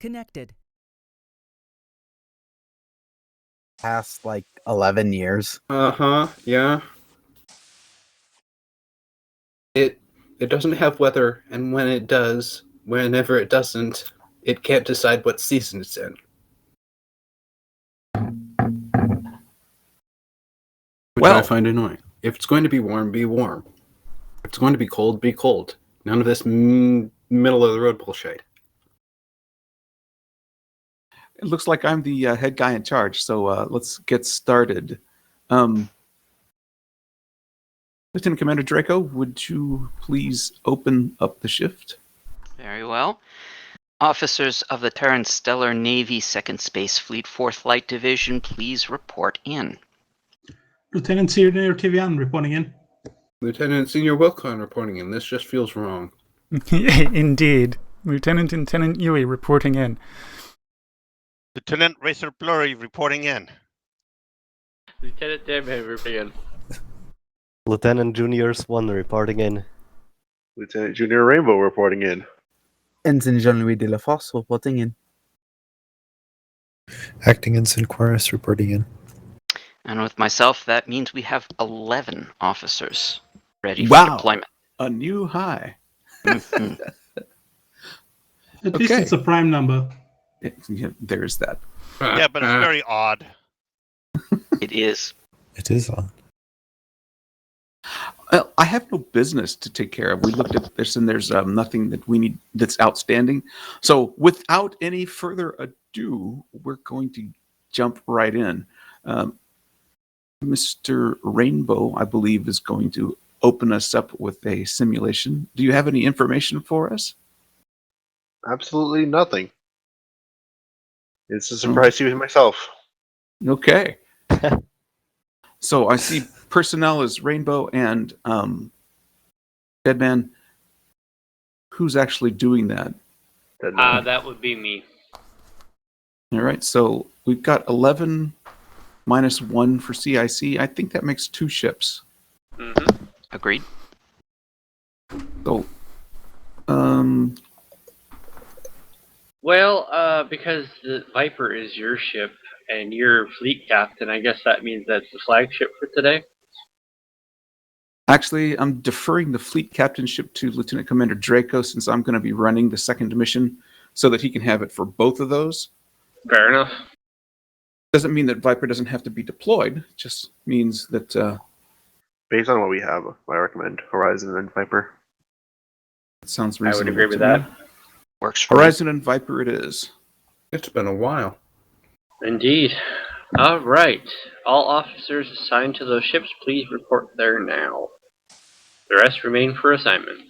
Connected. Past like 11 years. Yeah. It doesn't have weather, and when it does, whenever it doesn't, it can't decide what season it's in. Which I find annoying. If it's going to be warm, be warm. If it's going to be cold, be cold. None of this middle of the road bullshit. It looks like I'm the head guy in charge, so let's get started. Lieutenant Commander Draco, would you please open up the shift? Very well. Officers of the Terran Stellar Navy Second Space Fleet 4th Light Division, please report in. Lieutenant Senior TVN reporting in. Lieutenant Senior Wilcon reporting in. This just feels wrong. Indeed. Lieutenant and Lieutenant Yui reporting in. Lieutenant Racer Blurry reporting in. Lieutenant Damhead reporting in. Lieutenant Junior Swan reporting in. Lieutenant Junior Rainbow reporting in. Ensign Jean-Louis de la Fosse reporting in. Acting Ensign Quares reporting in. And with myself, that means we have 11 officers ready for Wow. deployment. A new high. At least it's a prime number. Yeah, there's that. Yeah, but it's very odd. It is. It is on. Well, I have no business to take care of. We looked at this and there's nothing that we need that's outstanding. So without any further ado, we're going to jump right in. Mr. Rainbow, I believe, is going to open us up with a simulation. Do you have any information for us? Absolutely nothing. It's a surprise to myself. Okay. So I see personnel is Rainbow and Deadman. Who's actually doing that? That would be me. All right, so we've got 11 minus 1 for CIC. I think that makes 2 ships. Mm-hmm. Agreed. So, Well, because the Viper is your ship and you're fleet captain, I guess that means that's the flagship for today. actually, I'm deferring the fleet captainship to Lieutenant Commander Draco since I'm going to be running the second mission so that he can have it for both of those. Fair enough. Doesn't mean that Viper doesn't have to be deployed. It just means that... Based on what we have, I recommend Horizon and Viper. That sounds I reasonable. would agree with to me. that. Works for Horizon and Viper it is. It's been a while. Indeed. All right. All officers assigned to those ships, please report there now. The rest remain for assignment.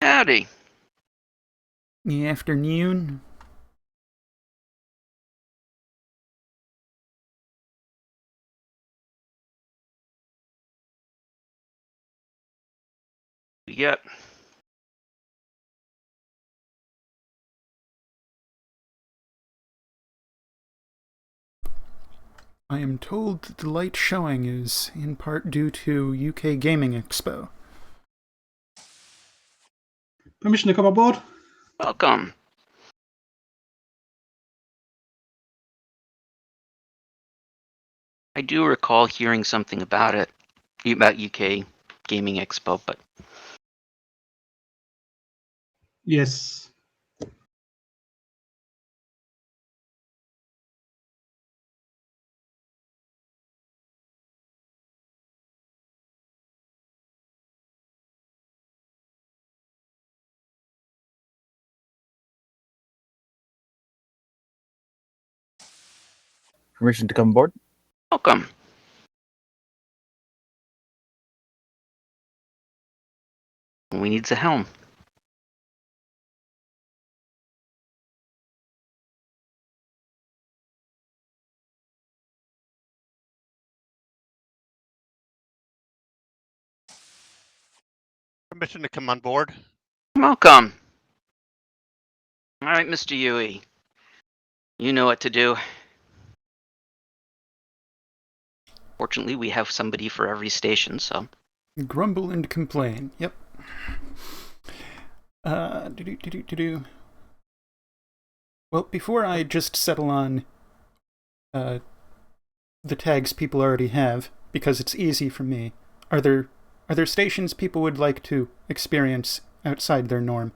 Howdy. The afternoon. Yep. I am told that the light showing is in part due to UK Gaming Expo. Permission to come aboard? Welcome. I do recall hearing something about it, about UK Gaming Expo, but Yes. Permission to come aboard? welcome. We need the helm. Permission to come on board. Welcome. All right, Mr. Yui. You know what to do. Fortunately, we have somebody for every station, so. Grumble and complain. Yep. Well, before I just settle on the tags people already have, because it's easy for me, are there stations people would like to experience outside their norm?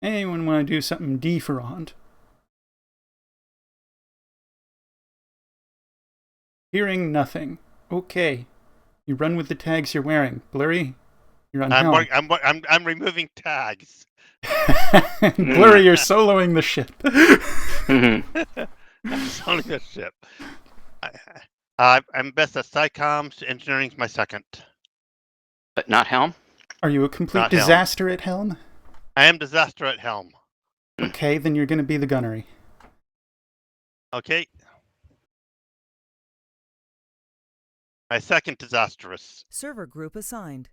Anyone want to do something different? Hearing nothing. Okay. You run with the tags you're wearing. Blurry, you're on helm. I'm removing tags. Blurry, you're soloing the ship. I'm soloing the ship. I'm best at SciComms. Engineering's my second. But not helm? Are you a complete Not helm. disaster at helm? I am disaster at helm. Okay, then you're going to be the gunnery. Okay. My second disastrous. Server group assigned.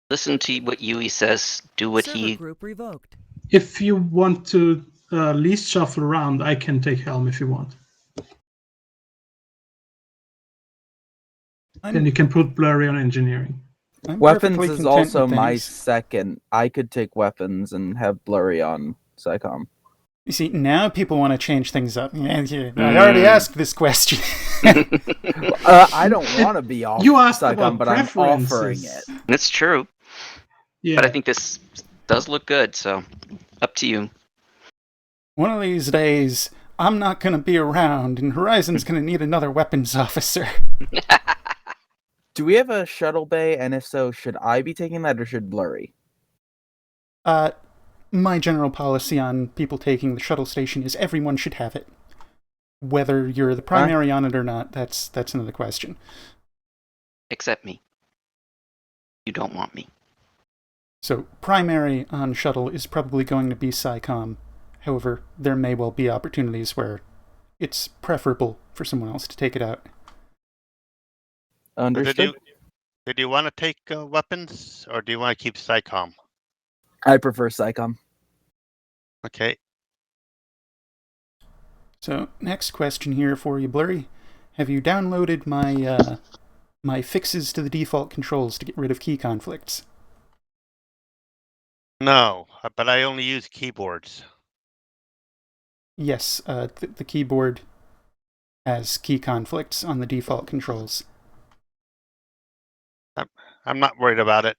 Listen to what Yui says. Do what Server he. group revoked. If you want to least shuffle around, I can take helm if you want. Then you can put Blurry on engineering. I'm Weapons perfectly is content also with my things. second. I could take weapons and have Blurry on SciComm. You see, now people want to change things up. I already asked this question. I don't want to be off You asked SciComm, about but I'm preferences. offering it. It's true, Yeah. but I think this does look good, so up to you. One of these days, I'm not going to be around, and Horizon's going to need another weapons officer. Do we have a shuttle bay? And if so, should I be taking that or should Blurry? My general policy on people taking the shuttle station is everyone should have it. Whether you're the primary on it or not, that's another question. Except me. You don't want me. So, primary on shuttle is probably going to be SciComm. However, there may well be opportunities where it's preferable for someone else to take it out. Understood. Did you want to take weapons, or do you want to keep SciComm? I prefer SciComm. Okay. So, next question here for you, Blurry. Have you downloaded my my fixes to the default controls to get rid of key conflicts? No, but I only use keyboards. Yes, the keyboard has key conflicts on the default controls. I'm not worried about it.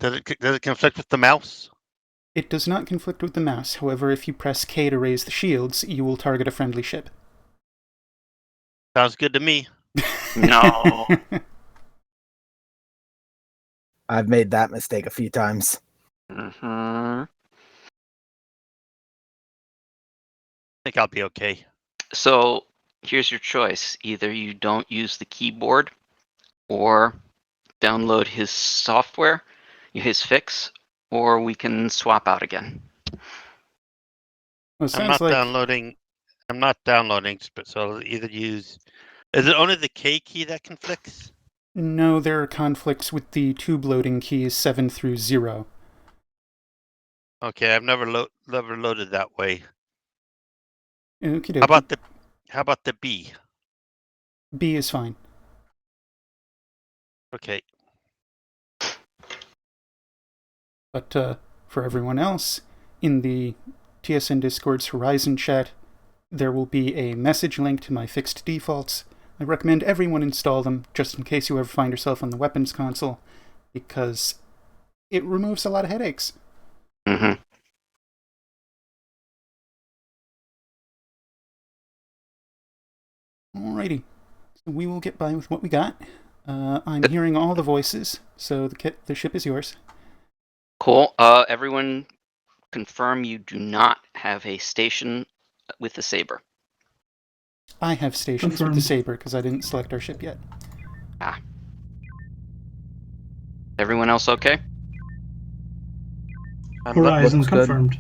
Does it conflict with the mouse? It does not conflict with the mouse. However, if you press K to raise the shields, you will target a friendly ship. Sounds good to me. No. I've made that mistake a few times. Mm-hmm. I think I'll be okay. So here's your choice. Either you don't use the keyboard or download his software, his fix, or we can swap out again. Well, it I'm sounds like downloading. I'm not downloading, so I'll either use. Is it only the K key that conflicts? no, there are conflicts with the tube loading keys 7 through 0. Okay, I've never loaded that way. Okey-dokey. How about the B? B is fine. Okay. But for everyone else, in the TSN Discord's Horizon chat, there will be a message link to my fixed defaults. I recommend everyone install them, just in case you ever find yourself on the weapons console, because it removes a lot of headaches. Mm-hmm. Alrighty, so we will get by with what we got. I'm hearing all the voices, so the ship is yours. Cool. Everyone confirm you do not have a station with the Saber. I have stations with the Confirmed. Saber, because I didn't select our ship yet. Ah. Everyone else okay? Horizon looks good. confirmed.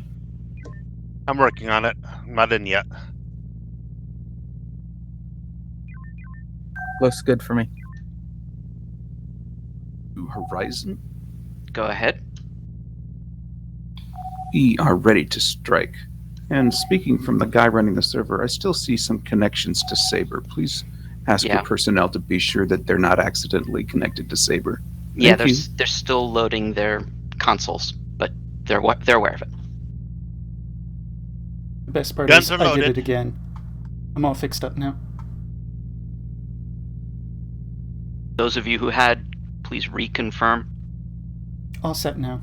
I'm working on it. I'm not in yet. Looks good for me. Horizon? Go ahead. We are ready to strike. And speaking from the guy running the server, I still see some connections to Saber. Please ask Yeah. your personnel to be sure that they're not accidentally connected to Saber. Yeah, Thank you. they're still loading their consoles, but they're aware of it. The best part Guns is are I did loaded. it again. I'm all fixed up now. Those of you who had, please reconfirm. All set now.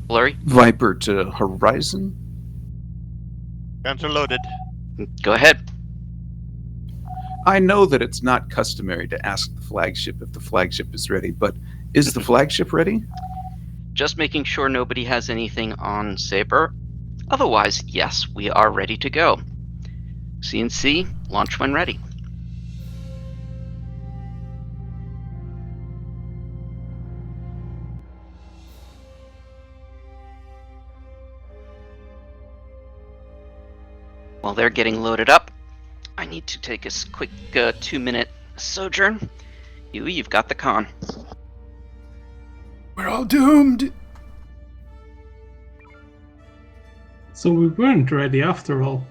Blurry, Viper to Horizon. Guns are loaded. go ahead. I know that it's not customary to ask the flagship if the flagship is ready, but is the flagship ready? Just making sure nobody has anything on Saber. Otherwise, yes, we are ready to go. CNC, launch when ready. While they're getting loaded up, I need to take a quick 2-minute sojourn. You've got the con. We're all doomed! So we weren't ready after all.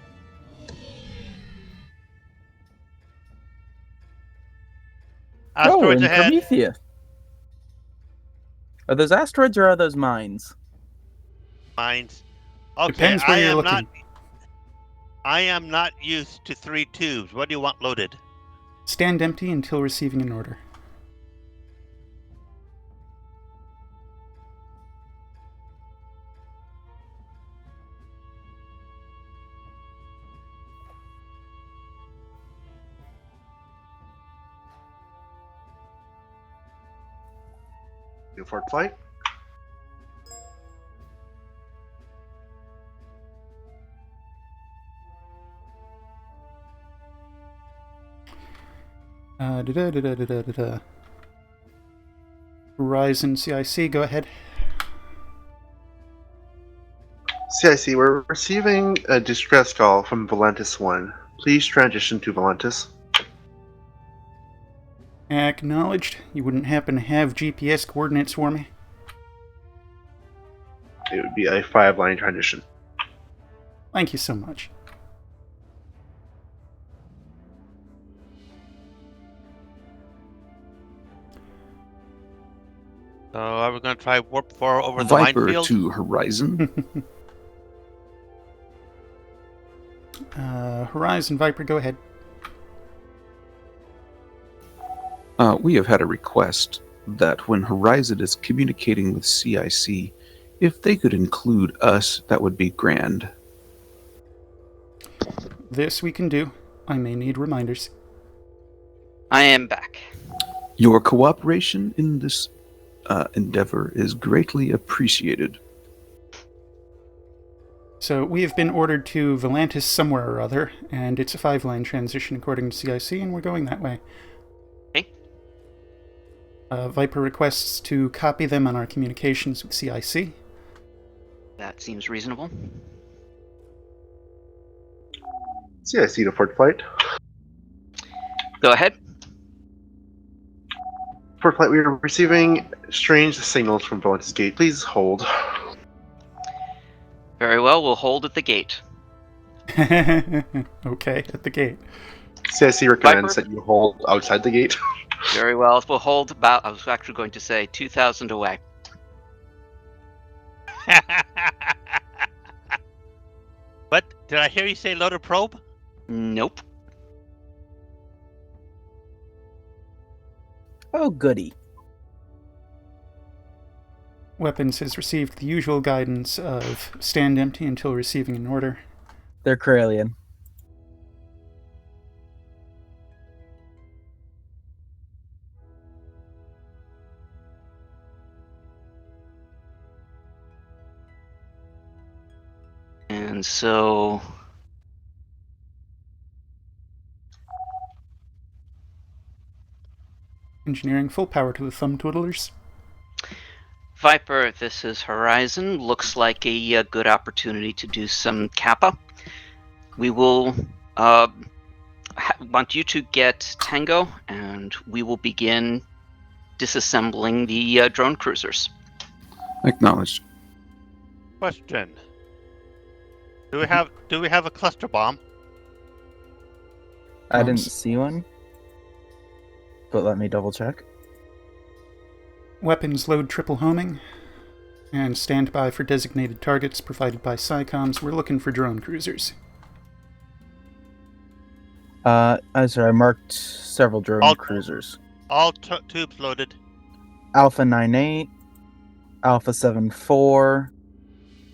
Asteroids in ahead. Prometheus. Are those asteroids or are those mines? Mines. Okay, Depends where you're looking. I am not used to 3 tubes. What do you want loaded? Stand empty until receiving an order. Go for flight. Horizon CIC, go ahead. CIC, we're receiving a distress call from Volantis 1. Please transition to Volantis. Acknowledged. You wouldn't happen to have GPS coordinates for me? It would be a 5-line transition. Thank you so much. So are we going to try warp 4 over the Viper minefield? to Horizon. Horizon Viper, go ahead. We have had a request that when Horizon is communicating with CIC, if they could include us, that would be grand. This we can do. I may need reminders. I am back. Your cooperation in this endeavor is greatly appreciated. So we have been ordered to Volantis somewhere or other, and it's a 5-line transition according to CIC, and we're going that way. Okay. Viper requests to copy them on our communications with CIC. That seems reasonable. CIC to Fort Flight. Go ahead. Fort Flight, we are receiving strange signals from Volantis Gate. Please hold. Very well, we'll hold at the gate. Okay, at the gate. CIC recommends Viper? that you hold outside the gate. Very well, we'll hold about, I was actually going to say, 2,000 away. What? Did I hear you say load a probe? Nope. Oh, goody. Weapons has received the usual guidance of stand empty until receiving an order. They're Corellian. And so... Engineering full power to the thumb twiddlers. Viper, this is Horizon. Looks like a good opportunity to do some Kappa. We will want you to get Tango, and we will begin disassembling the drone cruisers. Acknowledged. Question. Do we have a cluster bomb? I didn't Comms. see one, but let me double check. Weapons load triple homing. And stand by for designated targets provided by SciComs. We're looking for drone cruisers. I'm sorry, I marked several drone All- cruisers. All tubes loaded. Alpha 98, Alpha 74,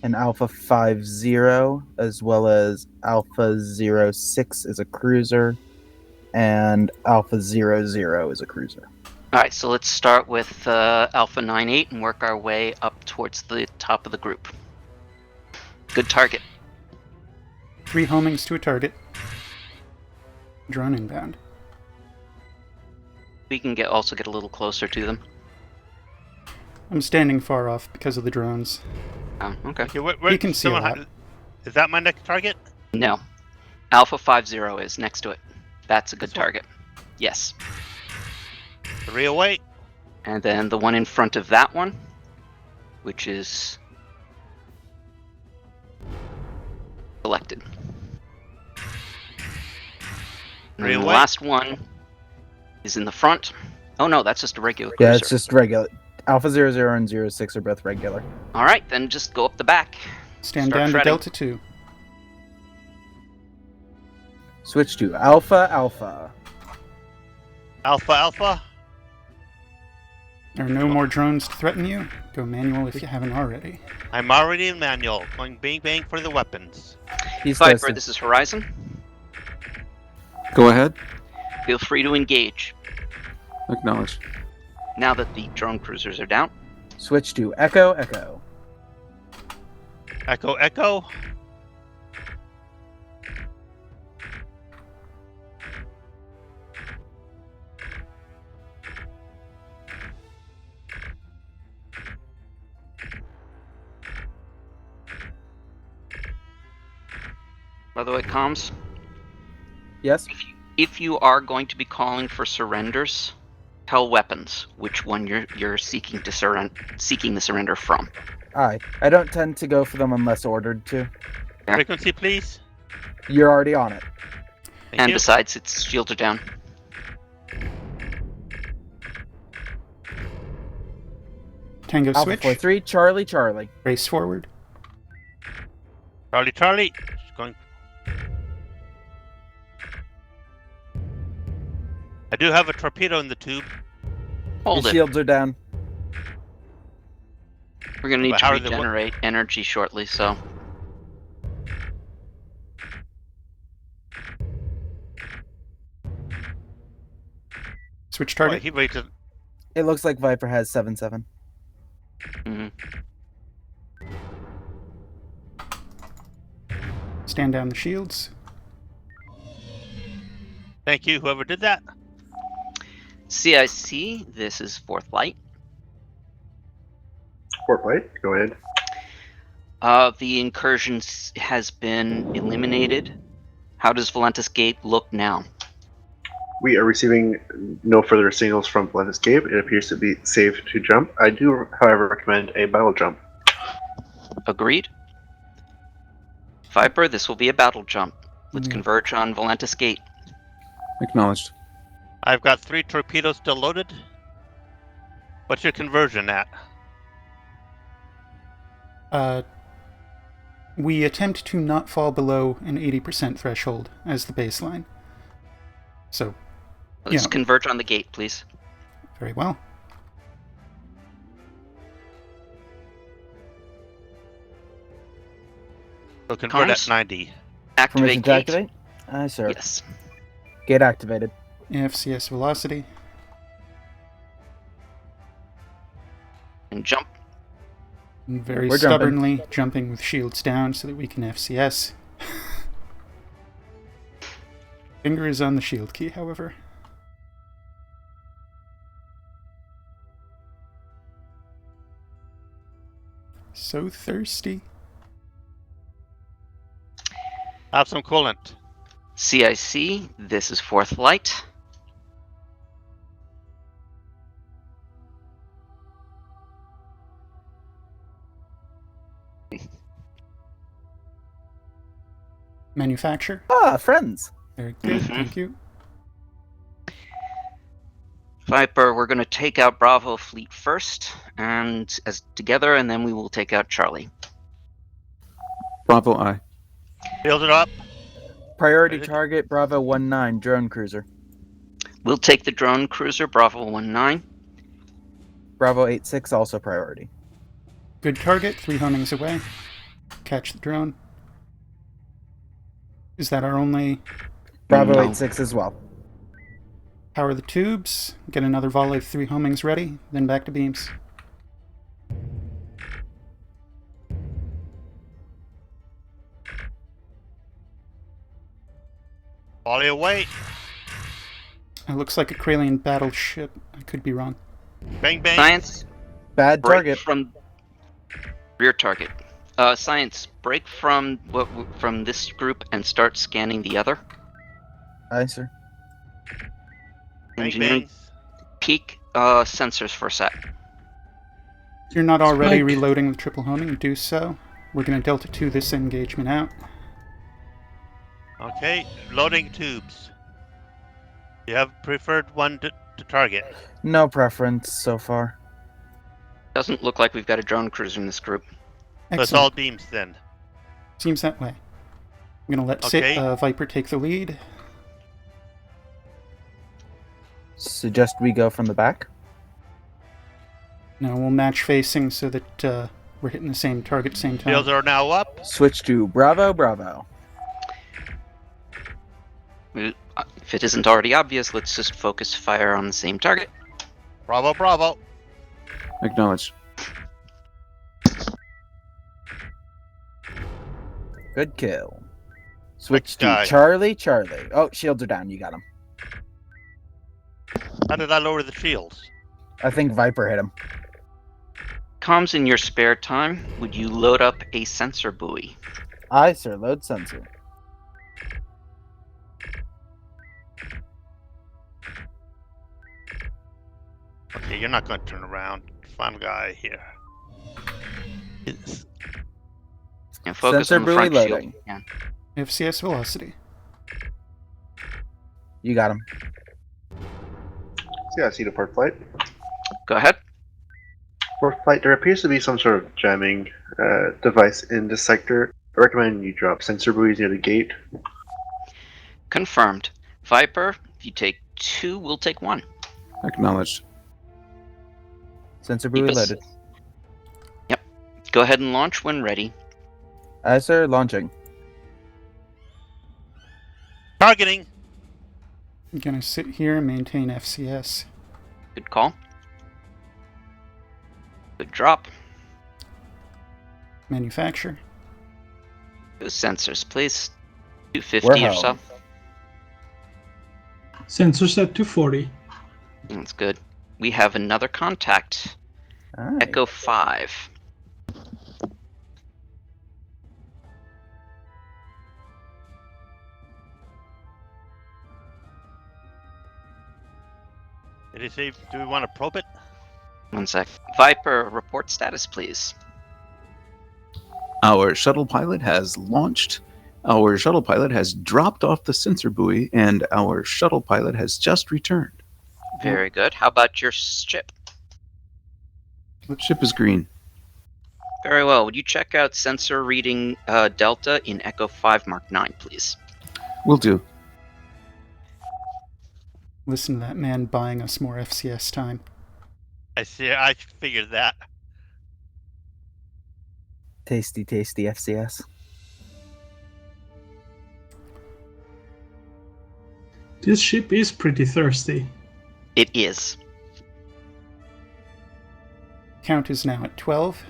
and Alpha 50, as well as Alpha 06 is a cruiser, and Alpha 00 is a cruiser. All right, so let's start with Alpha 98 and work our way up towards the top of the group. Good target. 3 homings to a target. Drone inbound. We can also get a little closer to them. I'm standing far off because of the drones. Oh, okay. Okay, You can see a lot. Is that my next target? No. Alpha 50 is next to it. That's a good This one? target. Yes. 308. And then the one in front of that one, which is selected. And then the 308. last one is in the front. Oh no, that's just a regular Yeah, cruiser. it's just regular. Alpha 00 and 06 are both regular. All right, then just go up the back. Stand Start down to shredding. Delta 2. Switch to Alpha Alpha. Alpha. There are no more drones to threaten you. Go manual if you haven't already. I'm already in manual. Going bang for the weapons. He's Viper, tested. this is Horizon. Go ahead. Feel free to engage Acknowledged. now that the drone cruisers are down. Switch to Echo Echo. Echo. By the way, comms, Yes? if you are going to be calling for surrenders, tell weapons which one you're seeking the surrender from. Aye. I don't tend to go for them unless ordered to. Yeah. Frequency, please. You're already on it. Thank And you. besides, its shields are down. Tango Alpha switch. 43, Charlie Charlie. Race forward. Charlie. Just going. I do have a torpedo in the tube. Hold Your it. shields are down. We're gonna need But to how are they regenerate energy shortly, so Switch Boy, target. he rated. It looks like Viper has 7-7. mhm. Stand down the shields. Thank you, whoever did that. CIC, this is Fourth Light. Port light, go ahead. The incursion has been eliminated. How does Valentis Gate look now? We are receiving no further signals from Blood Escape. It appears to be safe to jump. I do, however, recommend a battle jump. Agreed. Viper, this will be a battle jump. Let's Yeah. converge on Valentis Gate. Acknowledged. I've got 3 torpedoes still loaded. What's your conversion at? We attempt to not fall below an 80% threshold as the baseline. So, Let's Yeah. converge on the gate, please. very well. So convert Comms? at 90. Permission Activate to gate. activate? Aye, sir. Yes. Gate activated. FCS velocity. And jump. And very We're jumping. stubbornly jumping with shields down so that we can FCS. Finger is on the shield key, however. So thirsty. Have some coolant. CIC, this is Fourth Light. Manufacture. Ah, friends. Very good, Mhm. thank you. Viper, we're going to take out Bravo fleet first, and as together, and then we will take out Charlie. Bravo I. Build it up. Priority Ready? target Bravo 19 drone cruiser. We'll take the drone cruiser Bravo 19. Bravo 86 also priority. Good target, 3 homings away. Catch the drone. Is that our only... Bravo No. 86 as well. Power the tubes, get another volley of 3 homings ready, then back to beams. Volley away. It looks like a Kralian battleship. I could be wrong. Bang bang. Science, Bad break target. from rear target. Science, break from this group and start scanning the other. Aye, sir. Bang Engineering, bang. peak sensors for a sec. If you're not already Spike. reloading with triple homing, do so. We're going to Delta 2 this engagement out. Okay, loading tubes. You have preferred one to target. No preference so far. Doesn't look like we've got a drone cruiser in this group. So it's all Excellent. beams then. Seems that way. I'm going to let Okay. Viper take the lead. Suggest we go from the back. Now we'll match facing so that we're hitting the same target same time. Shields are now up. Switch to Bravo, Bravo. If it isn't already obvious, let's just focus fire on the same target. Bravo, bravo. Acknowledged. Good kill. Switch Next to guy. Charlie, Charlie. Oh, shields are down. You got him. How did I lower the shields? I think Viper hit him. Comms, in your spare time, would you load up a sensor buoy? Aye, sir. Load sensor. Okay, you're not going to turn around. Fun guy here. Yes. And focus Sensor on the buoy front shield. loading. Yeah. FCS velocity. You got him. So yeah, I see the port flight. Go ahead. Port flight, there appears to be some sort of jamming device in this sector. I recommend you drop sensor buoys near the gate. Confirmed. Viper, if you take 2, we'll take 1. Acknowledged. Sensor Keep buoy us- loaded. Yep. Go ahead and launch when ready. Aye, sir. Launching. Targeting. I'm going to sit here and maintain FCS. Good call. Good drop. Manufacture. Those sensors, please. We're 250 or so. home. Sensors at 240. That's good. We have another contact. Aye. Echo 5. Did he say, do we want to probe it? One sec. Viper, report status, please. Our shuttle pilot has launched. Our shuttle pilot has dropped off the sensor buoy, and our shuttle pilot has just returned. Very good. How about your ship? The ship is green. Very well. Would you check out sensor reading Delta in Echo 5 Mark 9, please? Will do. Listen to that man buying us more FCS time. I see. I figured that. Tasty, tasty FCS. This ship is pretty thirsty. It is. Count is now at 12.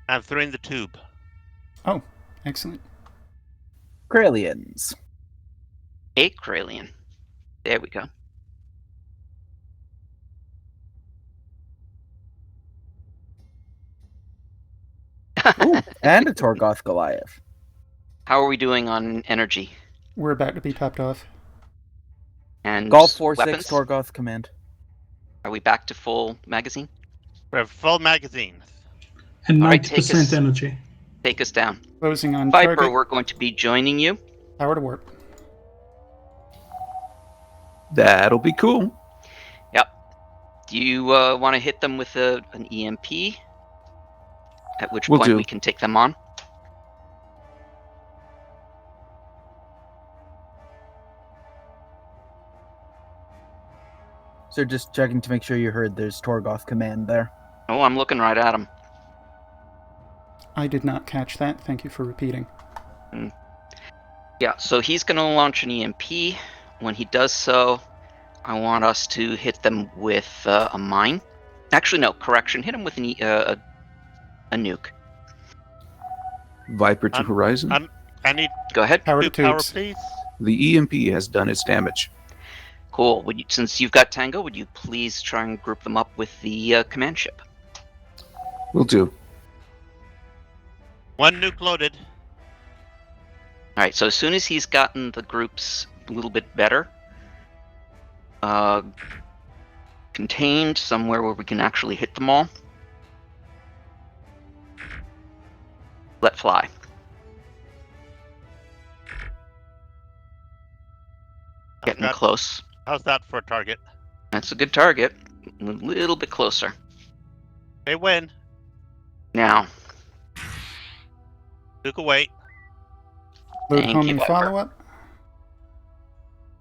I'm throwing the tube. Oh, excellent. Kralians. 8 Kralian. There we go. Ooh, and a Torgoth Goliath. How are we doing on energy? We're about to be topped off. And Golf 4-6 weapons? Torgoth Command. Are we back to full magazine? We have full magazine. And All right, 90% energy. Take us down. Closing on Viper, target. we're going to be joining you. Power to warp. That'll be cool. Yep. Do you want to hit them with an EMP? At which Will point do. we can take them on. So just checking to make sure you heard there's Torgoth command there. Oh, I'm looking right at him. I did not catch that. Thank you for repeating. Yeah, so he's going to launch an EMP. When he does so, I want us to hit them with a mine. Actually, no, correction. Hit him with a nuke. Viper to Horizon. I need Go ahead. Power to power, tubes. please. The EMP has done its damage. Cool. Since you've got Tango, would you please try and group them up with the command ship? Will do. One nuke loaded. All right, so as soon as he's gotten the groups a little bit better, contained somewhere where we can actually hit them all, let fly. Getting close. How's that for a target? That's a good target. A little bit closer. They win. Now. Nuke away. Load Thank homing you, Viper. follow-up.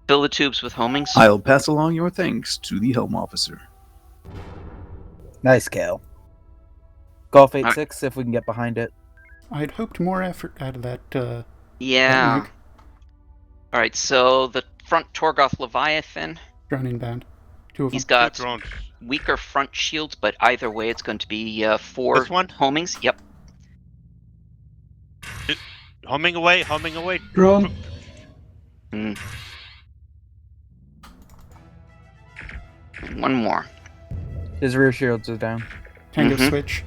Fill the tubes with homings. I'll pass along your thanks to the Helm Officer. Nice, Kale. Golf 8-6, Alright. if we can get behind it. I'd hoped more effort out of that. Yeah. That nuke. Alright, so the front Torgoth Leviathan, Drone inbound. Two of them. he's got Two drones. weaker front shields, but either way it's going to be 4 This one? homings. Yep. Homing away, homing away. Drone. Mm. One more. His rear shields are down. Tango Mhm. switch.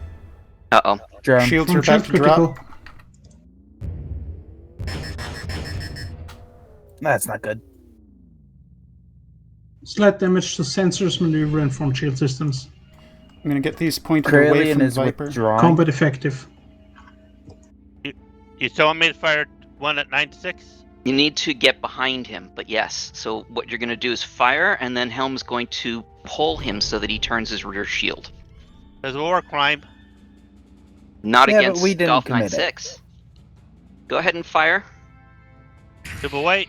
Uh-oh. Drone. Shields are Front about shield to drop. critical. That's not good. Slight damage to sensors, maneuver, and front shield systems. I'm going to get these pointed away Kralian from the is Viper. withdrawing. Combat effective. You still want me to fire one at 9-6? You need to get behind him, but yes. So what you're going to do is fire, and then Helm's going to pull him so that he turns his rear shield. There's a war crime. Not Yeah, but against we didn't Golf commit it. 9-6. Go ahead and fire, Move away.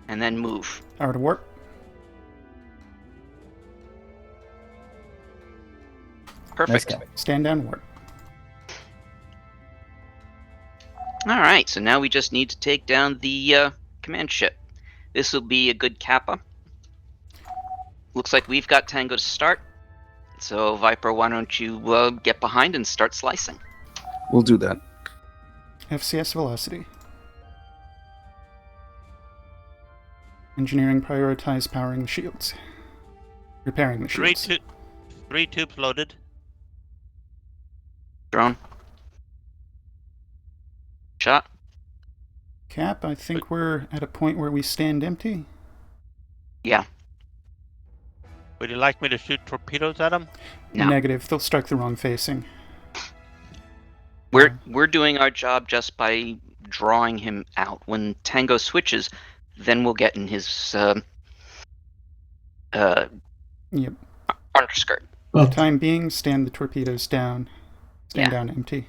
and then move. Power to warp. Nice Perfect. guy. Stand down warp. Alright, so now we just need to take down the command ship. This will be a good Kappa. Looks like we've got Tango to start. So, Viper, why don't you get behind and start slicing? We'll do that. FCS velocity. Engineering prioritize powering the shields. Repairing the shields. Three tubes loaded. Drone. Shot. Cap, I think we're at a point where we stand empty. Yeah. Would you like me to shoot torpedoes at them? No. Negative. They'll strike the wrong facing. We're doing our job just by drawing him out. When Tango switches, then we'll get in his Yep. underskirt. For the But time being, stand the torpedoes down. Stand Yeah. down empty.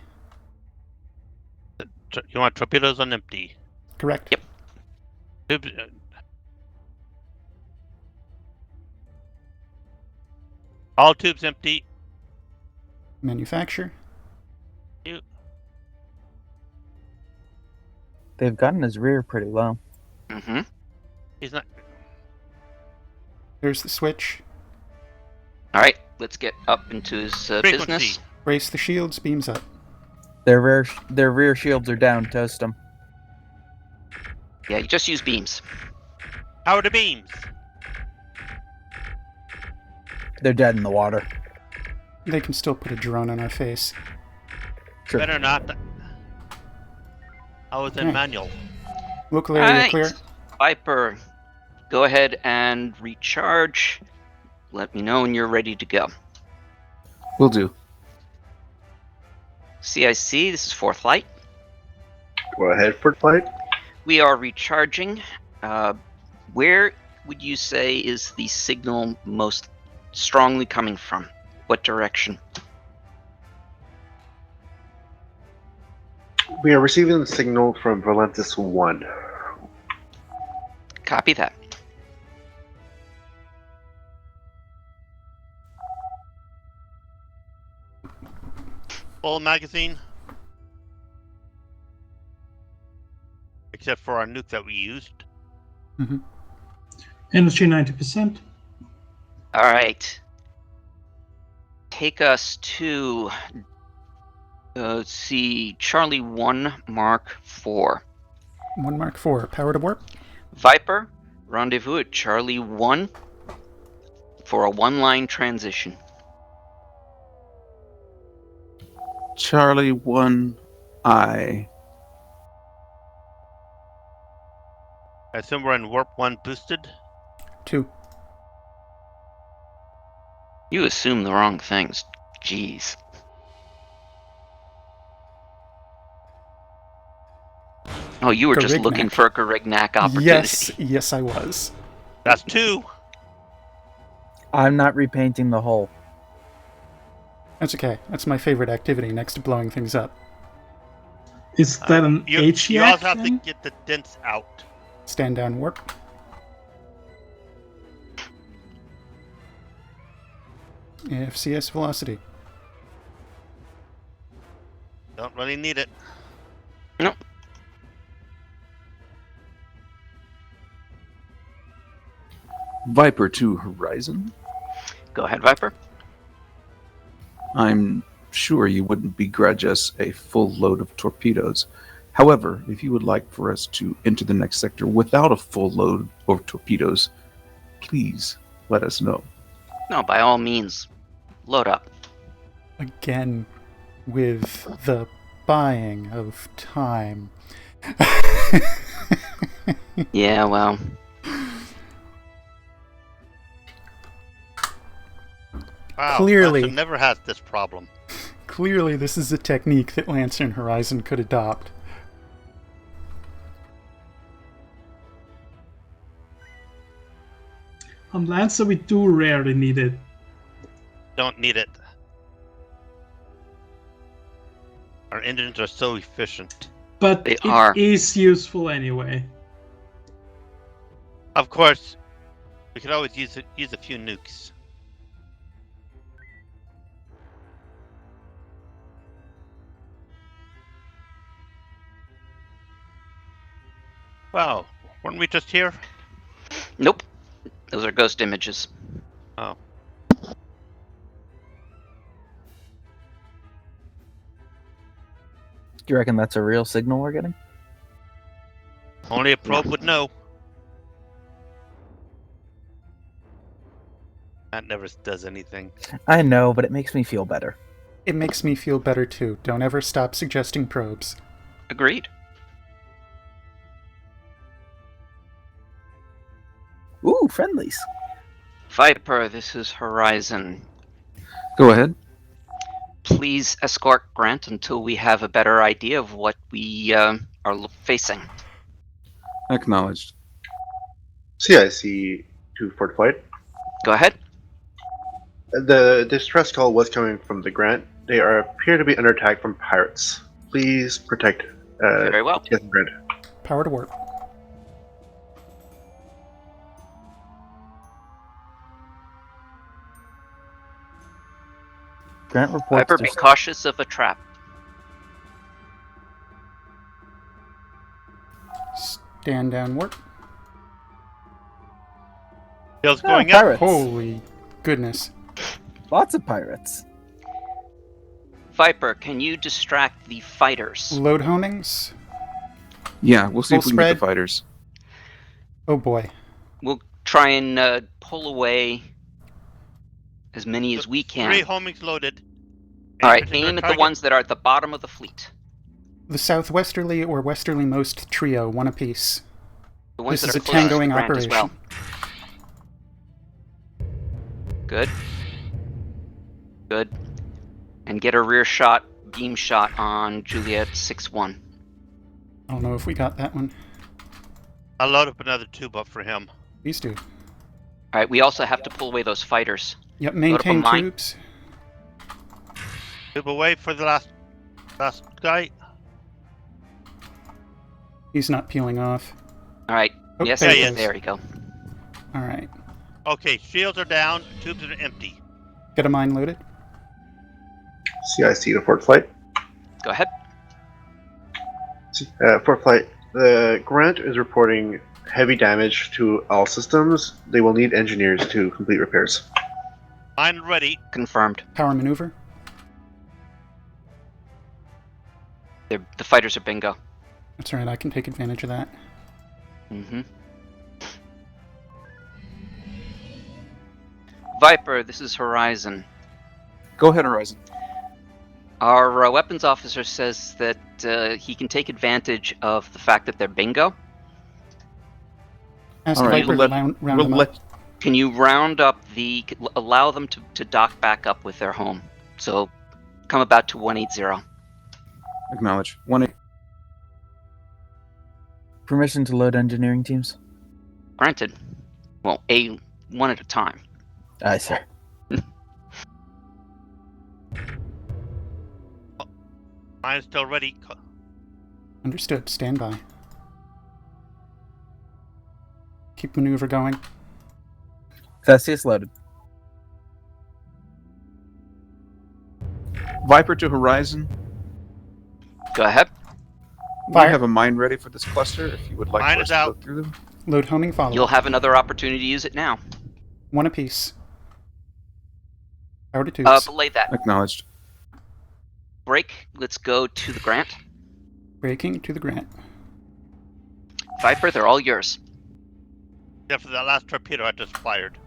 You want torpedoes on empty? Correct. Yep. Tubes, all tubes empty. Manufacture. They've gotten his rear pretty low. Mm-hmm. He's not. There's the switch. Alright, let's get up into his Frequency. business. Brace the shields. Beams up. Their rear shields are down. Toast them. Yeah, you just use beams. Power to beams. They're dead in the water. They can still put a drone on our face. Sure. Better not. I was in Yeah. manual. Local area Alright. clear. Viper, go ahead and recharge. Let me know when you're ready to go. Will do. CIC, this is fourth light. Go ahead for flight. We are recharging. Where would you say is the signal most strongly coming from? What direction? We are receiving the signal from Valentis 1. Copy that. Full magazine. Except for our nuke that we used. Energy 90%. All right. Take us to, let's see, Charlie 1 Mark 4. 1 Mark 4, power to warp. Viper, rendezvous at Charlie 1 for a one-line transition. Charlie 1, I. I assume we're in warp 1 boosted. 2. You assume the wrong things. Jeez. Oh, you were just looking Garignac. for a Garignac opportunity. Yes, I was. That's 2. I'm not repainting the hull. That's okay. That's my favorite activity next to blowing things up. Is that an You HEAC also have to thing? get the dents out. Stand down warp. FCS velocity. Don't really need it. Nope. Viper to Horizon. Go ahead, Viper. I'm sure you wouldn't begrudge us a full load of torpedoes. However, if you would like for us to enter the next sector without a full load of torpedoes, please let us know. No, by all means, load up. Again, with the buying of time. Yeah, well, Wow, Clearly. Lancer never has this problem. Clearly, this is a technique that Lancer and Horizon could adopt. On Lancer, we do rarely need it. Don't need it. Our engines are so efficient. But They it are. is useful anyway. Of course, we could always use a few nukes. Wow, weren't we just here? nope. Those are ghost images. Oh. Do you reckon that's a real signal we're getting? Only a probe would know. That never does anything. I know, but it makes me feel better. It makes me feel better too. Don't ever stop suggesting probes. Agreed. Ooh, friendlies. Viper, this is Horizon. Go ahead. Please escort Grant until we have a better idea of what we are facing. Acknowledged. CIC to Fort Flight. Go ahead. The distress call was coming from the Grant. They appear to be under attack from pirates. Please protect Very well. TSN Grant. Power to warp. Grant reports. Viper, be cautious of a trap. Stand down warp. Bill's Oh, going up. pirates. Holy goodness. Lots of pirates. Viper, can you distract the fighters? Load homings. Yeah, we'll see Full if we can get spread. the fighters. Oh boy. We'll try and pull away as many as we can. 3 homings loaded. All Any right, particular aim at the target? ones that are at the bottom of the fleet. The southwesterly or westerlymost trio, one apiece. The ones This that is are a closest to tangoing Grant as operation. well. Good. Good. And get a rear shot beam shot on Juliet 6-1. I don't know if we got that one. I'll load up another tube up for him. These two. Alright, we also have to pull away those fighters. Yep, Load up a maintain mine. tubes. Tube away for the last guy. He's not peeling off. Alright, Oh, yes, there he is. there we go. Alright. Okay, shields are down, tubes are empty. Get a mine loaded. CIC to Fort Flight. Go ahead. Fort Flight, the Grant is reporting heavy damage to all systems. They will need engineers to complete repairs. Mine ready. Confirmed. Power maneuver. The fighters are bingo. That's alright, I can take advantage of that. Mm-hmm. Viper, this is Horizon. Go ahead, Horizon. Our weapons officer says that he can take advantage of the fact that they're bingo. Ask All right, Viper to round we'll them up. let Can you allow them to dock back up with their home? So come about to 180. acknowledge. 1 Permission to load engineering teams? Granted. Well, one at a time. Aye, sir. Mine's still ready. Understood. Stand by. Keep maneuver going. Theseus loaded. Viper to Horizon. Go ahead. We Fire. have a mine ready for this cluster. If you would like Mine for us is to go out. through them. Load homing follow. You'll have another opportunity to use it now. One apiece. Power to tubes. Belay that. Acknowledged. Break. Let's go to the Grant. Braking to the Grant. Viper, they're all yours. Except for that last torpedo I just fired.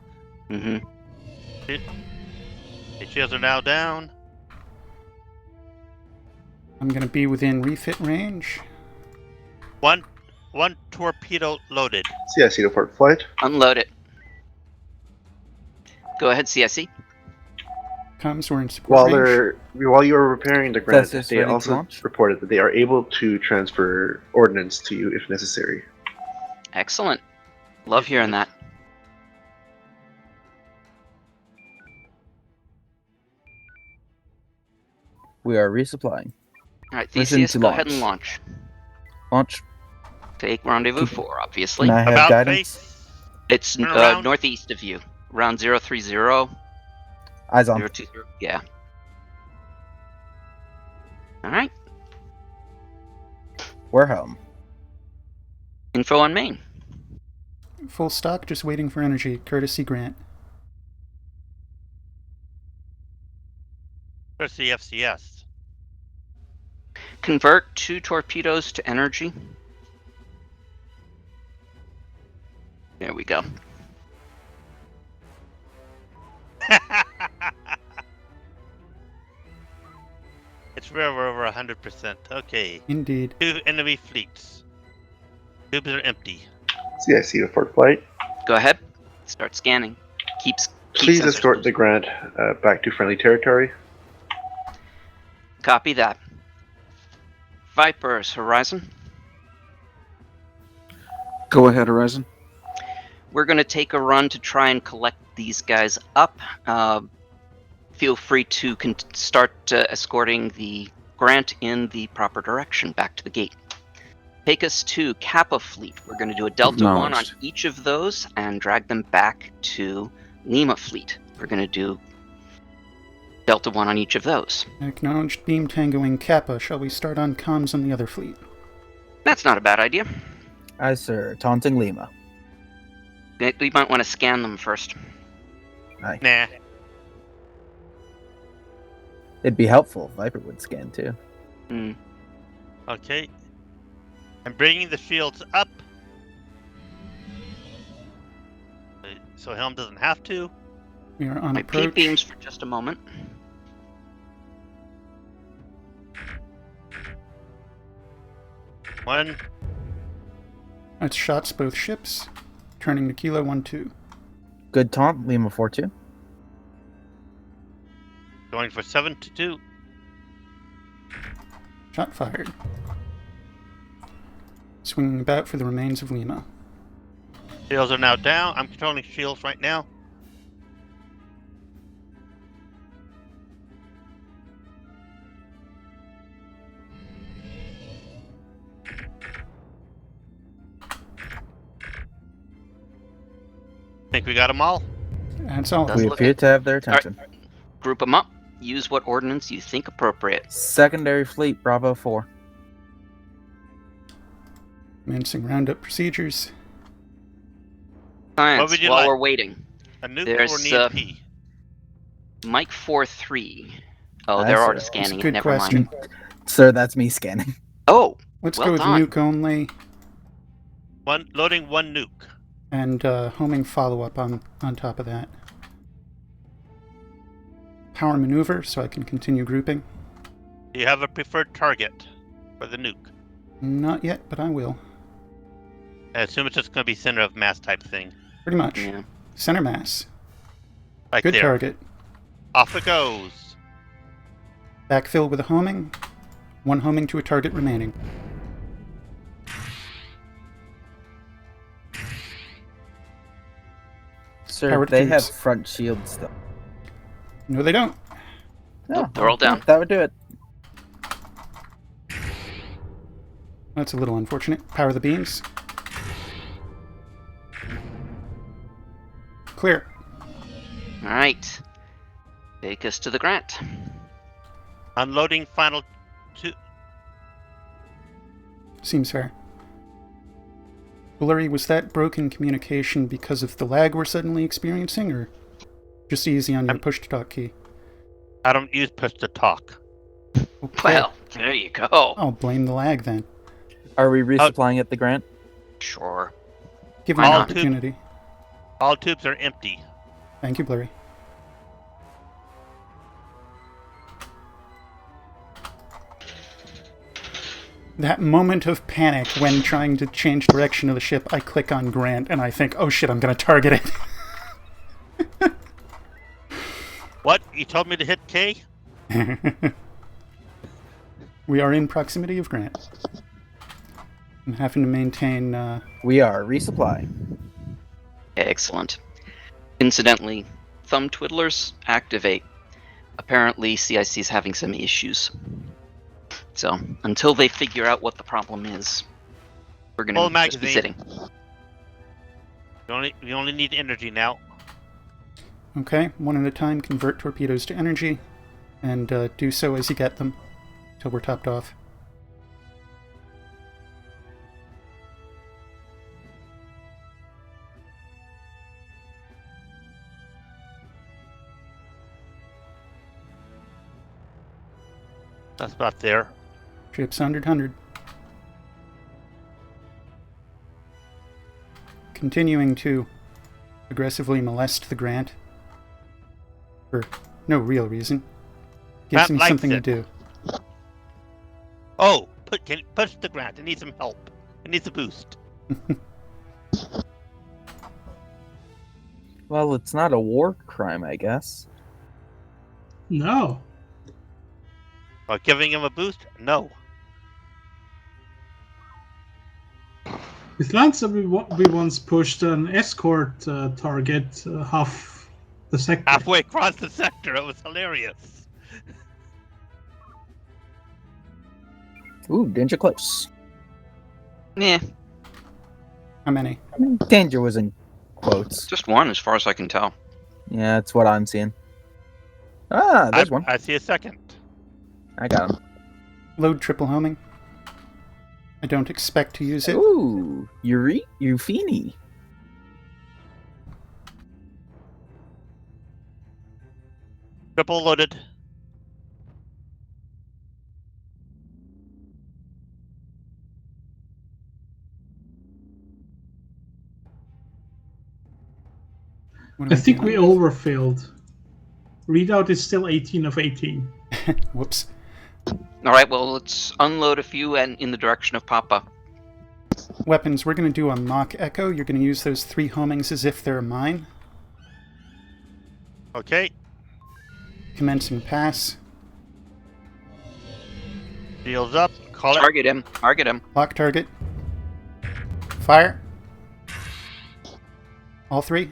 Mm-hmm. The shields are now down. I'm gonna be within refit range. One torpedo loaded. CIC to Fort Flight. Unload it. Go ahead, CIC. Comms, we're in support range. While you are repairing the Grant, Theseus they ready to also launch? reported that they are able to transfer ordnance to you if necessary. Excellent. Love hearing that. We are resupplying. Alright, Mission Theseus, to go ahead and launch. launch. Launch. Take rendezvous 4, obviously. Can I have About guidance? face. It's Turn around. northeast of you. Around 030, Eyes on. 020. Yeah. Alright. We're home. Info on main. Full stock, just waiting for energy. Courtesy Grant. There's the FCS. Convert 2 torpedoes to energy. There we go. It's over 100%. Okay. Indeed. 2 enemy fleets. Tubes are empty. CIC to Fort Flight. Go ahead. Start scanning. Keep Please sensors escort close. the Grant back to friendly territory. Copy that. Vipers, Horizon. Go ahead, Horizon. We're going to take a run to try and collect these guys up. Feel free to start escorting the Grant in the proper direction back to the gate. Take us to Kappa Fleet. We're going to do a Delta 1 on Acknowledged. each of those and drag them back to Lima Fleet. We're going to do Delta 1 on each of those. Acknowledged beam tangoing Kappa. Shall we start on comms on the other fleet? That's not a bad idea. Aye, sir. Taunting Lima. We might want to scan them first. Nah. It'd be helpful if Viper would scan too. Okay. I'm bringing the shields up. So Helm doesn't have to. We are on My approach. P-beams for just a moment. One. That's shots both ships. Turning to Kilo 1-2. Good taunt, Lima 4-2. Going for 7 to 2. Shot fired. Swinging about for the remains of Lima. Shields are now down. I'm controlling shields right now. Think we got them all? That's all. Doesn't We look appear it. to have their attention. Group them up. Use what ordnance you think appropriate. Secondary Fleet, Bravo 4. Commencing roundup procedures. Science, would you while like? we're waiting. A nuke There's, or an EMP? Mike 4-3. Oh, That's they're already a- That's a scanning it. good Never question. mind. Sir, that's me scanning. Oh, Let's well go with done. nuke only Loading one nuke. and homing follow-up on top of that. Power maneuver so I can continue grouping. Do you have a preferred target for the nuke? Not yet, but I will. I assume it's just going to be center of mass type thing. Pretty much. Yeah. Center mass. Right Good there. target. Off it goes. Backfill with a homing. One homing to a target remaining. Sir, Powered they have tubes. front shields, though. No, they don't. Nope, they're all down. That would do it. That's a little unfortunate. Power the beams. Clear. All right. Take us to the Grant. Unloading final two. Seems fair. Blurry, was that broken communication because of the lag we're suddenly experiencing, or just easy on your push-to-talk key? I don't use push to talk. Okay. Well, there you go. I'll blame the lag then. Are we resupplying at the Grant? Sure. Give him Why an not? opportunity. All tubes are empty. Thank you, Blurry. That moment of panic when trying to change direction of the ship, I click on Grant and I think, oh shit, I'm gonna target it. What? You told me to hit K? We are in proximity of Grant. I'm having to maintain, We are. Resupply. Excellent. Incidentally, thumb twiddlers activate. Apparently, CIC is having some issues. So, until they figure out what the problem is, we're going Full to just be magazine. sitting. We only need energy now. Okay, one at a time, convert torpedoes to energy, and do so as you get them, till we're topped off. That's about there. Ship's 100. Continuing to aggressively molest the Grant. For no real reason. Gives Grant him likes something to it. do. Oh, push the Grant. It needs some help. It needs a boost. Well, it's not a war crime, I guess. No. Giving him a boost? No. With Lancer, we once pushed an escort target half the sector. Halfway across the sector. It was hilarious. Ooh, danger close. Yeah, How many? Danger was in quotes. just one as far as I can tell. Yeah, that's what I'm seeing. Ah, there's one. I see a second. I got him. Load triple homing. I don't expect to use it. Ooh, Eufini. Triple loaded. What do I think do? we overfilled. Readout is still 18 of 18. Whoops. All right, well, let's unload a few and in the direction of Papa. Weapons, we're going to do a mock echo. You're going to use those 3 homings as if they're mine. Okay. Commencing pass. Shields up. Call it. Target him. Target him. Lock target. Fire. All three.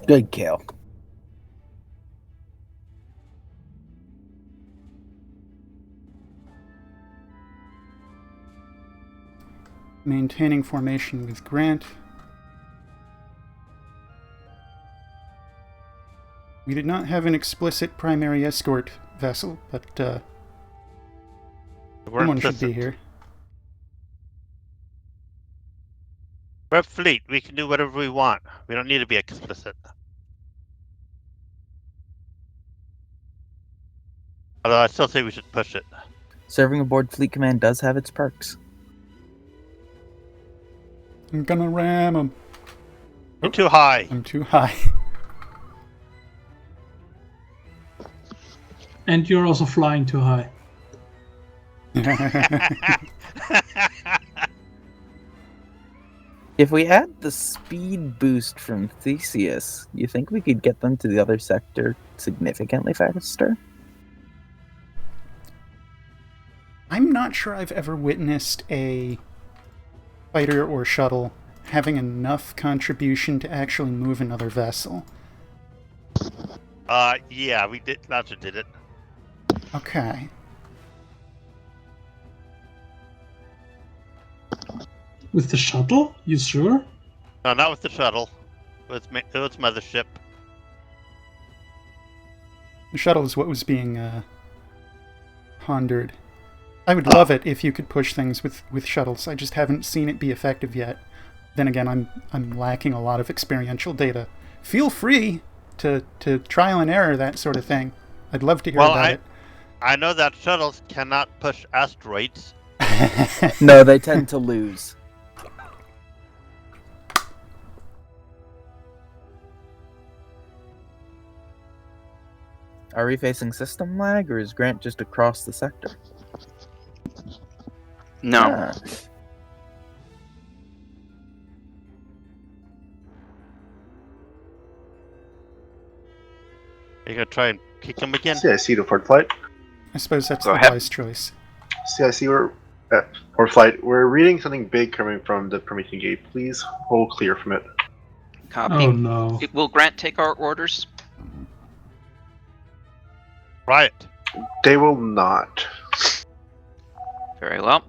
Good kill. Maintaining formation with Grant. We did not have an explicit primary escort vessel, but someone should be here. We're a fleet. We can do whatever we want. We don't need to be explicit. Although I still say we should push it. Serving aboard Fleet Command does have its perks. I'm gonna ram him. You're too high. I'm too high. And you're also flying too high. If we add the speed boost from Theseus, you think we could get them to the other sector significantly faster? I'm not sure I've ever witnessed a fighter or shuttle having enough contribution to actually move another vessel. Yeah, we did. Launcher did it. Okay. With the shuttle? You sure? No, not with the shuttle. It was mothership. The shuttle is what was being pondered. I would love it if you could push things with shuttles. I just haven't seen it be effective yet. Then again, I'm lacking a lot of experiential data. Feel free to trial and error that sort of thing. I'd love to hear about it. I know that shuttles cannot push asteroids. No, they tend to lose. Are we facing system lag, or is Grant just across the sector? No. Ah. Are you gonna try and kick him again? CIC to Fort Flight. I suppose that's Go the ahead. wise choice. CIC, we're at Fort Flight. We're reading something big coming from the Promethean Gate. Please hold clear from it. Copy. Oh no. Will Grant take our orders? Riot. They will not. Very well.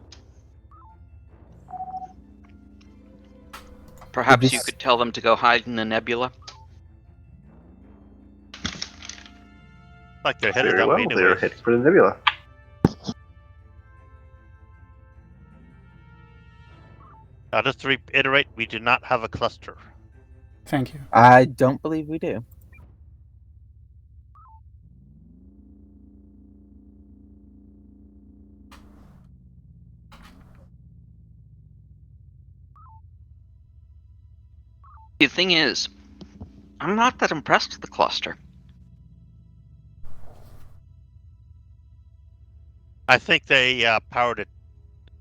Perhaps you could tell them to go hide in the nebula. Like they're headed Very that well. way They're anyway. heading for the nebula. Just to reiterate, we do not have a cluster. Thank you. I don't believe we do. The thing is, I'm not that impressed with the cluster. I think they powered it,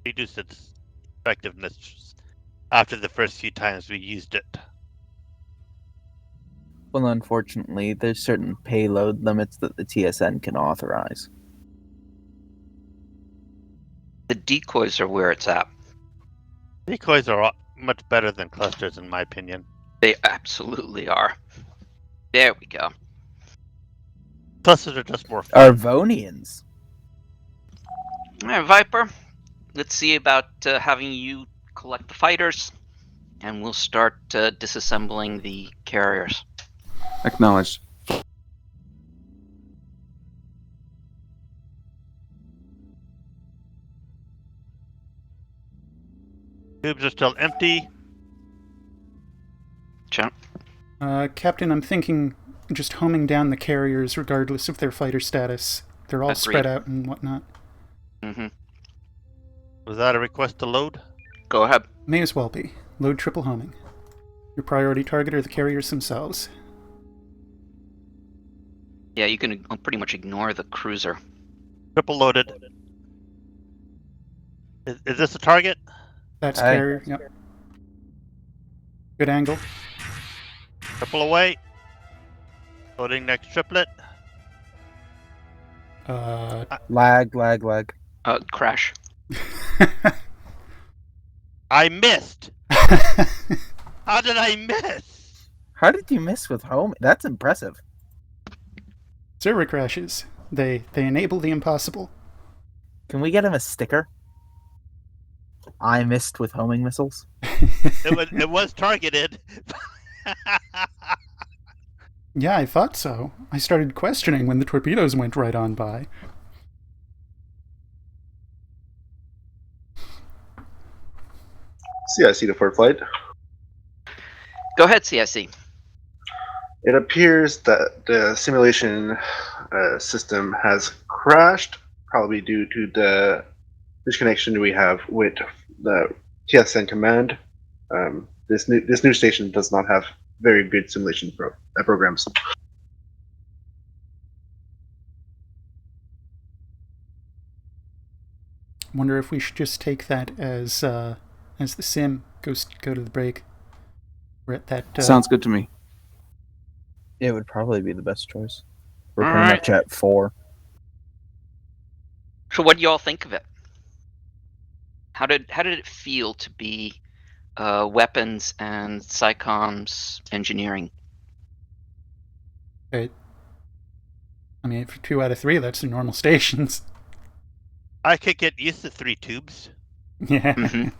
reduced its effectiveness after the first few times we used it. Well, unfortunately, there's certain payload limits that the TSN can authorize. The decoys are where it's at. Decoys are much better than clusters, in my opinion. They absolutely are. There we go. Clusters are just more fun. Arvonians. All right, Viper. Let's see about having you collect the fighters, and we'll start disassembling the carriers. Acknowledged. Tubes are still empty. Check. Captain, I'm thinking just homing down the carriers regardless of their fighter status. They're all Agreed. spread out and whatnot. Mm-hmm. Was that a request to load? Go ahead. May as well be. Load triple homing. Your priority target are the carriers themselves. Yeah, you can pretty much ignore the cruiser. Triple loaded. Is this a target? That's Aye. carrier, yep. Good angle. Triple away. Loading next triplet. Lag. Crash. I missed. How did I miss? How did you miss with home? That's impressive. Server crashes. They enable the impossible. Can we get him a sticker? I missed with homing missiles. It was targeted. Yeah, I thought so. I started questioning when the torpedoes went right on by. CIC to Fort Flight. Go ahead, CIC. It appears that the simulation system has crashed, probably due to the disconnection we have with the TSN command. This new station does not have very good simulation programs. Wonder if we should just take that as the sim go to the break. We're at that. Sounds good to me. It would probably be the best choice. We're All pretty right. much at 4. So, what do you all think of it? How did it feel to be weapons and SciComm's engineering? I mean, for 2 out of 3, that's the normal stations. I could get used to 3 tubes. Yeah. Mhm.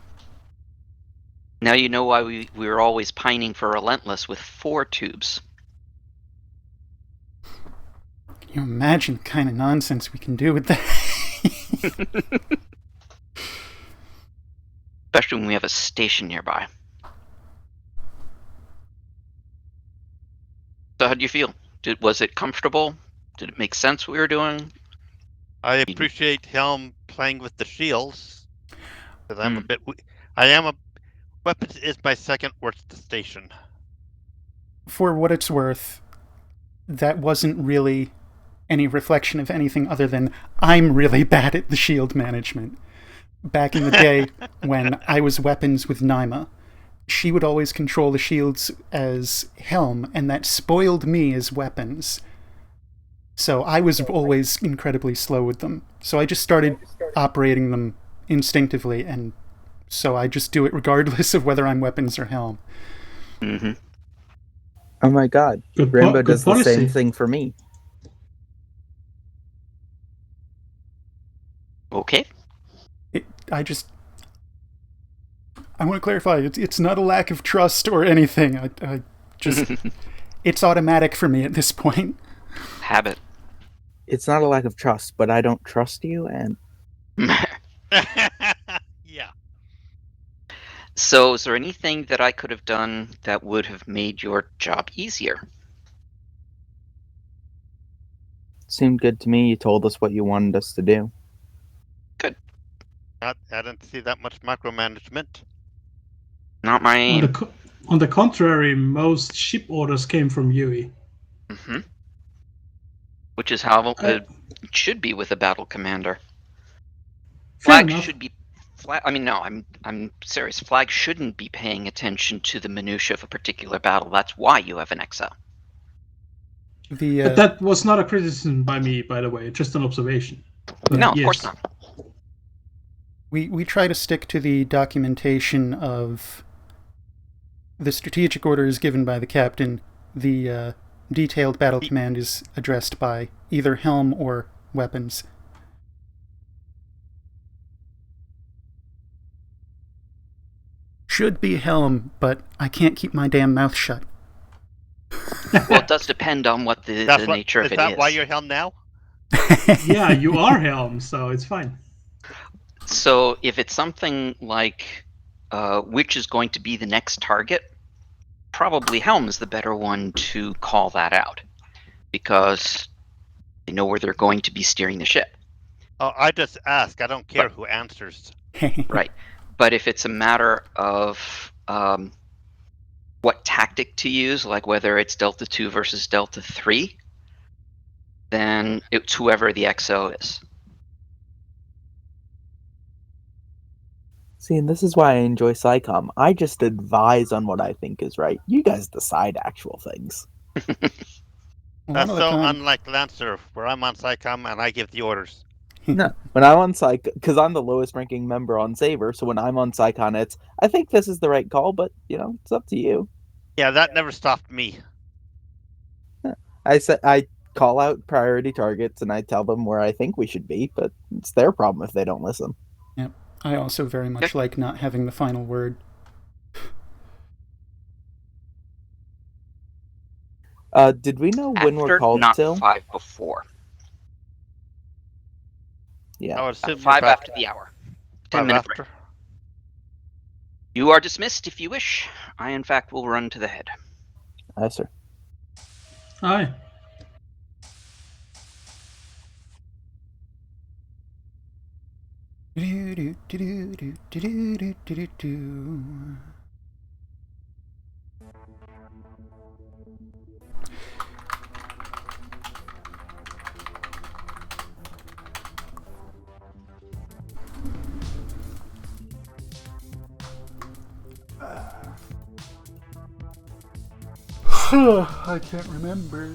Now you know why we were always pining for Relentless with 4 tubes. Can you imagine the kind of nonsense we can do with that? Especially when we have a station nearby. So how do you feel? Was it comfortable? Did it make sense what we were doing? I appreciate Helm playing with the shields. Because I'm a bit. Weapons is my second worst station. For what it's worth, that wasn't really any reflection of anything other than I'm really bad at the shield management. Back in the day, when I was weapons with Naima, she would always control the shields as Helm, and that spoiled me as weapons. So I was always incredibly slow with them. So I just started operating them instinctively, and so I just do it regardless of whether I'm weapons or Helm. Mm-hmm. Oh my god. Rainbow does the same thing for me. Okay. I want to clarify, it's not a lack of trust or anything. I just, it's automatic for me at this point. Habit. It's not a lack of trust, but I don't trust you, and Yeah. So is there anything that I could have done that would have made your job easier? seemed good to me. You told us what you wanted us to do. Good. I didn't see that much micromanagement. Not my aim. On the contrary, most ship orders came from Yui. Mm-hmm. Which is how it should be with a battle commander. Flag should be. I'm serious. Flag shouldn't be paying attention to the minutia of a particular battle. That's why you have an XL. But that was not a criticism by me, by the way. Just an observation. But no, of course not. We try to stick to the documentation of the strategic orders given by the captain. The detailed battle command is addressed by either Helm or weapons. Should be Helm, but I can't keep my damn mouth shut. Well, it does depend on what the nature of it is. Is that why you're Helm now? Yeah, you are Helm, so it's fine. So if it's something like which is going to be the next target, probably Helm is the better one to call that out, because they know where they're going to be steering the ship. Oh, I just ask. I don't care who answers. Right. But if it's a matter of what tactic to use, like whether it's Delta 2 versus Delta 3, then it's whoever the XO is. See, and this is why I enjoy SciComm. I just advise on what I think is right. You guys decide actual things. A lot That's of the so time. unlike Lancer, where I'm on SciComm and I give the orders. No, when I'm on Psych, because I'm the lowest ranking member on Saber, so when I'm on Psycon, it's I think this is the right call, but it's up to you. Yeah, that never stopped me. I call out priority targets and I tell them where I think we should be, but it's their problem if they don't listen. Yep. I also very much like not having the final word. Did we know when we're After, called not till? 5 before. Yeah. I would assume 5 you're after the hour. 10-minute break. after. You are dismissed if you wish. I, in fact, will run to the head. Aye, sir. Aye. I can't remember.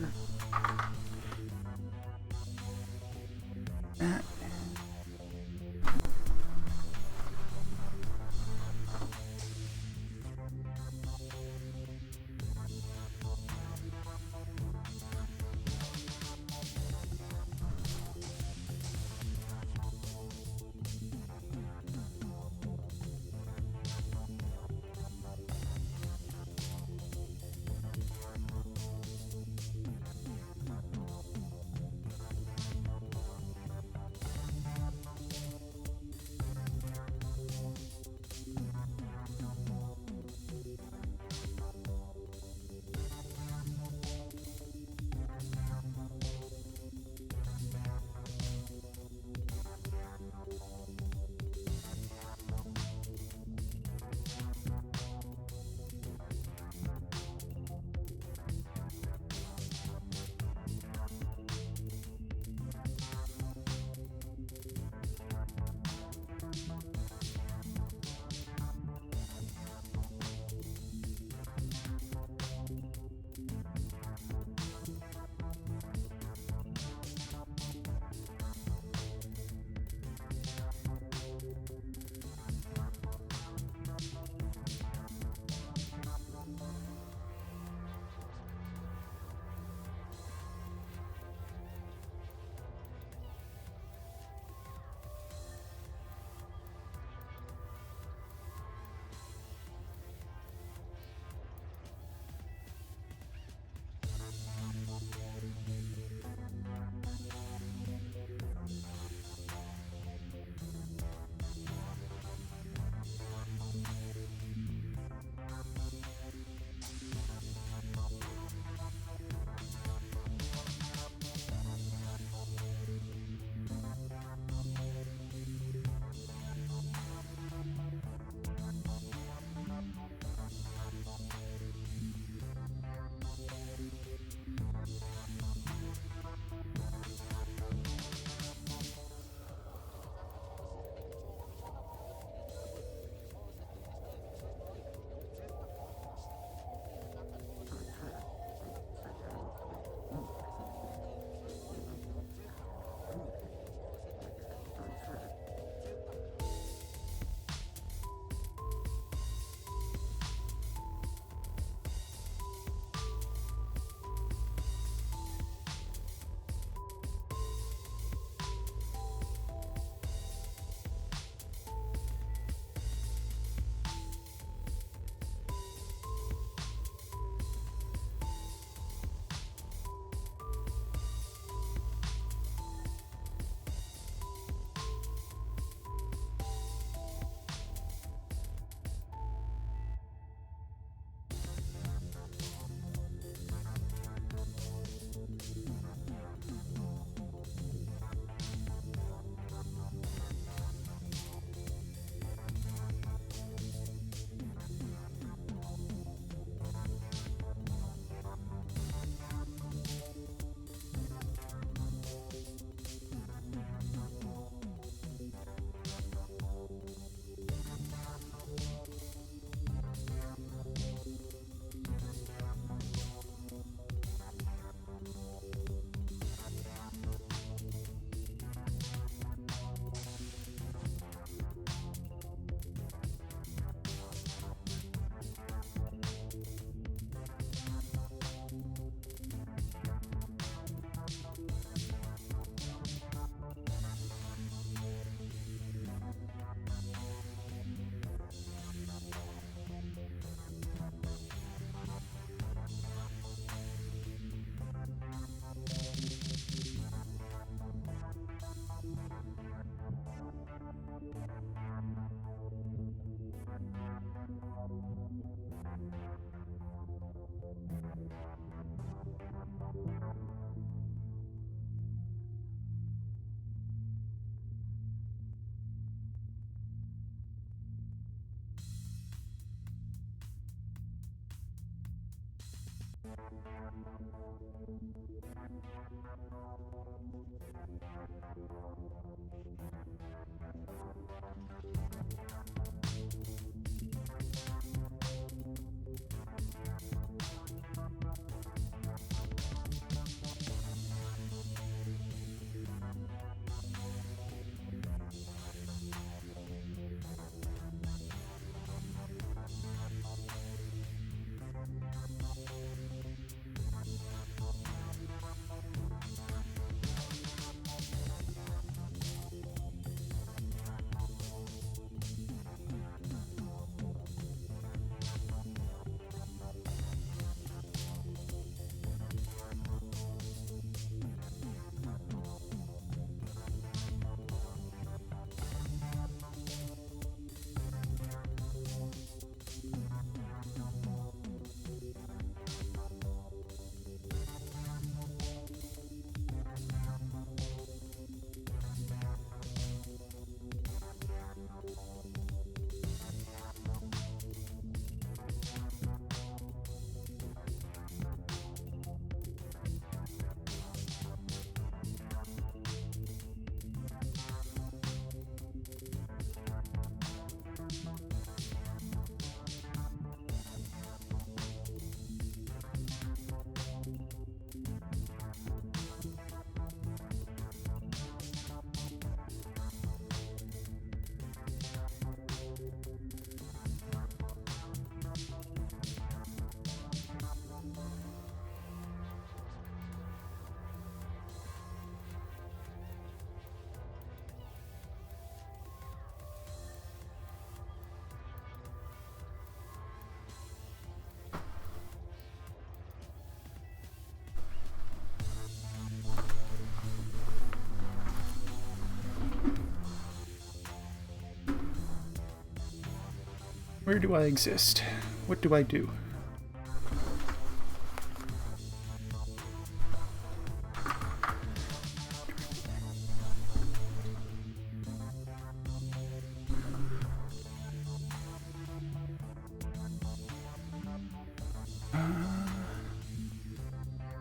Where do I exist? What do I do?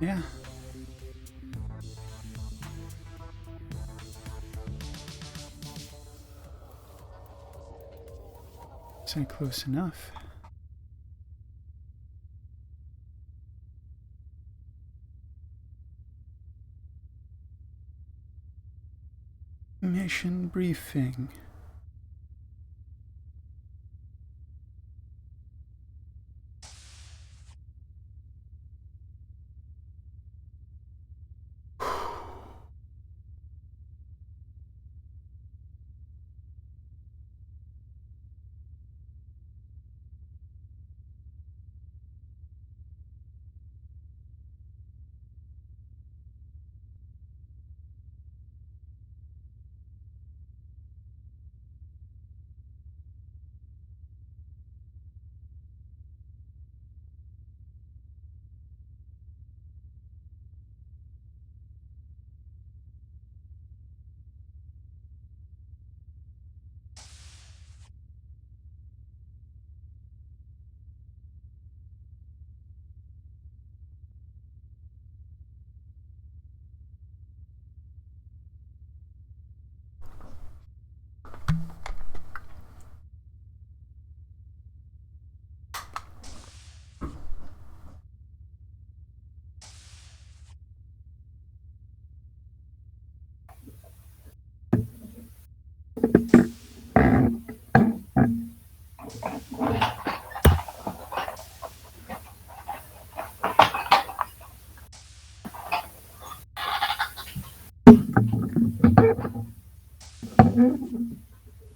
Yeah. Isn't close enough? Mission briefing.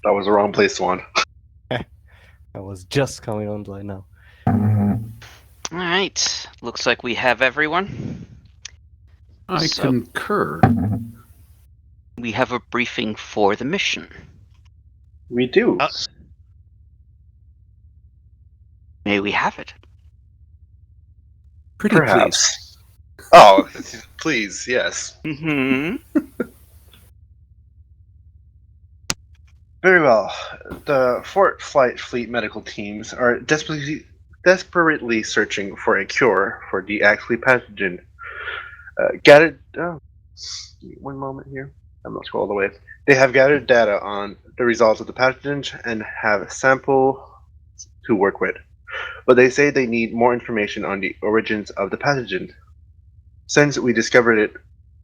That was the wrong place, Swan. I was just coming online now. All right. Looks like we have everyone. I So- concur. We have a briefing for the mission. We do. May we have it? Pretty please. Perhaps. Oh, please, yes. Mm-hmm. Very well. The Fort Flight Fleet medical teams are desperately desperately searching for a cure for the Axley pathogen. Gathered. Oh, one moment here. I'm not scrolling all the way. They have gathered data on the results of the pathogen and have a sample to work with. But they say they need more information on the origins of the pathogen. Since we discovered it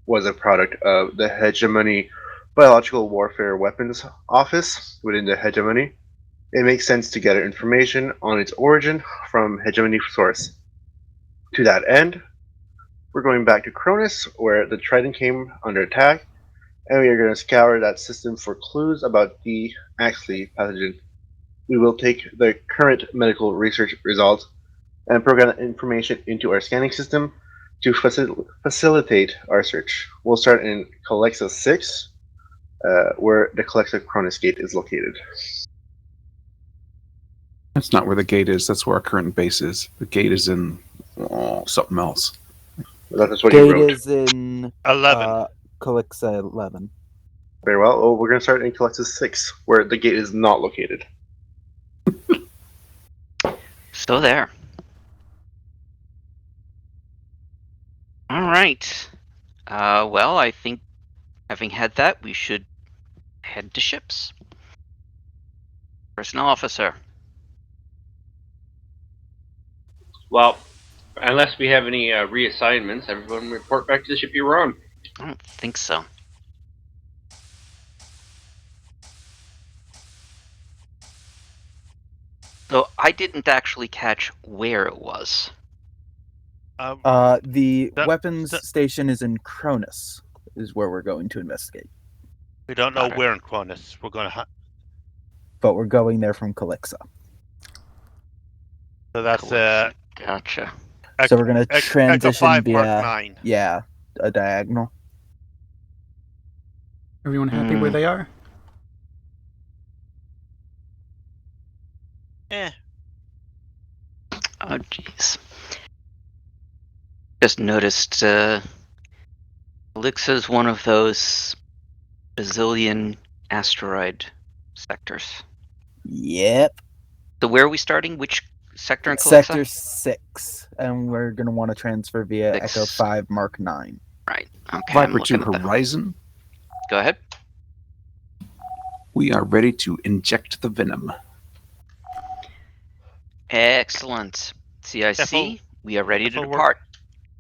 was a product of the Hegemony Biological Warfare Weapons Office within the Hegemony, it makes sense to gather information on its origin from Hegemony source. To that end, we're going back to Cronus, where the Trident came under attack, and we are going to scour that system for clues about the Axley pathogen. We will take the current medical research results and program information into our scanning system to facilitate our search. We'll start in Calexa 6, where the Calexa Cronus Gate is located. That's not where the gate is. That's where our current base is. The gate is in something else. That's what you Gate wrote. is in 11. Calixa 11. Very well. Oh, we're going to start in Calexa 6, where the gate is not located. Still there. All right. Well, I think having had that, we should head to ships. Personnel officer. Well, unless we have any reassignments, everyone report back to the ship you were on. I don't think so. So I didn't actually catch where it was. The That- weapons that- station is in Cronus, is where we're going to investigate. We don't know Got it. where in Cronus. We're going to hunt. But we're going there from Calixa. So that's Gotcha. So we're going to Echo transition 5 Mark via, 9. yeah, a diagonal. Everyone happy where Hmm. they are? Eh. Oh, jeez. Just noticed Elixir's one of those bazillion asteroid sectors. Yep. So where are we starting? Which sector in Calixa? Sector 6. And we're going to want to transfer via 6. Echo 5 Mark 9. Right. Okay. I'm Viper 2 looking at that. Horizon. Go ahead. We are ready to inject the venom. Excellent. CIC, Careful. we are ready to Careful, depart.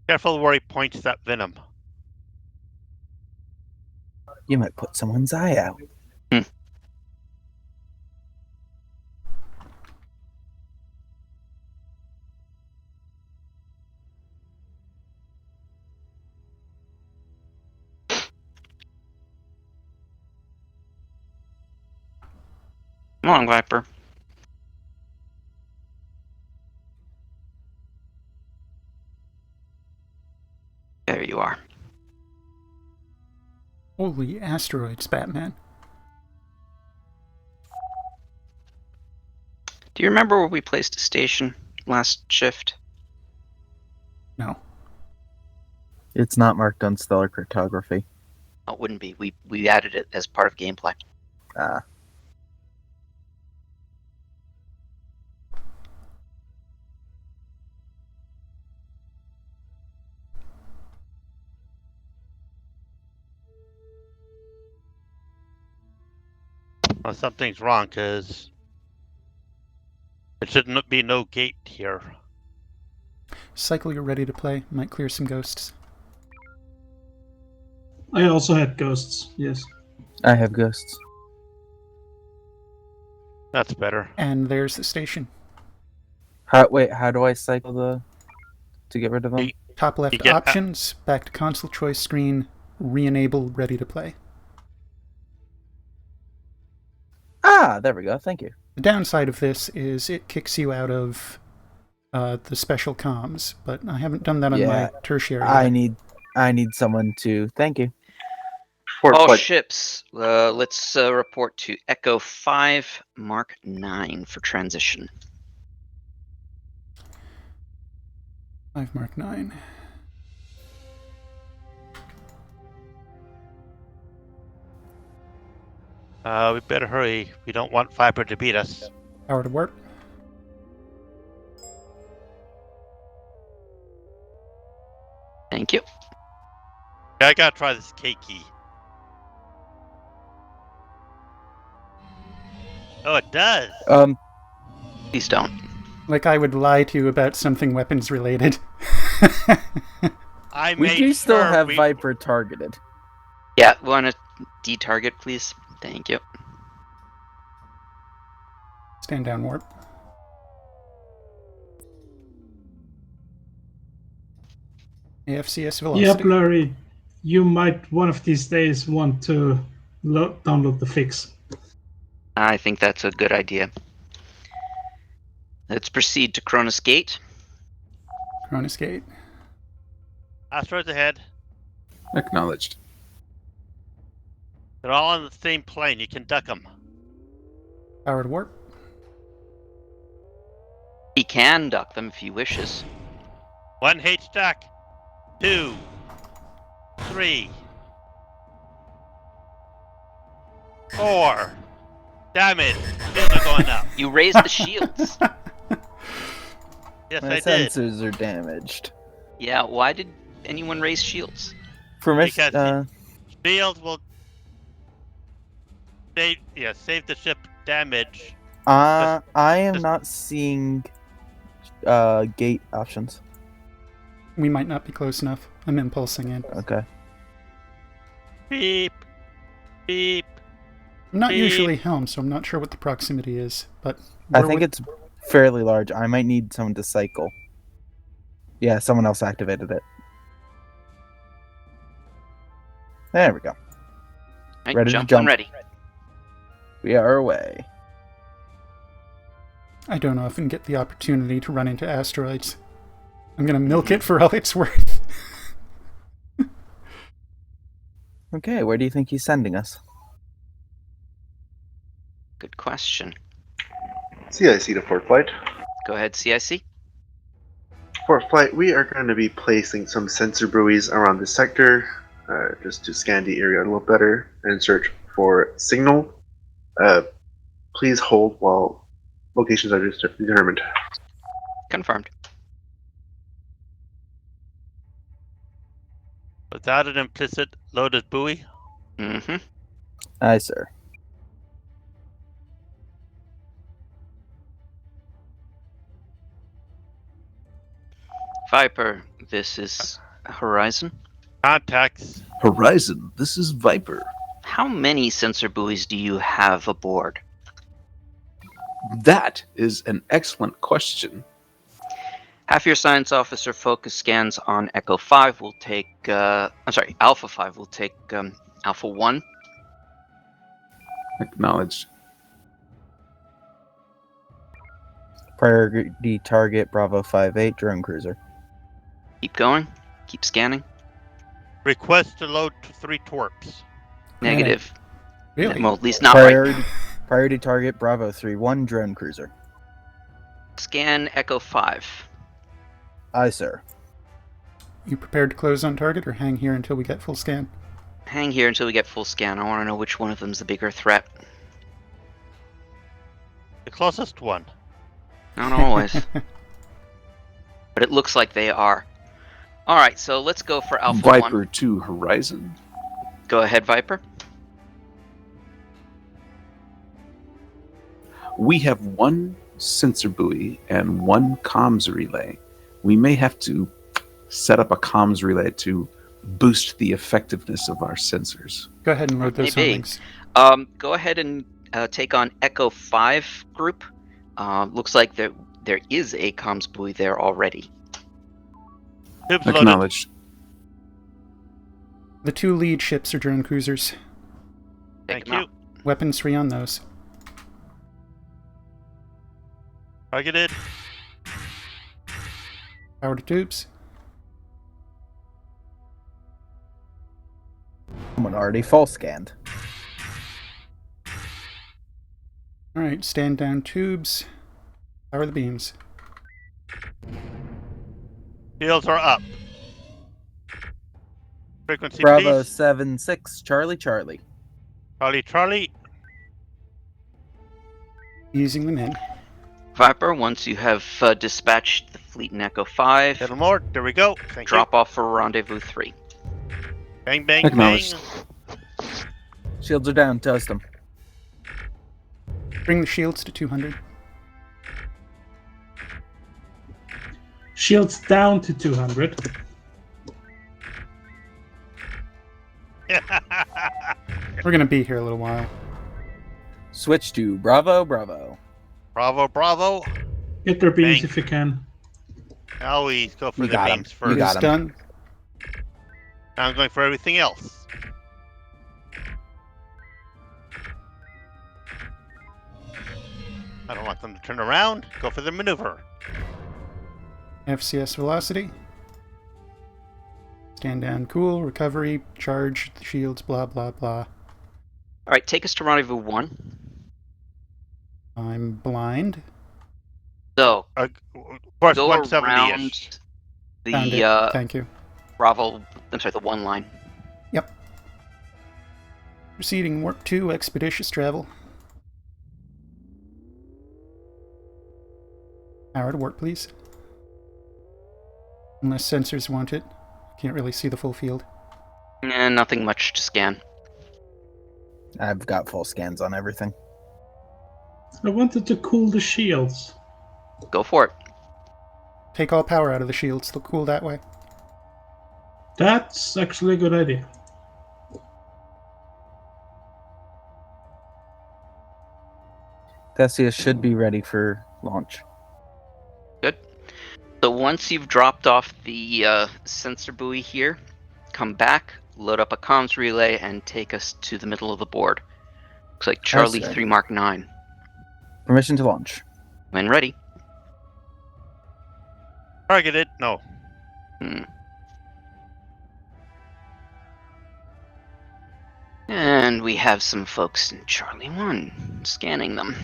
Careful where he points that venom. You might put someone's eye out. Come on, Viper. There you are. Holy asteroids, Batman. Do you remember where we placed a station last shift? No. It's not marked on stellar cryptography. Oh, it wouldn't be. We added it as part of gameplay. Ah. Well, something's wrong because there shouldn't be no gate here. Cycle, you're ready to play. Might clear some ghosts. I also had ghosts, yes. I have ghosts. That's better. And there's the station. How do I cycle to get rid of them? Top left You get- options, back to console choice screen, re-enable ready to play. Ah, there we go. Thank you. The downside of this is it kicks you out of the special comms, but I haven't done that on Yeah, my tertiary I yet. need someone to. Thank you. For All flight- ships, let's report to Echo 5 Mark 9 for transition. 5 Mark 9. We better hurry. We don't want Viper to beat us. Power to warp. Thank you. I gotta try this K key. Oh, it does. Please don't. Like I would lie to you about something weapons related. I We made do still sure have we- Viper targeted. Yeah, want to detarget, please? Thank you. Stand down, warp. AFCS velocity. Yeah, Blurry, you might one of these days want to download the fix. I think that's a good idea. Let's proceed to Cronus Gate. Cronus Gate. Asteroids ahead. Acknowledged. They're all on the same plane. You can duck them. Powered warp. He can duck them if he wishes. 1 H duck. 2, 3, 4. Damage. Shields are going up. You raised the shields. Yes, My I did. sensors are damaged. Yeah, why did anyone raise shields? Because shields will save the ship damage. I am not seeing gate options. We might not be close enough. I'm impulsing in. Okay. Beep. Beep. I'm not Beep. usually helm, so I'm not sure what the proximity is, but I think it's fairly large. I might need someone to cycle. Yeah, someone else activated it. There we go. Right, Ready to jump jump. when ready. We are away. I don't often get the opportunity to run into asteroids. I'm gonna milk it for all it's worth. Okay, where do you think he's sending us? Good question. CIC to Fort Flight. Go ahead, CIC. Fort Flight, we are going to be placing some sensor buoys around the sector just to scan the area a little better and search for signal. Please hold while locations are determined. Confirmed. Was that an implicit loaded buoy? Mm-hmm. Aye, sir. Viper, this is Horizon. Contacts. Horizon, this is Viper. How many sensor buoys do you have aboard? That is an excellent question. Half your science officer focus scans on Echo 5 will take, Alpha 5 will take Alpha 1. Acknowledged. Priority target Bravo 58 drone cruiser. Keep going. Keep scanning. Request to load 3 twerps. Negative. Really? Well, at least not right. Priority target Bravo 31 drone cruiser. Scan Echo 5. Aye, sir. You prepared to close on target or hang here until we get full scan? Hang here until we get full scan. I want to know which one of them's the bigger threat. The closest one. Not always. But it looks like they are. Alright, so let's go for Alpha Viper 1. to Horizon. Go ahead, Viper. We have 1 sensor buoy and 1 comms relay. We may have to set up a comms relay to boost the effectiveness of our sensors. Go ahead and load those Maybe. links. Go ahead and take on Echo 5 group. Looks like there is a comms buoy there already. Tubes loaded. Acknowledged. The 2 lead ships are drone cruisers. Take Thank 'em you. out. Weapons free on those. Targeted. Power to tubes. Someone already full scanned. Alright, stand down tubes. Power the beams. Shields are up. Frequency, Bravo please. 76 Charlie Charlie. Charlie, Charlie. Easing them in. Viper, once you have dispatched the Fleet in Echo 5. Little more. There we go. Thank Drop off for Rendezvous 3. you. Bang, bang, bang. Acknowledged. Shields are down. Toast them. Bring the shields to 200. Shields down to 200. We're gonna be here a little while. Switch to Bravo, Bravo. Bravo, bravo. Get their beams Bang. if you can. Always go for You the got 'em. beams You first. got It's 'em. done. Now I'm going for everything else. I don't want them to turn around. Go for the maneuver. FCS velocity. Stand down, cool, recovery, charge, the shields, blah, blah, blah. Alright, take us to Rendezvous 1. I'm blind. So, Of course, go 170-ish. around Found the it. Thank you. Bravo, I'm sorry, the 1 line. Yep. Proceeding warp 2, expeditious travel. Power to warp, please. Unless sensors want it. Can't really see the full field. Nothing much to scan. I've got full scans on everything. I wanted to cool the shields. Go for it. Take all power out of the shields, they'll cool that way. That's actually a good idea. Theseus should be ready for launch. Good. So once you've dropped off the sensor buoy here, come back, load up a comms relay, and take us to the middle of the board. Looks like Charlie Yes, sir. 3 Mark 9. Permission to launch. When ready. Targeted. No. And we have some folks in Charlie 1, scanning them.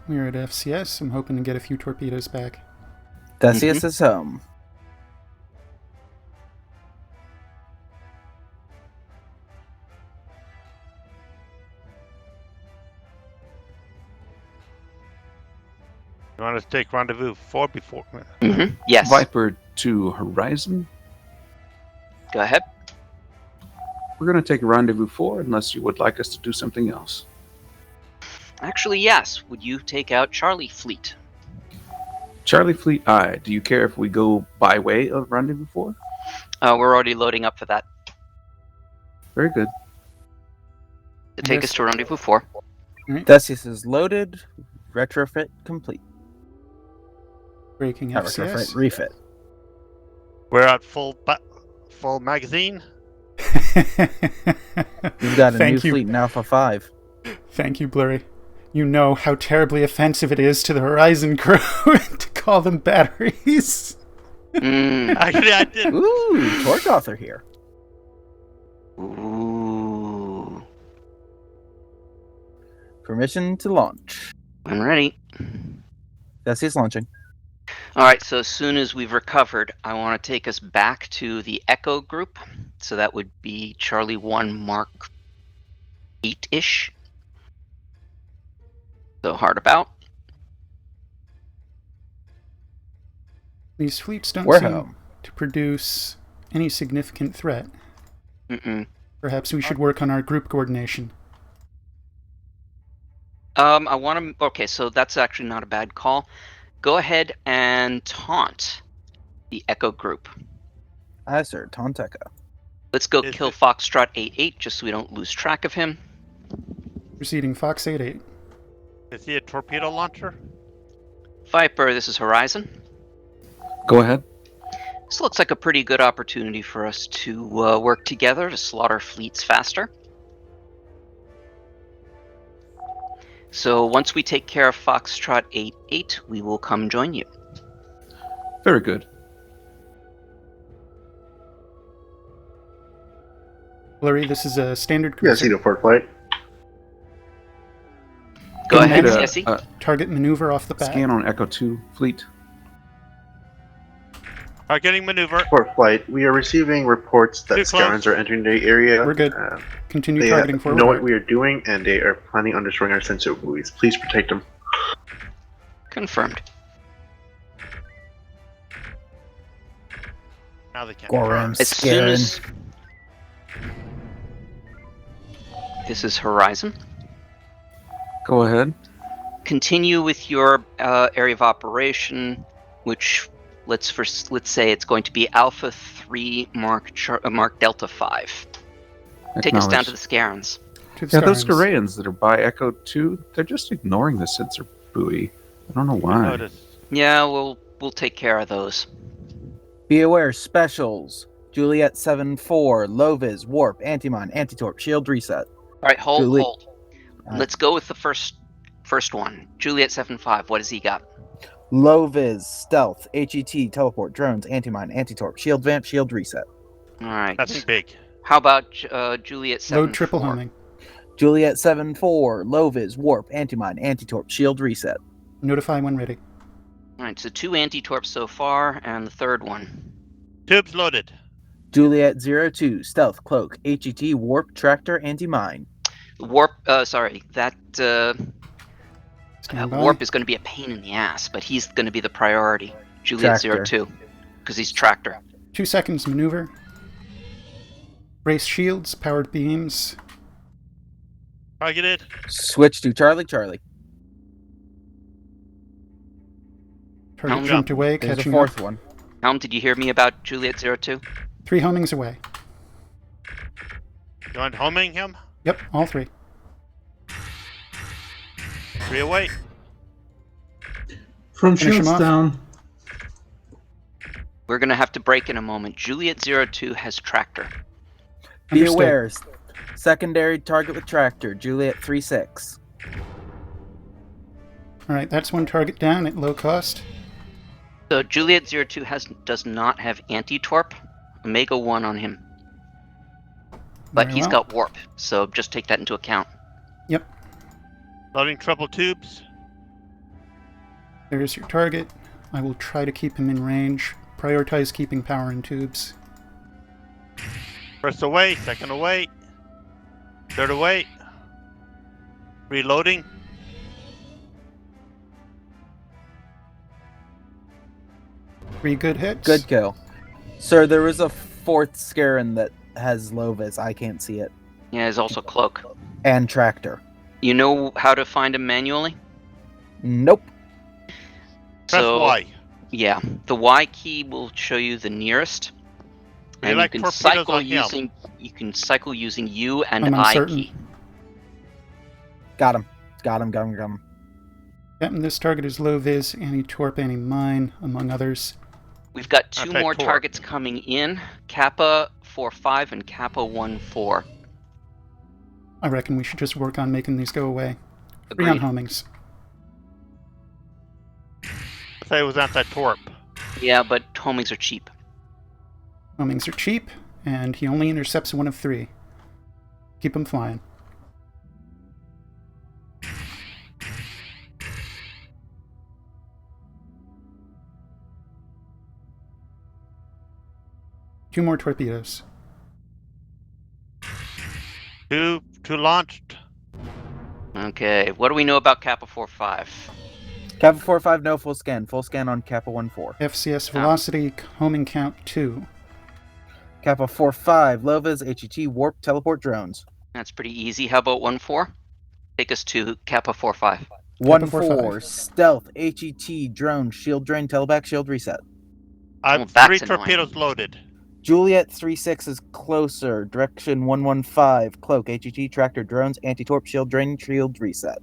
We're at FCS, I'm hoping to get a few torpedoes back. Theseus is home. You want us to take Rendezvous 4 before? Yes. Viper to Horizon. Go ahead. We're going to take Rendezvous 4 unless you would like us to do something else. Actually, yes. Would you take out Charlie Fleet? Charlie Fleet I, do you care if we go by way of Rendezvous 4? We're already loading up for that. Very good. To take us to Rendezvous 4. Theseus is loaded. Retrofit complete. Breaking Not retrofit, FCS. refit. We're at full magazine. We've got a Thank new you. fleet in Alpha 5. Thank you, Blurry. You know how terribly offensive it is to the Horizon crew to call them batteries. Actually, I did. Ooh, Torque Author here. Ooh. Permission to launch. I'm ready. Theseus launching. Alright, so as soon as we've recovered, I want to take us back to the Echo group. So that would be Charlie 1 Mark 8-ish. So hard about. These fleets don't We're seem home. to produce any significant threat. Mm-mm. Perhaps we should work on our group coordination. I want to... Okay, so that's actually not a bad call. Go ahead and taunt the Echo group. Aye, sir. Taunt Echo. Let's go Is kill it- Foxtrot 88 just so we don't lose track of him. Proceeding Fox 88. Is he a torpedo launcher? Viper, this is Horizon. Go ahead. This looks like a pretty good opportunity for us to work together to slaughter fleets faster. So once we take care of Foxtrot 88, we will come join you. Very good. Blurry, this is a standard Yeah, cruiser. Cedo Port Flight. Go Can we ahead, get Jesse. a Target maneuver off the bat. scan on Echo 2 fleet. Getting maneuver. Port Flight. We are receiving reports that Too close. scoundrels are entering the area. We're good. Continue They targeting forward. know what we are doing, and they are planning on destroying our sensor buoys. Please protect them. Confirmed. Now they can't. Gorham As soon Scarin. as this is Horizon, Go ahead. continue with your area of operation, which let's say it's going to be Alpha 3 Mark Delta 5. Take us down to the Scarans. Yeah, those Scarans that are by Echo 2, they're just ignoring the sensor buoy. I don't know why. Yeah, we'll take care of those. Be aware, specials. Juliet 7-4, Lovis, Warp, Antimine, Antitorp, Shield Reset. Alright, hold. Alright. Let's go with the first one. Juliet 7-5, what has he got? Lovis, Stealth, HET, Teleport, Drones, Antimine, Antitorp, Shield Vamp, Shield Reset. Alright. That's big. How about Juliet 7-4? Load triple homing. Juliet 7-4, Lovis, Warp, Antimine, Antitorp, Shield Reset. Notify when ready. Alright, so 2 anti-torps so far, and the third one. Tubes loaded. Juliet 02, Stealth, Cloak, HET, Warp, Tractor, Anti-Mine. Warp, that Stand by. Warp is going to be a pain in the ass, but he's going to be the priority. Juliet Tractor. 02, because he's Tractor. 2 seconds maneuver. Brace shields, powered beams. Targeted. Switch to Charlie, Charlie. Target jumped away, There's a catching fourth up. one. Helm, did you hear me about Juliet 02? 3 homings away. You want homing him? Yep, all 3. 3 away. Front Finish shields him off. down. We're going to have to break in a moment. Juliet 02 has Tractor. Be Understood. aware, secondary target with Tractor, Juliet 3-6. Alright, that's one target down at low cost. So Juliet 02 does not have anti-torp. Omega 1 on him. But Very he's well. got warp, so just take that into account. Yep, Loading triple tubes. there's your target. I will try to keep him in range. Prioritize keeping power in tubes. First away. Second away. Third away. Reloading. Three good hits. Good kill. Sir, there is a fourth Scaran that has Lovis. I can't see it. Yeah, there's also Cloak. And Tractor. You know how to find him manually? Nope. Press Y. Yeah, the Y key will show you the nearest. We And like you can torpedoes cycle on him. using U and I'm I uncertain. key. Got him. Got him. Yep, and this target is low vis, anti-torp, anti-mine, among others. We've got 2 Okay, more torp. targets coming in. Kappa 4-5 and Kappa 1-4. I reckon we should just work on making these go away. 3 on Agreed. homings. Say it was anti-torp. Yeah, but homings are cheap. Homings are cheap, and he only intercepts 1 of 3. Keep him flying. Two more torpedoes. Two launched. Okay, what do we know about Kappa 4-5? Kappa 4-5, no full scan. Full scan on Kappa 1-4. FCS velocity, homing count 2. Kappa 4-5, Lovis, HET, Warp, Teleport, Drones. That's pretty easy. How about 1-4? Take us to Kappa 4-5. 1-4, Stealth, HET, Drone, Shield Drain, Teleback, Shield Reset. I'm Well, that's 3 annoying. torpedoes loaded. Juliet 3-6 is closer. Direction 115, Cloak, HET, Tractor, Drones, Anti-Torp, Shield Drain, Shield Reset.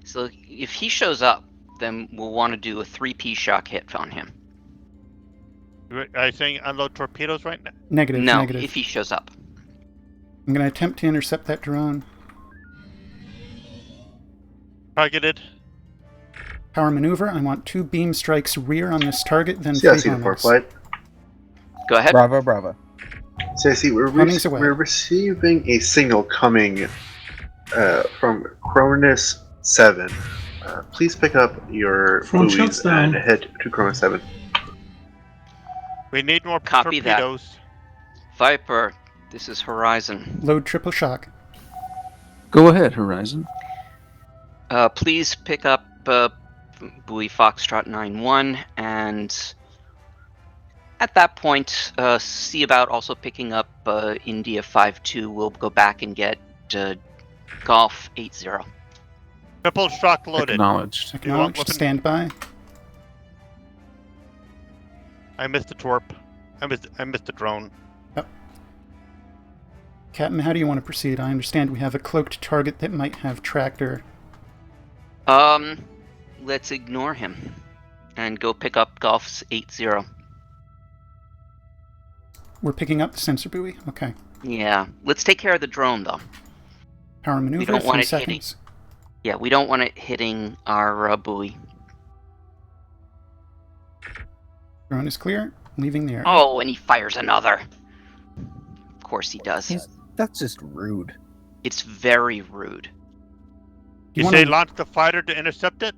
So if he shows up, then we'll want to do a 3P shock hit on him. Are you saying unload torpedoes right now? Negative, No, negative. if he shows up. I'm going to attempt to intercept that drone. Targeted. Power maneuver. I want 2 beam strikes rear on this target, then 3 CIC to port homings. flight. Go ahead. Bravo. CIC, Homings away. we're receiving a signal coming from Cronus 7. Please pick up your Front buoys shots down. and head to Cronus 7. We need more Copy that. torpedoes. Viper, this is Horizon. Load triple shock. Go ahead, Horizon. Please pick up buoy Foxtrot 9-1 and At that point, see about also picking up India 5-2. We'll go back and get Golf 8-0. Triple shock loaded. Acknowledged. Acknowledged. weapon- Stand by. I missed the torp. I missed the drone. Captain, how do you want to proceed? I understand we have a cloaked target that might have tractor. Let's ignore him and go pick up Golf's 8-0. We're picking up the sensor buoy. Okay. Yeah, let's take care of the drone though. Power maneuver. don't want 3 it hitting. seconds. Yeah, we don't want it hitting our buoy. Drone is clear. Leaving the area. Oh, and he fires another. Of course he does. That's just rude. It's very rude. You say launch the fighter to intercept it?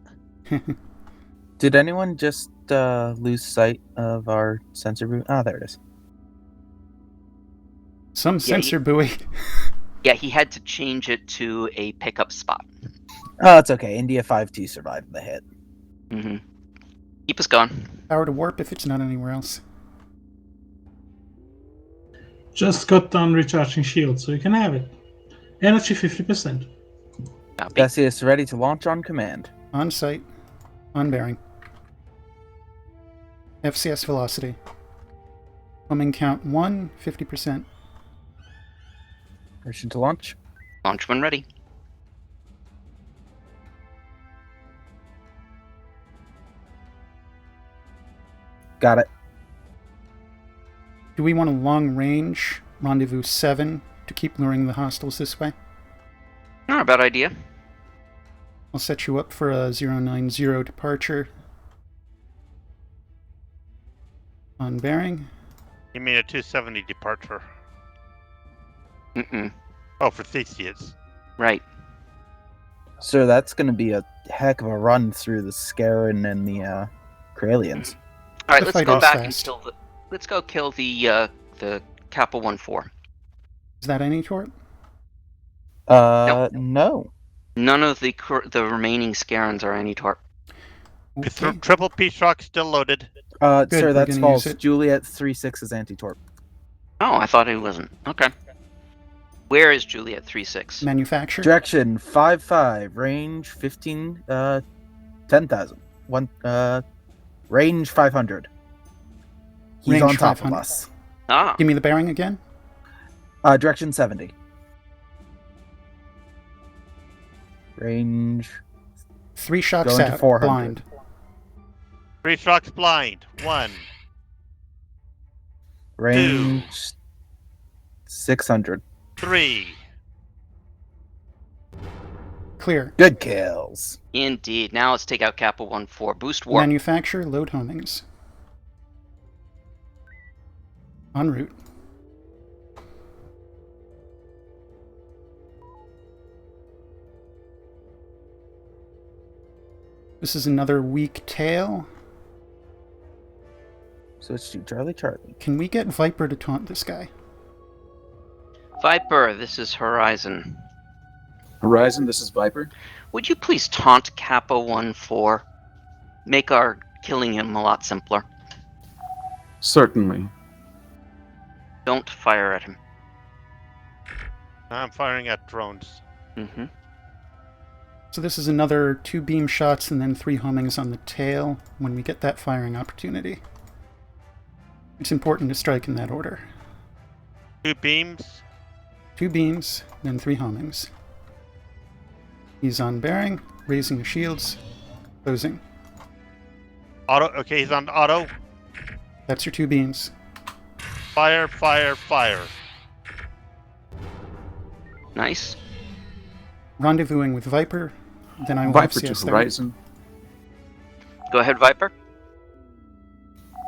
Did anyone just lose sight of our sensor buoy? Ah, there it is. Some sensor buoy. Yeah, he had to change it to a pickup spot. Oh, it's okay. India 5-2 survived the hit. Mm-hmm. Keep us going. Power to warp if it's not anywhere else. Just got done recharging shield, so you can have it. Energy 50%. Copy. Theseus ready to launch on command. On site. On bearing. FCS velocity. Homing count 1, 50%. Permission to launch. Launch when ready. Got it. Do we want a long range rendezvous 7 to keep luring the hostiles this way? Not a bad idea. I'll set you up for a 090 departure. On bearing. You mean a 270 departure? Mm-mm. Oh, for Theseus. Right. So that's going to be a heck of a run through the Scaran and the Corellians. All right, The let's fight go is back fast. and kill the. Let's go kill the Kappa 1-4. Is that any torp? No. None of the remaining Scarans are any torp. Okay. Triple P shock still loaded. Good, Sir, we're that's gonna false. use it. Juliet 3-6 is anti-torp. Oh, I thought it wasn't. Okay. Where is Juliet 3-6? Manufacture. Direction 5-5. Range 15. 10,000. Range 500. He's Range on top 500. of us. Ah, Give me the bearing again. Direction 70. Range 3 shocks going to out. 400. Blind. 3 shocks blind. 1. Range 600. 3. Clear. Good kills. indeed. Now let's take out Kappa 1-4. Boost warp. Manufacture. Load homings. En route. This is another weak tail. So it's Charlie Charlie. Can we get Viper to taunt this guy? Viper, this is Horizon. Horizon, this is Viper. Would you please taunt Kappa 1-4? Make our killing him a lot simpler. Certainly. Don't fire at him. I'm firing at drones. Mm-hmm. So this is another 2 beam shots and then 3 homings on the tail when we get that firing opportunity. It's important to strike in that order. 2 beams. 2 beams, then 3 homings. He's on bearing, raising the shields, closing. Auto. Okay, he's on auto. That's your 2 beams. Fire, fire, fire. Nice. Rendezvousing with Viper, then I will Viper to FCS there. Horizon. Go ahead, Viper.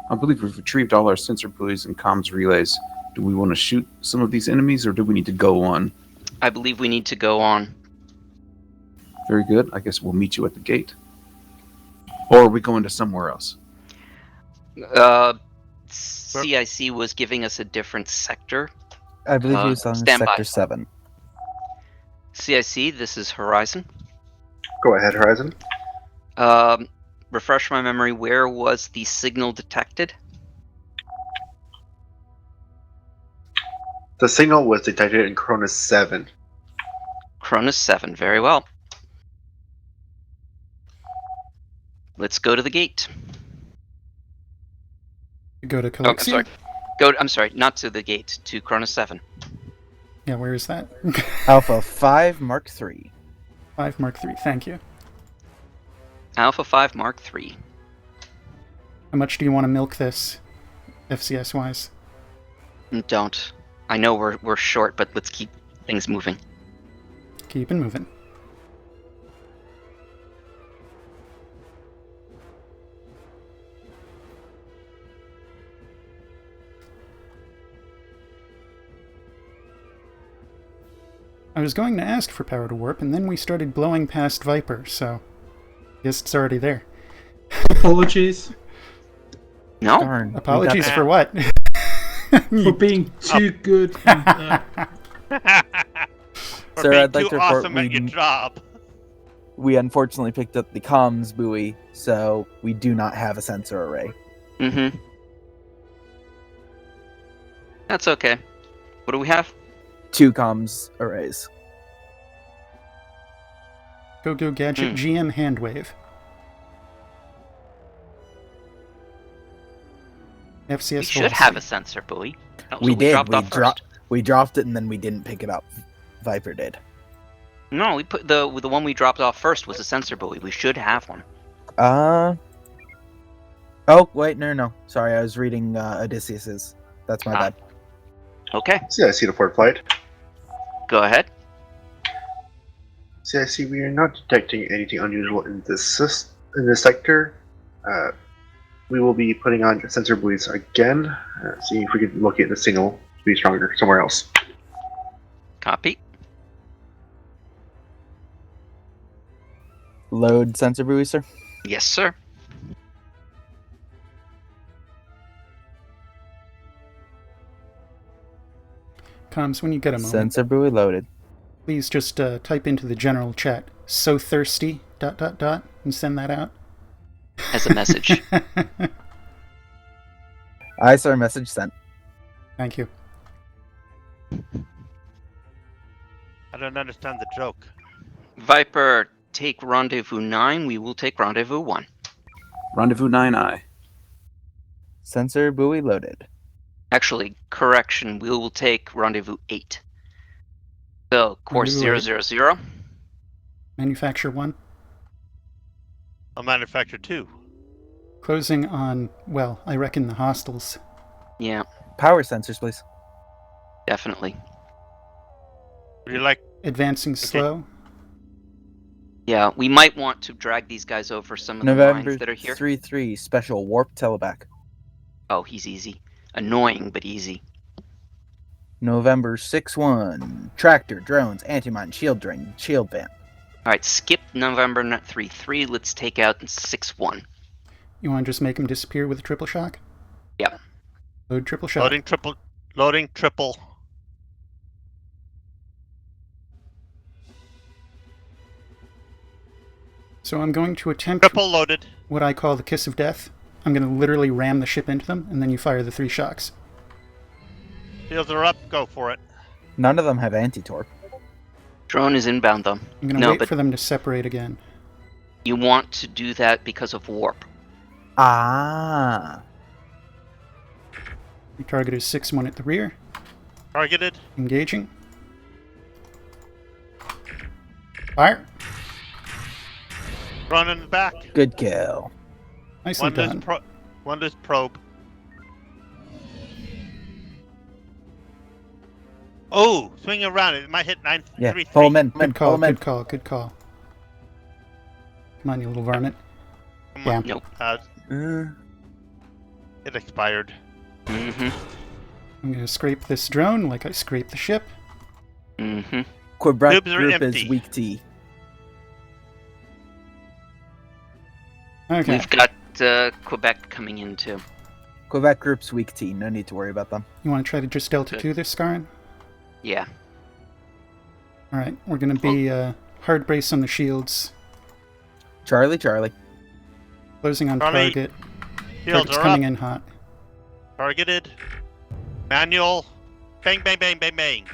I believe we've retrieved all our sensor buoys and comms relays. Do we want to shoot some of these enemies, or do we need to go on? I believe we need to go on. Very good. I guess we'll meet you at the gate. Or are we going to somewhere else? CIC was giving us a different sector. I believe he was on stand by. Sector 7. CIC, this is Horizon. Go ahead, Horizon. Refresh my memory, where was the signal detected? The signal was detected in Cronus 7. Cronus 7, very well. Let's go to the gate. Go to Oh, I'm Calixia? sorry. I'm sorry, not to the gate, to Cronus 7. Yeah, where is that? Alpha 5 Mark 3. 5 Mark 3, thank you. Alpha 5 Mark 3. How much do you want to milk this, FCS-wise? Don't. I know we're short, but let's keep things moving. Keep it moving. I was going to ask for power to warp, and then we started blowing past Viper, so I guess it's already there. Apologies No? Darn. we Apologies got for what? for being too good. For Sir, being I'd like too to report awesome at your job. we unfortunately picked up the comms buoy, so we do not have a sensor array. Mm-hmm. That's okay. What do we have? 2 comms arrays. Go Gadget GM Handwave. FCS We should velocity. have a sensor buoy. That was We what did. dropped off first. We dropped it and then we didn't pick it up. Viper did. No, we put the one we dropped off first was a sensor buoy. We should have one. Oh, wait, no. Sorry, I was reading Odysseus's. That's my bad. Okay, CIC to port flight. go ahead. CIC, we are not detecting anything unusual in this sector. We will be putting on sensor buoys again, seeing if we can locate the signal to be stronger somewhere else. Copy. Load sensor buoy, sir. Yes, sir. Comms, when you get a moment, Sensor buoy loaded. please just type into the general chat, so thirsty, ... and send that out. As a message. Aye, sir. Message sent. Thank you. I don't understand the joke. Viper, take rendezvous 9. We will take rendezvous 1. Rendezvous 9I. Sensor buoy loaded. Actually, correction. We will take rendezvous 8. So, course Rendezvous 000. Manufacture 1. I'll manufacture 2. Closing on, well, I reckon the hostels. Yeah, Power sensors, please. definitely. Would you like? Advancing slow. Yeah, we might want to drag these guys over some of the November lines that are here. 3-3 special warp teleback. Oh, he's easy. Annoying, but easy. November 6-1 tractor, drones, anti-mine, shield drain, shield van. Alright, skip November 3-3. Let's take out 6-1. You want to just make them disappear with a triple shock? Yep. Load triple shock. Loading triple. Loading triple. So I'm going to attempt Triple loaded. what I call the kiss of death. I'm going to literally ram the ship into them, and then you fire the 3 shocks. Shields are up. Go for it. None of them have anti-torp. Drone is inbound, though. I'm going to No, wait but for them to separate again. you want to do that because of warp. Ah. The target is 6-1 at the rear. Targeted. Engaging. Fire. Run in the back. Good kill. Nicely done. One is probe. Oh, swing around. It might hit 9-3-3. Yeah, pull them in. Good Pull call, them in. good call, good call. Come on, you little varmint. Come on. Yeah. Nope. It expired. Mm-hmm. I'm going to scrape this drone like I scrape the ship. Mm-hmm. Quebec Tubes are group empty. is weak T. Okay. We've got Quebec coming in, too. Quebec group's weak T. No need to worry about them. You want to try to just Delta 2 this, Scarin? Yeah. Alright, we're going to be hard brace on the shields. Charlie. Closing on Charlie, target. Shields Target's are coming up. in hot. Targeted. Manual. Bang, bang, bang, bang, bang.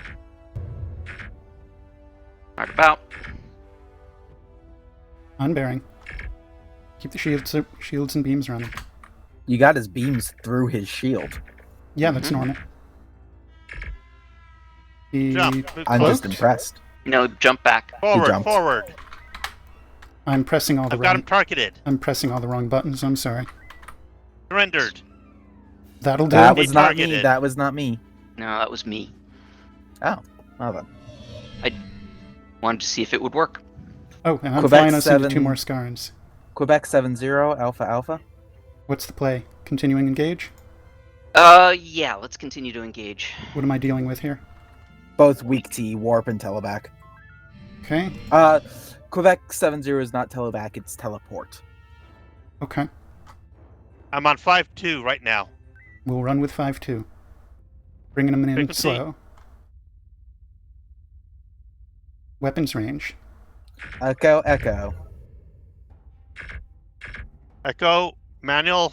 Knock about. On bearing. Keep the shields and beams running. You got his beams through his shield. Yeah, that's normal. Jump. Move I'm cloaked. just impressed. No, jump back. Forward, jumped. forward. I'm pressing all the I've got him wrong. targeted. I'm pressing all the wrong buttons. I'm sorry. Surrendered. That'll do. That it. was not me. targeted. That was not me. No, that was me. Oh, well then. Wanted to see if it would work. Oh, and I'm Quebec flying us into 2 7. more Scarns. Quebec 7-0, Alpha Alpha. What's the play? Continuing engage? Yeah, let's continue to engage. What am I dealing with here? Both weak T, warp and teleback. Okay. Quebec 7-0 is not teleback, it's teleport. Okay. I'm on 5-2 right now. We'll run with 5-2. Bringing them in Frequency. slow. Weapons range. Echo, echo. Echo, manual.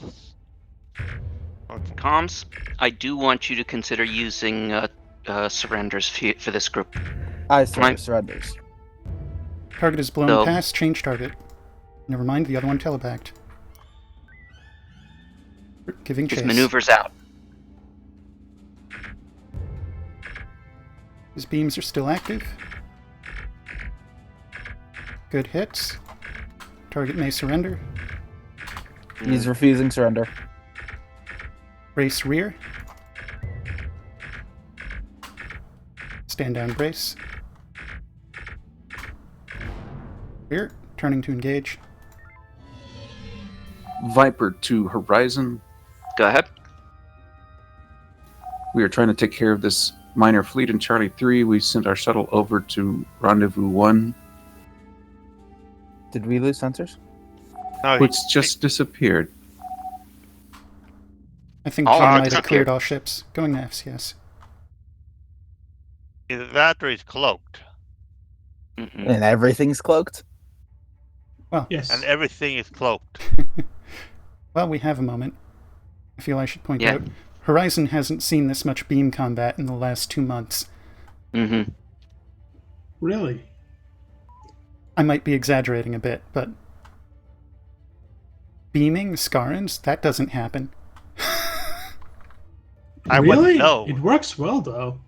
Comms, I do want you to consider using surrenders for this group. I Right. surrenders. Target is blown So- past. Change target. Never mind, the other one telebacked. Giving Just chase. maneuvers out. His beams are still active. Good hits. Target may surrender. He's refusing surrender. Brace rear. Stand down brace. Rear. Turning to engage. Viper to Horizon. Go ahead. We are trying to take care of this minor fleet in Charlie 3. We sent our shuttle over to Rendezvous 1, Did we lose sensors? No, which just disappeared. I think Oh, John might it's have okay. cleared all ships. Going to FCS. the battery's cloaked. Mm-mm. And everything's cloaked? Well, Yes. And everything is cloaked. well, we have a moment. I feel I should point Yeah. out. Horizon hasn't seen this much beam combat in the last 2 months. Mm-hmm. Really? I might be exaggerating a bit, but beaming Scarans, that doesn't happen. I really? wouldn't know. It works well, though.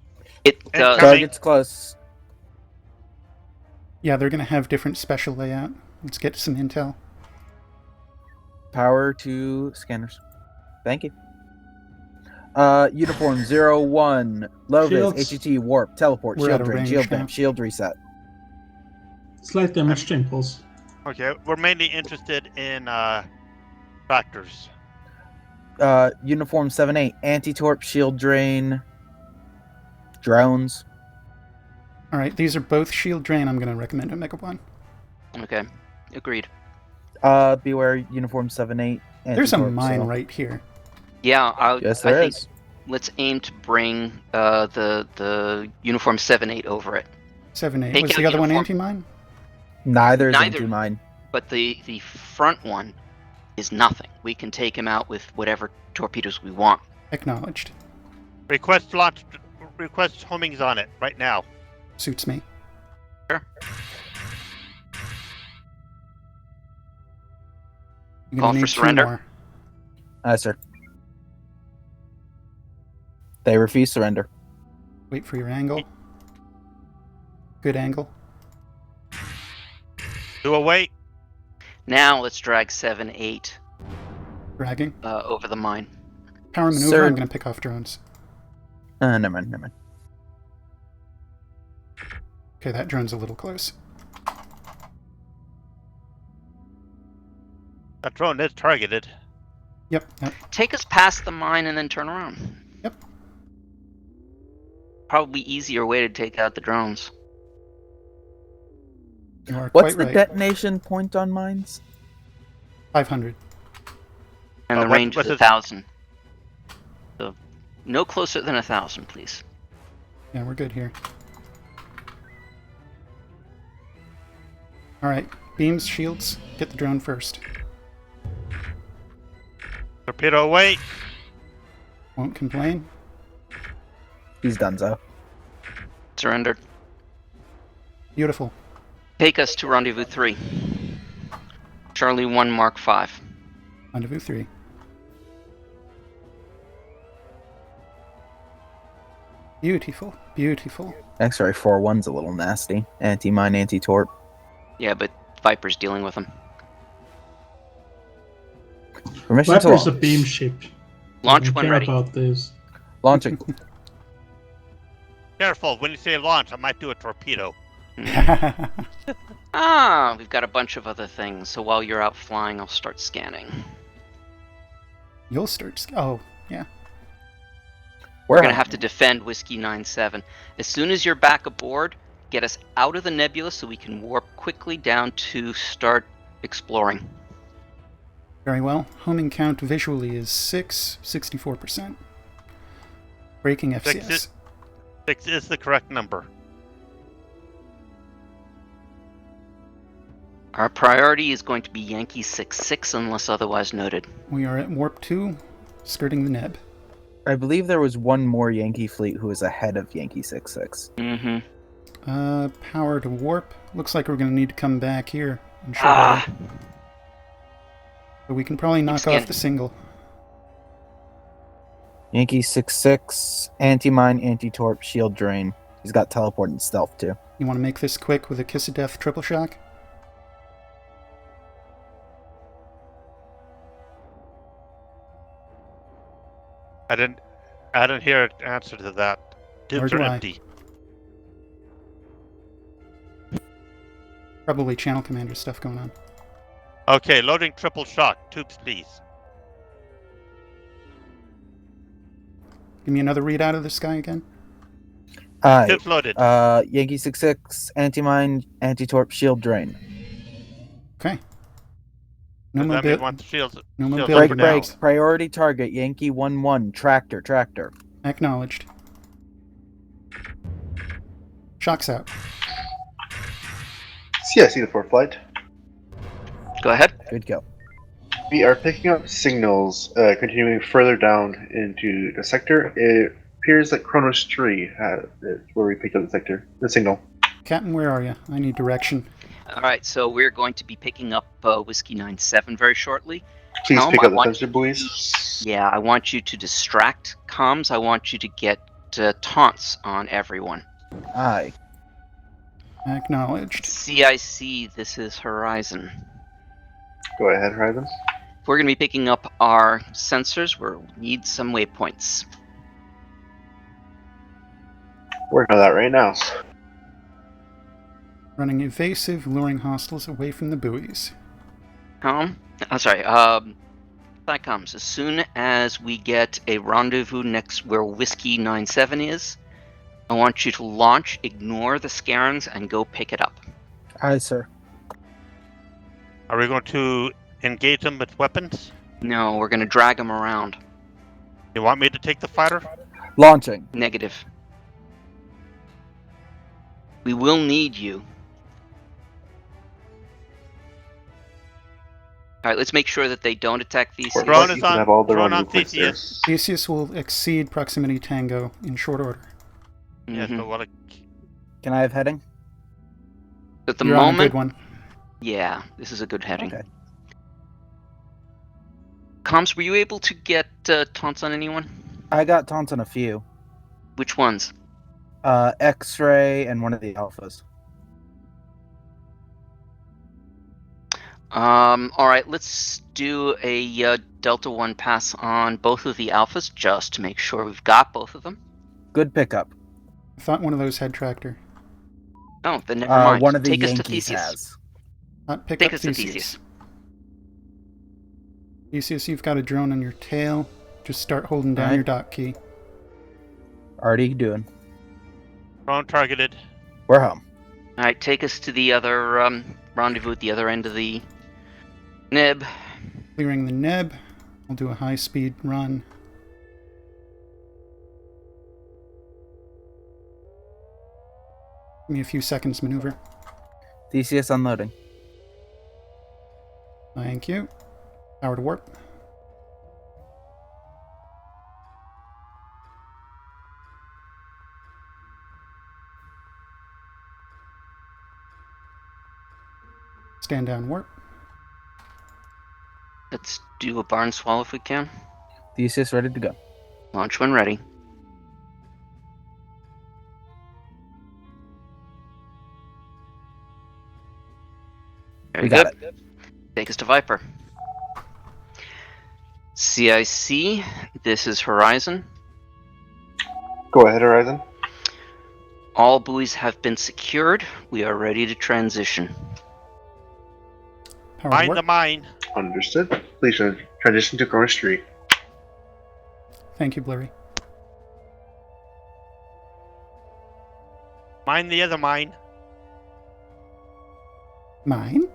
It And does. coming- Target's close. Yeah, they're going to have different special layout. Let's get some intel. Power to scanners. Thank you. Uniform 01. Low vis, Shields. HET, warp, teleport, We're shield out of drain, range shield now. damp, shield reset. Slight damage to impulse. Okay, we're mainly interested in tractors. Uniform 7-8. Anti-torp, shield drain, drones. All right, these are both shield drain. I'm going to recommend Omega 1. Okay. Agreed. Beware uniform 7-8. There's a anti-torp, mine so- right here. Yeah, Yes, I there think is. let's aim to bring the uniform 7-8 over it. 7-8. Take Was out the other one uniform. anti-mine? Neither is Neither. anti-mine. But the front one is nothing. We can take him out with whatever torpedoes we want. Acknowledged. Request launch. Request homings on it right now. Suits me. Sure. You're Call gonna for need 2 surrender. more. Aye, sir. They refuse surrender. Wait for your angle. Good angle. Do a wait. Now let's drag 7-8 Dragging. over the mine. Power maneuver. Sir. I'm going to pick off drones. Never mind. Okay, that drone's a little close. That drone is targeted. Yep. Take us past the mine and then turn around. Yep. Probably easier way to take out the drones. You are What's quite the right. detonation point on mines? 500. And the what- range what's is it- 1,000. So no closer than 1,000, please. Yeah, we're good here. Alright, beams, shields, get the drone first. Torpedo away. Won't complain. He's done so. Surrendered. Beautiful. Take us to Rendezvous 3. Charlie 1, Mark 5. Rendezvous 3. Beautiful, beautiful. X-ray 4-1's a little nasty. Anti-mine, anti-torp. Yeah, but Viper's dealing with him. Permission to Viper's a launch. beam ship. Launch Doesn't when care ready. about this. Launching. Careful, when you say launch, I might do a torpedo. Ah, we've got a bunch of other things, so while you're out flying, I'll start scanning. You'll start. Oh, yeah. We're going to have to defend Whiskey 9-7. As soon as you're back aboard, get us out of the nebula so we can warp quickly down to start exploring. Very well. Homing count visually is 6, 64%. Breaking FCS. 6 is the correct number. Our priority is going to be Yankee 6-6 unless otherwise noted. We are at warp 2, skirting the neb. I believe there was one more Yankee fleet who was ahead of Yankee 6-6. Mm-hmm. Power to warp. Looks like we're going to need to come back here in short order. But we can probably knock off the single. Yankee 6-6, anti-mine, anti-torp, shield drain. He's got teleport and stealth too. You want to make this quick with a Kiss of Death triple shock? I didn't hear an answer to that. Tubes are empty. Probably channel commander stuff going on. Okay, loading triple shock. Tubes, please. Give me another readout of this guy again. Tubes loaded. Yankee 6-6, anti-mine, anti-torp, shield drain. Okay. No mobility. Break. Priority target, Yankee 1-1, tractor. Acknowledged. Shocks out. CIC to 4 flight. Go ahead. Good go. We are picking up signals continuing further down into the sector. It appears that Kronos 3 is where we picked up the signal. Captain, where are you? I need direction. Alright, so we're going to be picking up Whiskey 9-7 very shortly. Please pick up the sensor buoys. Yeah, I want you to distract comms. I want you to get taunts on everyone. Aye. Acknowledged. CIC, this is Horizon. Go ahead, Horizon. We're going to be picking up our sensors. We need some waypoints. Working on that right now. Running evasive, luring hostiles away from the buoys. Platcoms, as soon as we get a rendezvous next where Whiskey 9-7 is, I want you to launch, ignore the Scarens, and go pick it up. Aye, sir. Are we going to engage them with weapons? No, we're going to drag them around. You want me to take the fighter? Launching. Negative. We will need you. Alright, let's make sure that they don't attack Theseus. Drone is on, drone on Theseus. Theseus will exceed proximity tango in short order. Yes, but what a... Can I have heading? At the You're moment, on a good one. Yeah, this is a good heading. Okay. Comms, were you able to get taunts on anyone? I got taunts on a few. Which ones? X-ray and one of the alphas. Alright, let's do a Delta 1 pass on both of the alphas just to make sure we've got both of them. Good pickup. I thought one of those had tractor. Oh, then never mind. One of the Take us to Yankees Theseus. has. Pick Take up us to Theseus. Theseus. Theseus, you've got a drone on your tail. Just start holding down your dock key. Already doing. Drone targeted. We're home. Alright, take us to the other rendezvous at the other end of the nib. Clearing the neb. We'll do a high-speed run. Give me a few seconds maneuver. Theseus unloading. Thank you. Power to warp. Stand down warp. Let's do a barn swallow if we can. Theseus ready to go. Launch when ready. Very We got good. Take us to Viper. CIC, this is Horizon. Go ahead, Horizon. All buoys have been secured. We are ready to transition. Power Mind warp. the mine. Understood. Please transition to Corner Street. Thank you, Blurry. Mind the other mine. Mine?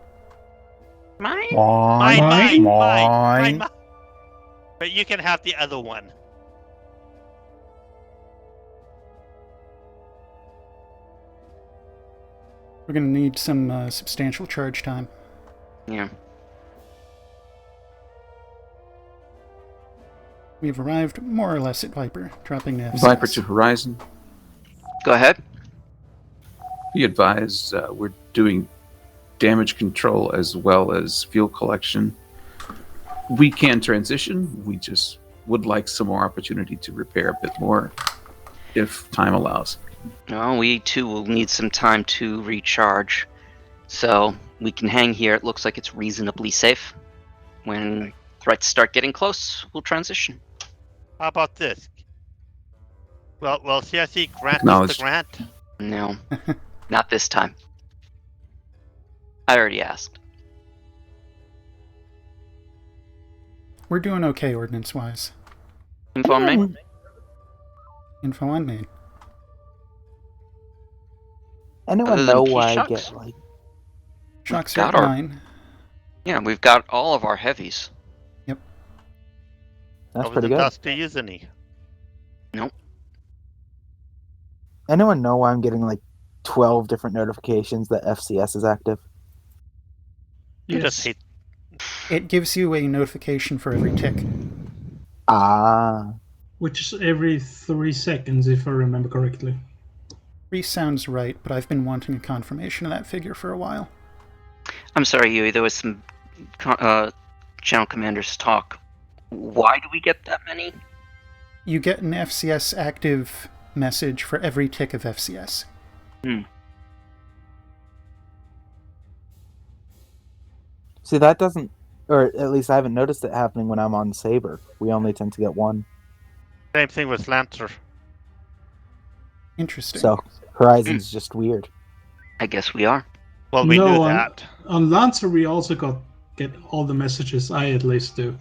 Mine? Mine. But you can have the other one. We're going to need some substantial charge time. Yeah. We've arrived more or less at Viper, dropping to FCS. Viper to Horizon. Go ahead. Be advised, we're doing damage control as well as fuel collection. We can transition. We just would like some more opportunity to repair a bit more if time allows. No, we too will need some time to recharge. So we can hang here. It looks like it's reasonably safe. When threats start getting close, we'll transition. How about this? Well, CIC grant us Acknowledged. the grant. No, not this time. I already asked. We're doing okay ordnance-wise. Info on me? Info on me. Anyone Other than know key why I shocks? get like Shocks got are at our- 9. Yeah, we've got all of our heavies. that's I pretty wasn't good. asked to use any. Anyone know why I'm getting like 12 different notifications that FCS is active? You just Yes. hate. It gives you a notification for every tick. Ah, Which is every 3 seconds, if I remember correctly. 3 sounds right, but I've been wanting a confirmation of that figure for a while. I'm sorry, Yui. There was some channel commanders talk. Why do we get that many? You get an FCS active message for every tick of FCS. see, that doesn't, or at least I haven't noticed it happening when I'm on Saber. We only tend to get one. Same thing with Lancer. Interesting. So Horizon's just weird. I guess we are. Well, we No, knew on- that. On Lancer, we also get all the messages. I at least do.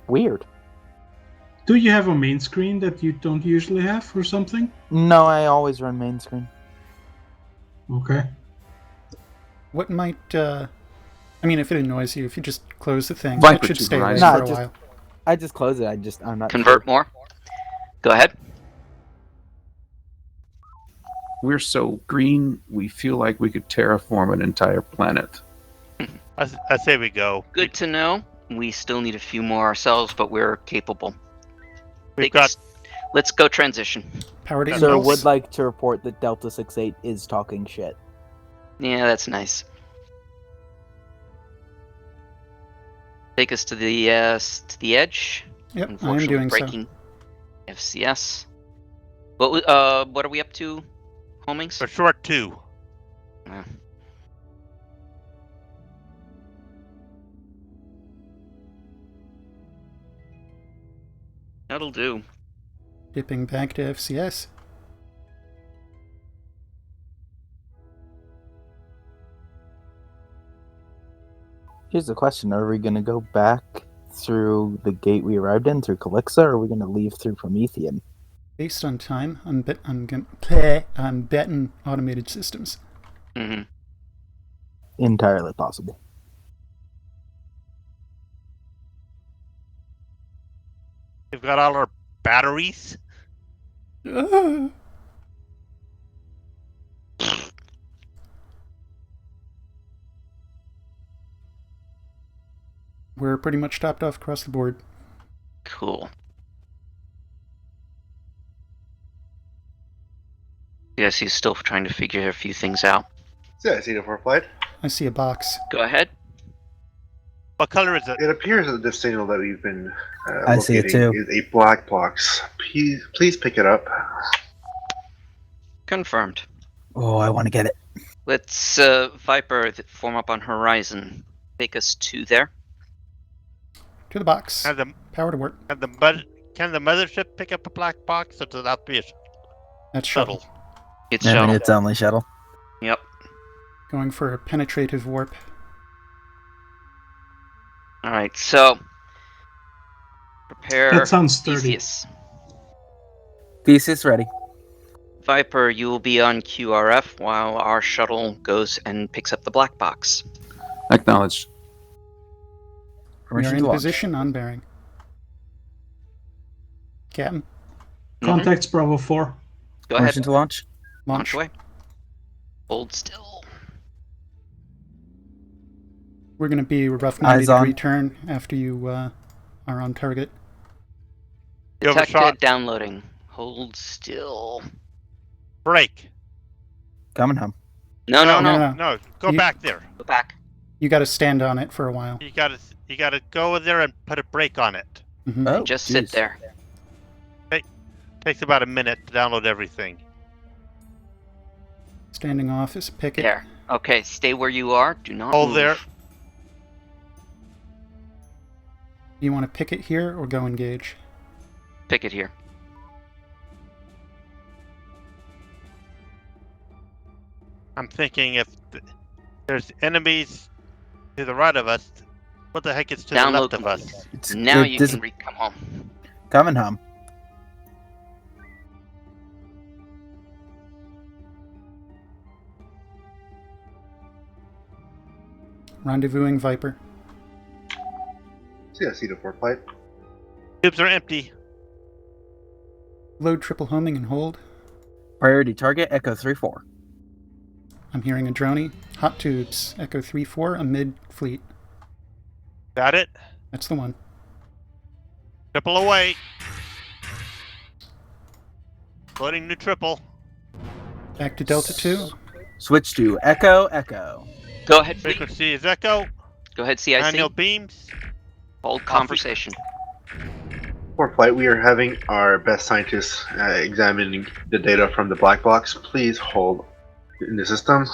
Weird. Do you have a main screen that you don't usually have, or something? No, I always run main screen. Okay. What might, I mean, if it annoys you, if you just close the thing, Viper it should to stay away Horizon. for Nah, a just- while. I just close it. I'm not Convert sure. more. Go ahead. We're so green, we feel like we could terraform an entire planet. I say we go. Good to know. We still need a few more ourselves, but we're capable. We've got. Let's go transition. Power to Sir impulse. would like to report that Delta 68 is talking shit. Yeah, that's nice. Take us to the edge. Yep, I am Unfortunately, doing so. breaking FCS. What are we up to, homings? We're short 2. Yeah. That'll do. Dipping back to FCS. Here's the question: are we going to go back through the gate we arrived in through Calixa, or are we going to leave through Promethean? Based on time, I'm betting automated systems. Mm-hmm. Entirely possible. We've got all our batteries. Ah. We're pretty much topped off across the board. Cool. Yes, he's still trying to figure a few things out. CIC for flight. I see a box. Go ahead. What color is it? It appears that the signal that we've been I see it locating too. is a black box. Please pick it up. Confirmed. Oh, I want to get it. Let's Viper form up on Horizon. Take us to there. To the box. Can the, Power to work. can the mothership pick up a black box, or does that have to be a That's shuttle? shuttle. It's I shuttle. mean, it's only shuttle. Yep. Going for a penetrative warp. All right. So prepare. That sounds sturdy. Theseus. Thesis ready. Viper, you will be on QRF while our shuttle goes and picks up the black box. Acknowledged. We are Permission in to launch. position on bearing. Captain, Contacts Bravo 4. Go Permission ahead. to launch. Launch away. Hold still. we're going to be a rough Eyes 90 on. degree turn after you are on target. You have a Detected. shot. Downloading. Hold still. Break. Coming home. No. No. Go You- back there. Go back. You got to stand on it for a while. You gotta go there and put a brake on it. Mhm. Oh, And just sit jeez. there. Takes about a minute to download everything. Standing off is a picket. There. Okay, stay where you are. Do not Hold move. there. You want to picket here or go engage? Pick it here. I'm thinking if there's enemies to the right of us, what the heck is to the Download left of us? complete. It's, Now it you dis- can come home. coming home. Rendezvousing Viper. CIC for flight. Tubes are empty. Load triple homing and hold. Priority target Echo 3-4. I'm hearing a droney. Hot tubes. Echo 3-4, a mid fleet. Got it. That's the one. Triple away. Loading new triple. Back to Delta 2. Switch to Echo Echo. Go ahead, Fleet. Frequency is echo. Go ahead, CIC. Manual beams. Hold conversation. For flight, we are having our best scientists examining the data from the black box. Please hold in the system.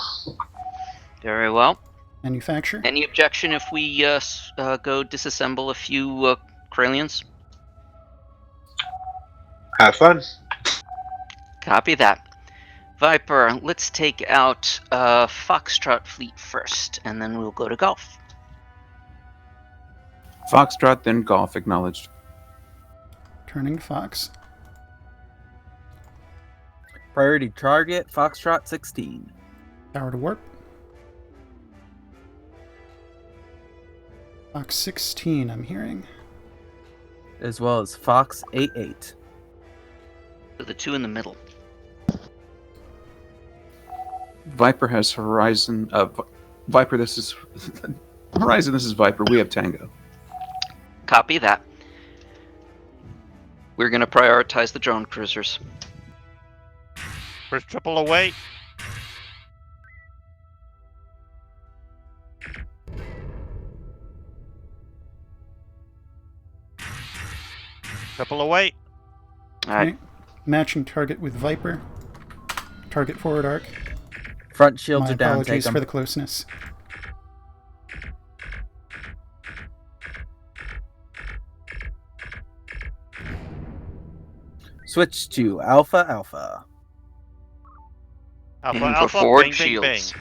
Very well. Manufacture. Any objection if we go disassemble a few Corellians? Have fun. Copy that. Viper, let's take out Foxtrot Fleet first, and then we'll go to Golf. Foxtrot, then Golf. Acknowledged. Turning to Fox. Priority target Foxtrot 16. Power to warp. Fox 16, I'm hearing. As well as Fox 88. So the two in the middle. Viper has Horizon. Viper, this is Horizon. This is Viper. We have Tango. Copy that. We're going to prioritize the drone cruisers. First triple away. Triple away. All right. Okay. Matching target with Viper. Target forward arc. Front shields My are down. Take apologies them. for the closeness. Switch to Alpha Alpha. Alpha, Aiming for alpha, forward bang, bang, bang. shields.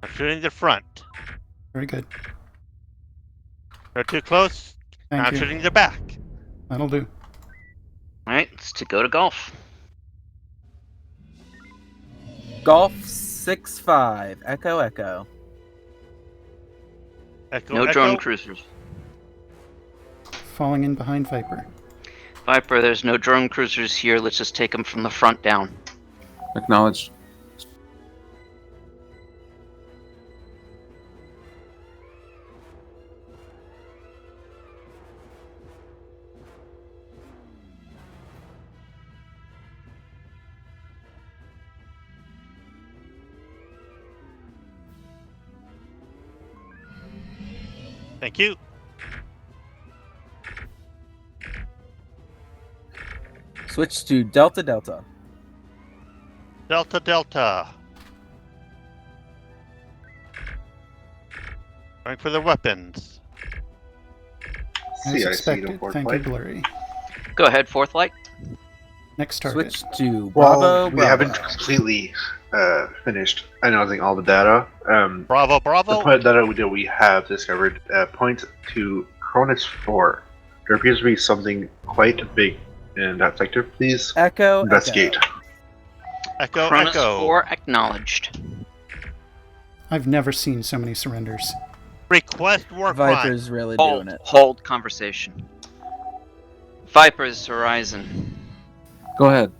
I'm shooting the front. Very good. They're too close. Thank I'm you. shooting the back. That'll do. All right, let's to go to Golf. Golf 6-5. Echo Echo. Echo, No echo. drone cruisers. Falling in behind Viper. Viper, there's no drone cruisers here. Let's just take them from the front down. Acknowledged. Thank you. Switch to Delta Delta. Delta Delta. Going for the weapons. As CIC to expected. port Thank you, flight. Blurry. Go ahead, fourth light. Next target. Switch to Well, Bravo. we Bravo. haven't completely finished analyzing all the data. Bravo, The bravo. point data that we have discovered points to Cronus 4. There appears to be something quite big in that sector. Please Echo. investigate. Echo, Cronus echo. 4 acknowledged. I've never seen so many surrenders. Request war Viper's really doing it. Hold conversation. Viper's Horizon. Go ahead.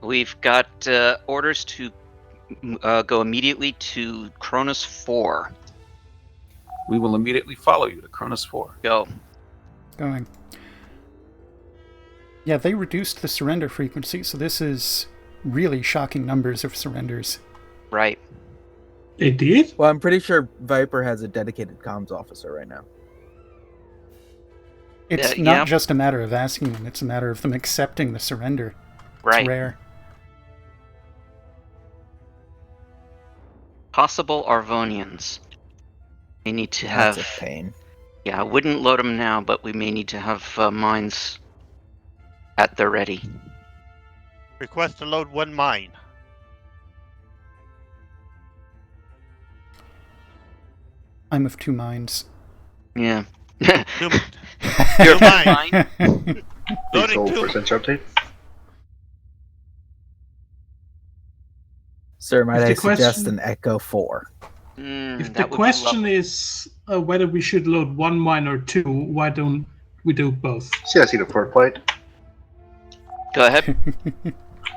We've got orders to go immediately to Cronus 4. We will immediately follow you to Cronus 4. Go. Going. Yeah, they reduced the surrender frequency, so this is really shocking numbers of surrenders. Right. They did? Well, I'm pretty sure Viper has a dedicated comms officer right now. It's Yeah. not just a matter of asking them, it's a matter of them accepting the surrender. Right. It's rare. Possible Arvonians. They need to have... That's a pain. Yeah, I wouldn't load them now, but we may need to have mines at the ready. Request to load one mine. I'm of two minds. Yeah. Two, You're mine. fine. Please Loading hold two. for essential update. Sir, might If I the suggest question- an Echo 4? If the That would be question lovely. is whether we should load one mine or two, why don't we do both? CIC to port flight. Go ahead.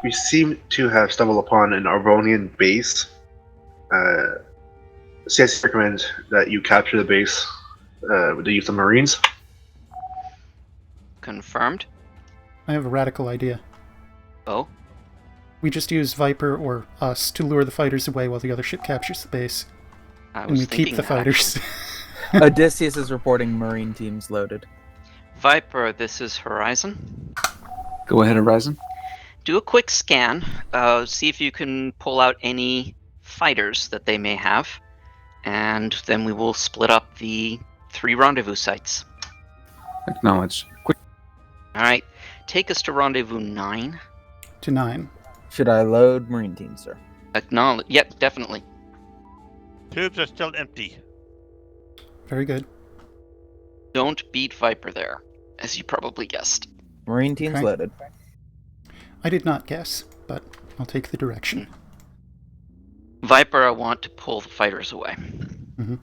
We seem to have stumbled upon an Arvonian base. CIC recommends that you capture the base with the use of Marines. Confirmed. I have a radical idea. Oh, We just use Viper or us to lure the fighters away while the other ship captures the base. I And was we thinking keep the that, fighters. Odysseus is reporting Marine teams loaded. actually. Viper, this is Horizon. Go ahead, Horizon. Do a quick scan. See if you can pull out any fighters that they may have. And then we will split up the 3 rendezvous sites. Acknowledged. Quick. Alright. Take us to rendezvous 9. to 9. Should I load Marine teams, sir? Acknowledge. Yep, definitely. Tubes are still empty. Very good. Don't beat Viper there, as you probably guessed. Marine teams Okay. loaded. I did not guess, but I'll take the direction. Viper, I want to pull the fighters away. Mhm.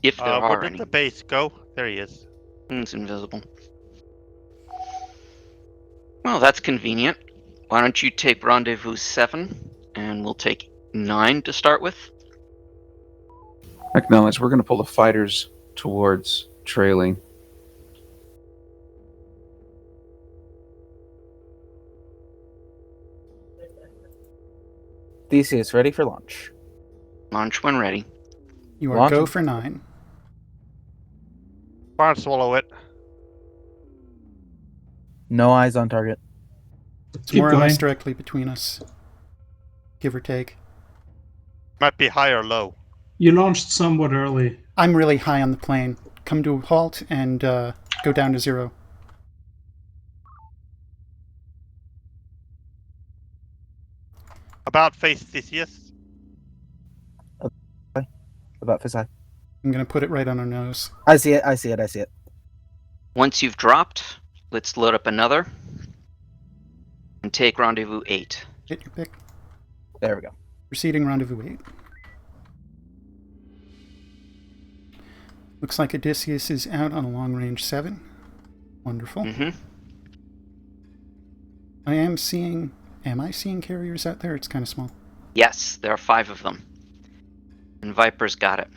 If there Where are did any. the base go? There he is. It's invisible. Well, that's convenient. Why don't you take rendezvous 7, and we'll take 9 to start with? Acknowledged. We're going to pull the fighters towards trailing. Theseus, ready for launch. Launch when ready. You are Launch go them. for 9. Barn swallow it. No eyes on target. It's Keep more or less going. directly between us. Give or take. Might be high or low. You launched somewhat early. I'm really high on the plane. Come to a halt and go down to 0. About face Theseus. About face high. I'm going to put it right on our nose. I see it, I see it, I see it. Once you've dropped, let's load up another. And take rendezvous 8. Hit your pick. There we go. Proceeding rendezvous 8. Looks like Odysseus is out on a long range 7. Wonderful. Mm-hmm. Am I seeing carriers out there? It's kind of small. Yes, there are 5 of them. And Viper's got it.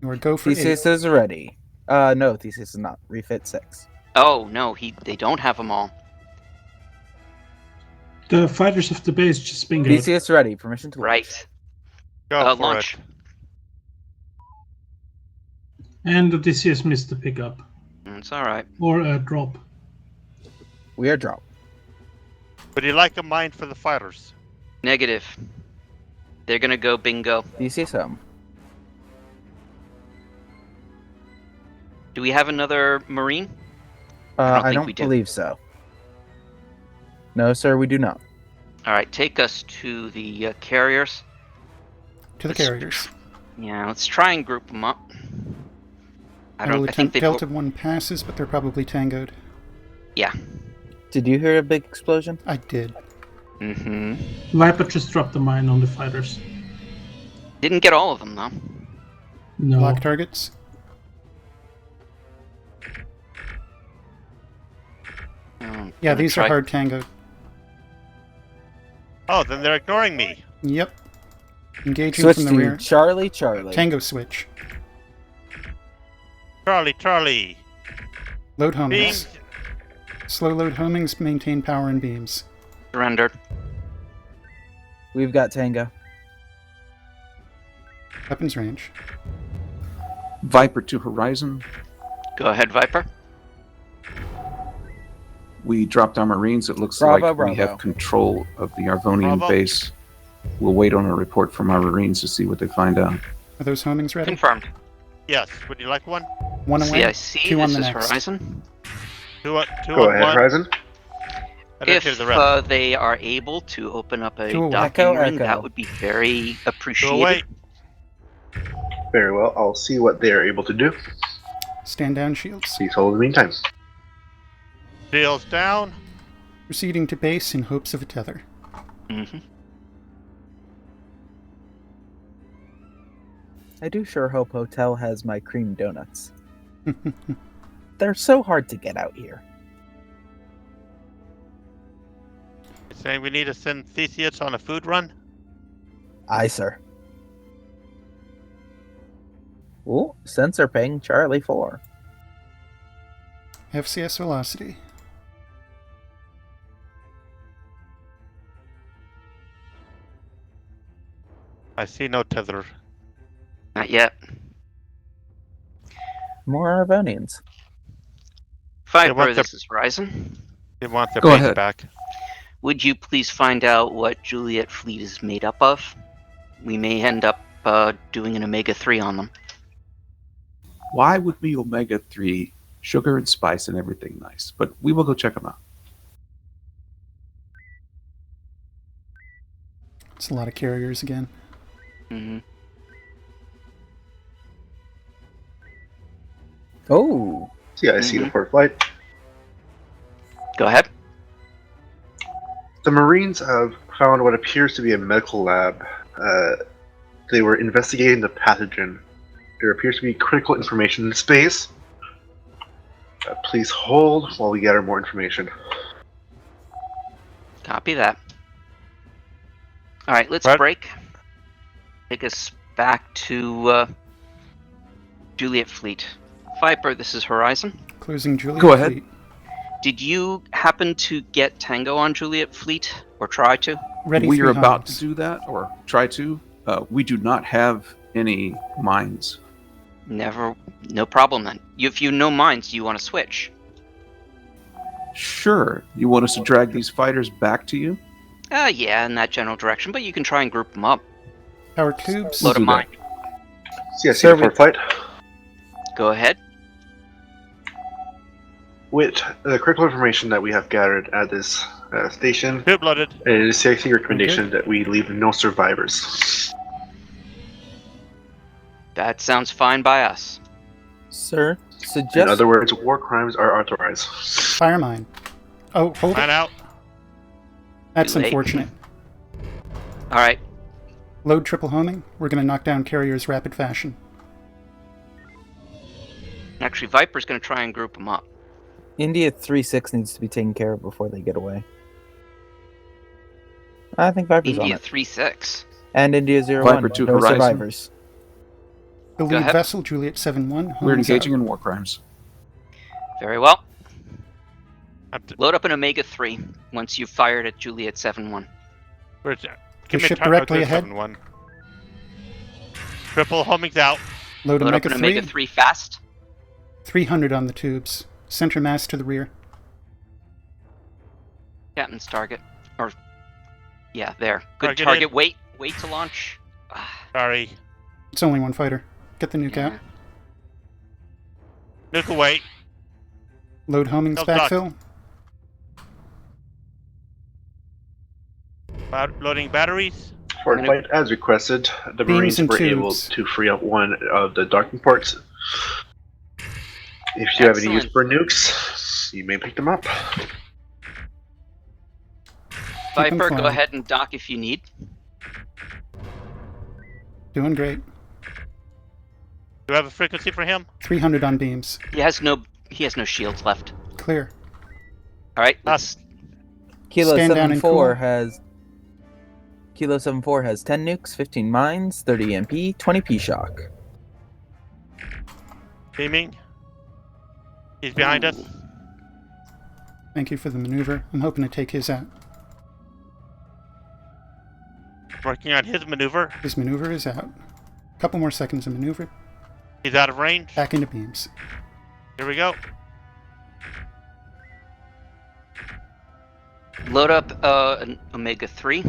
You are go for 8. Theseus is ready. No, Theseus is not. Refit 6. Oh, no, they don't have them all. The fighters of the base just bingo. Theseus ready. Permission to launch. Right. Go for Launch. it. And Odysseus missed the pickup. It's all right. Or a drop. We are dropped. Would you like a mine for the fighters? Negative. They're gonna go bingo. Do you see some? Do we have another Marine? I think we don't do. believe so. No, sir, we do not. All right, take us to the carriers. To the carriers. Yeah, let's try and group them up. I will think attempt they. Delta 1 passes, but they're probably tangoed. Yeah. Did you hear a big explosion? I did. Mm-hmm. Viper just dropped a mine on the fighters. Didn't get all of them though. No. Lock targets. Yeah, these are hard tangoed. Oh, then they're ignoring me. Yep. Engaging Switch from the to rear. Charlie. Tango switch. Charlie. Load homings. Beams. Slow load homings, maintain power and beams. Surrendered. We've got Tango. Weapons range. Viper to Horizon. Go ahead, Viper. We dropped our Marines. It looks Bravo, like Bravo. we have control of the Arvonian Bravo. base. We'll wait on a report from our Marines to see what they find out. Are those homings ready? Confirmed. Yes. Would you like one? One away. CIC, Two on this the is next. Horizon. Two Go on ahead, one. Horizon. I didn't hear If the rest. they are able to open up a Two away. docking Echo, ring, echo. that would be very Go appreciated. away. Very well. I'll see what they are able to do. Stand down shields. Please hold in the meantime. Shields down. Proceeding to base in hopes of a tether. Mm-hmm. I do sure hope Hotel has my cream donuts. They're so hard to get out here. You're saying we need to send Theseus on a food run? Aye, sir. Ooh, sensor ping, Charlie 4. FCS velocity. I see no tether. Not yet. More Arvonians. Viper, want this is Horizon. They want their Go base ahead. back. Would you please find out what Juliet fleet is made up of? We may end up doing an Omega-3 on them. Why would be Omega-3, sugar and spice and everything nice? But we will go check them out. It's a lot of carriers again. Mm-hmm. Oh, CIC report flight. Go ahead. The Marines have found what appears to be a medical lab. They were investigating the pathogen. There appears to be critical information in space. Please hold while we gather more information. Copy that. All right, let's Right. break. Take us back to Juliet fleet. Viper, this is Horizon. Closing Juliet Go ahead. fleet. Did you happen to get Tango on Juliet fleet, or try to? Ready We are three about hogs. to do that, or try to. We do not have any mines. Never. No problem then. If you know mines, do you want to switch? Sure. You want us to drag these fighters back to you? Yeah, in that general direction, but you can try and group them up. Power tubes. Load do of that. mine. CIC Sir, report flight. Go ahead. With the critical information that we have gathered at this station, Tube loaded. it is CIC recommendation that we leave no survivors. That sounds fine by us. sir, In suggest other words, war crimes are authorized. Fire mine. Oh, hold Mine it. out. That's Too late. unfortunate. All right. Load triple homing. We're going to knock down carriers rapid fashion. Actually, Viper's going to try and group them up. India 3-6 needs to be taken care of before they get away. I think Viper's India on it. 3-6. And India 0-1. Viper to no Horizon. survivors. The Go lead ahead. vessel, Juliet 7-1. We're homings engaging out. in war crimes. Very well. I'm t- Load up an Omega-3 once you've fired at Juliet 7-1. Where's The ship directly ahead. 7-1. Triple homing's out. Load Load up Omega an 3. Omega 3 fast. 300 on the tubes. Center mass to the rear. Captain's target. Or, yeah, there. Good Targeted. target. Wait to launch. Sorry. It's only one fighter. Get the nuke out. Nuke away. Load homings No dock. backfill. Loading batteries. For flight as requested, the Beams Marines and were able tubes. to free up one of the docking ports. If you have any use Excellent. for nukes, you may pick them up. Keep 'em Viper, go flying. ahead and dock if you need. Doing great. Do you have a frequency for him? 300 on beams. He has no shields left. Clear. All right, let's. Kilo Stand down and 74 cool. has Kilo 74 has 10 nukes, 15 mines, 30 MP, 20 P-shock. Beaming. He's behind us. Thank you for the maneuver. I'm hoping to take his out. Working on his maneuver. His maneuver is out. Couple more seconds of maneuver. He's out of range. Back into beams. Here we go. Load up an Omega 3.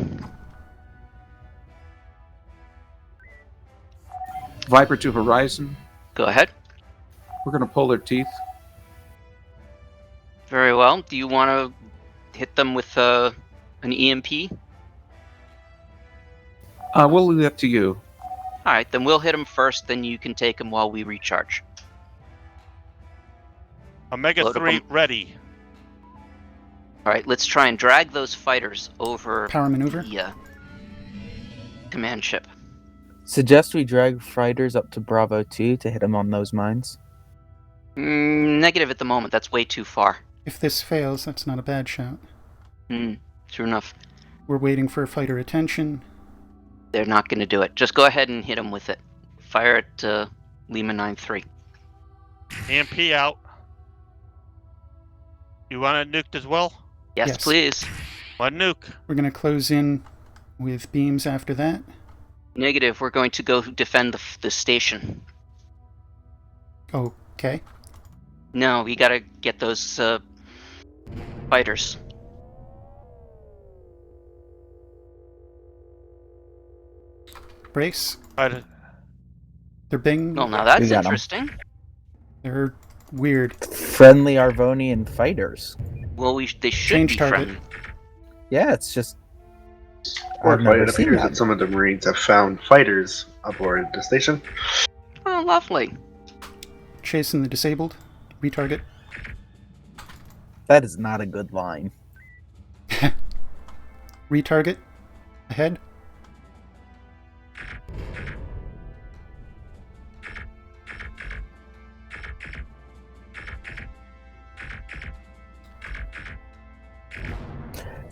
Viper to Horizon. Go ahead. We're going to pull their teeth. Very well. Do you want to hit them with an EMP? We'll leave that to you. All right, then we'll hit them first, then you can take them while we recharge. Omega Load up 3 'em. ready. All right, let's try and drag those fighters over Power maneuver. the command ship. Suggest we drag fighters up to Bravo 2 to hit them on those mines. Negative at the moment. That's way too far. If this fails, that's not a bad shout. True enough. We're waiting for fighter attention. They're not going to do it. Just go ahead and hit them with it. Fire at Lima 9-3. EMP out. You want it nuked as well? Yes, Yes. please. One nuke. We're going to close in with beams after that. Negative. We're going to go defend the station. Okay. No, we got to get those fighters. Brace. Right. They're bing. Well, now that's We got 'em. interesting. They're weird. Friendly Arvonian fighters. Well, they should Change be target. friendly. Yeah, it's just. Or I've never it seen appears that. that some of the Marines have found fighters aboard the station. Oh, lovely. Chasing the disabled. Retarget. That is not a good line. Retarget. Ahead.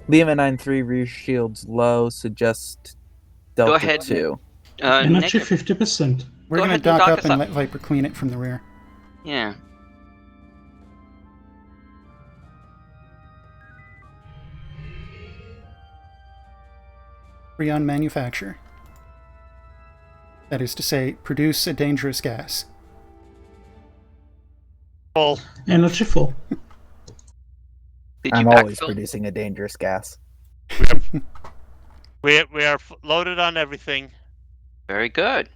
Lima 9-3 rear shields low. Suggest Delta ahead. 2. Energy Negative. 50%. We're Go going to ahead and dock dock up us and up. let Viper clean it from the rear. Yeah. Freon manufacture. That is to say, produce a dangerous gas. Full. Energy full. Did you I'm always backfill? producing a dangerous gas. We are loaded on everything. Very good.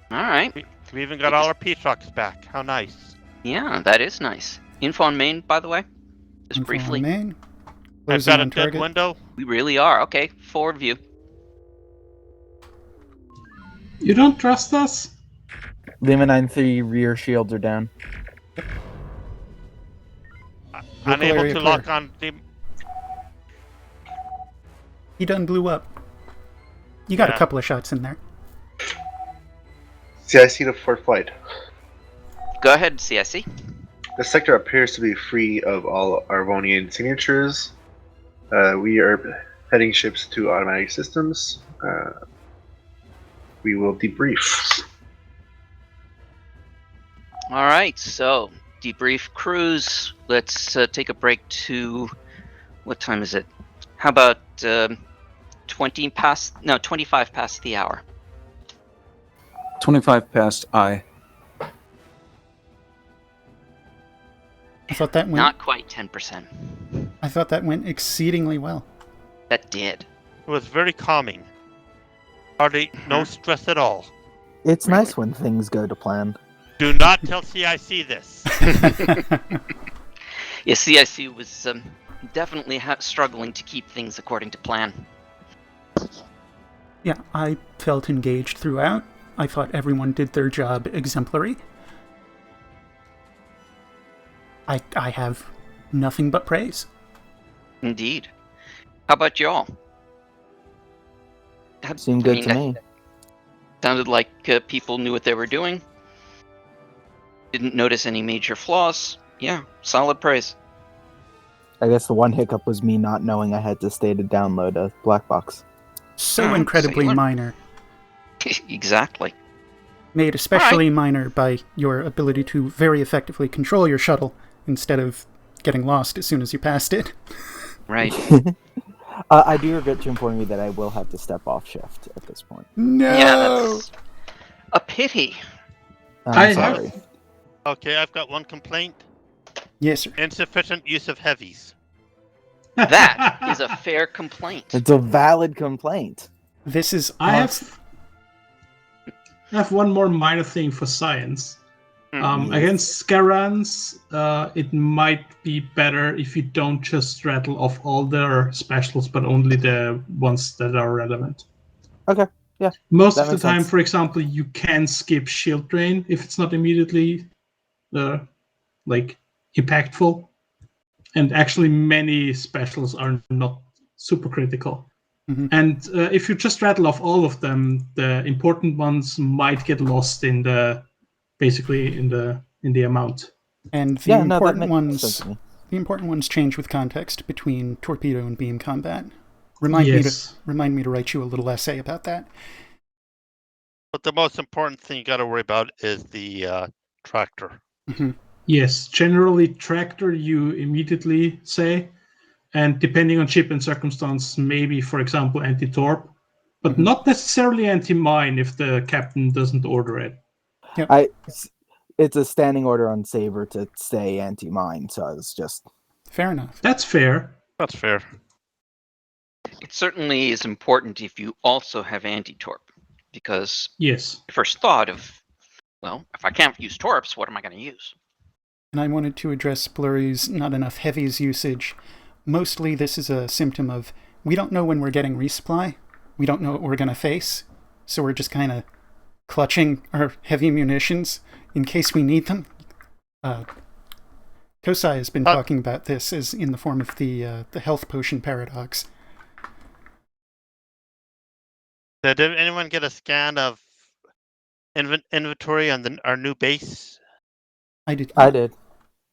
All right. We even got all our P-trucks back. How nice. Yeah, that is nice. Info on main, by the way. Just Info on briefly. main. I've Closing got a on dead target. window. We really are. Okay, forward view. You don't trust us? Lima 9-3 rear shields are down. Unable area to clear. lock on the. He done blew up. You got Yeah. a couple of shots in there. CIC to Fort Flight. Go ahead, CSC. The sector appears to be free of all Arvonian signatures. We are heading ships to automatic systems. We will debrief. All right, so debrief cruise. Let's take a break to what time is it? How about 25 past the hour? 25 past I. I thought that went. Not quite 10%. I thought that went exceedingly well. That did. It was very calming. Hardly no stress at all. It's Really? nice when things go to plan. Do not tell CIC this. Yeah, CIC was definitely struggling to keep things according to plan. Yeah, I felt engaged throughout. I thought everyone did their job exemplary. I have nothing but praise. Indeed. How about y'all? Seemed good to me. Sounded like people knew what they were doing. Didn't notice any major flaws. Yeah, solid praise. I guess the one hiccup was me not knowing I had to stay to download a black box. So incredibly Sailor. minor. Exactly. Made especially minor by your ability to very effectively control your shuttle instead of getting lost as soon as you passed it. Right. I do regret to inform you that I will have to step off shift at this point. No! Yeah, that's a pity. I'm sorry. Okay, I've got one complaint. Yes, sir. Insufficient use of heavies. That is a fair complaint. It's a valid complaint. This is... I have one more minor thing for science. Against Scarans, it might be better if you don't just rattle off all their specials, but only the ones that are relevant. Okay, yeah. Most that of the makes time, sense. for example, you can skip shield drain if it's not immediately impactful. And actually, many specials are not super critical. Mm-hmm. And if you just rattle off all of them, the important ones might get lost in the amount. And the important ones change with context between torpedo and beam combat. Remind me to write you a little essay about that. But the most important thing you got to worry about is the tractor. Mm-hmm. Yes, generally tractor you immediately say, and depending on ship and circumstance, maybe, for example, anti-torp, but not necessarily anti-mine if the captain doesn't order it. Yep. It's a standing order on Saber to stay anti-mine, so it's just... Fair enough. That's fair. That's fair. It certainly is important if you also have anti-torp, because yes, the first thought of, well, if I can't use torps, what am I going to use? And I wanted to address Blurry's not enough heavies usage. Mostly this is a symptom of, we don't know when we're getting resupply, we don't know what we're going to face, so we're just kind of clutching our heavy munitions in case we need them. Kosai has been talking about this as in the form of the health potion paradox. Did anyone get a scan of inventory on our new base? I did. I did.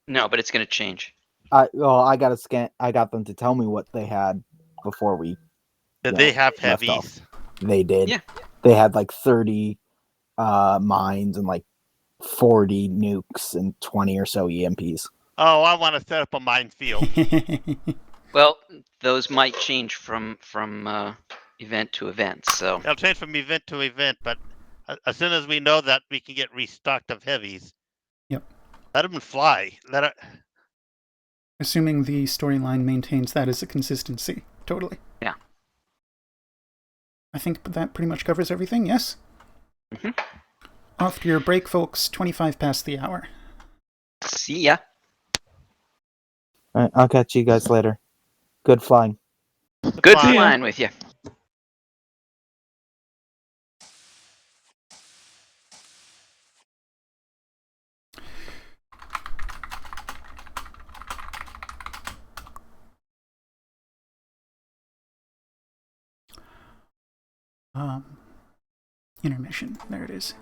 No, but it's going to change. I got a scan. I got them to tell me what they had before we. Did they have heavies? They did. Yeah. They had like 30 mines and like 40 nukes and 20 or so EMPs. Oh, I want to set up a minefield. Well, those might change from event to event. So They'll change from event to event, but as soon as we know that we can get restocked of heavies, yep, let them fly. Assuming the storyline maintains that as a consistency. Totally. Yeah. I think that pretty much covers everything, yes? Mm-hmm. Off to your break, folks. 25 past the hour. See ya. All right, I'll catch you guys later. Good flying. Good flying with you. Intermission. There it is.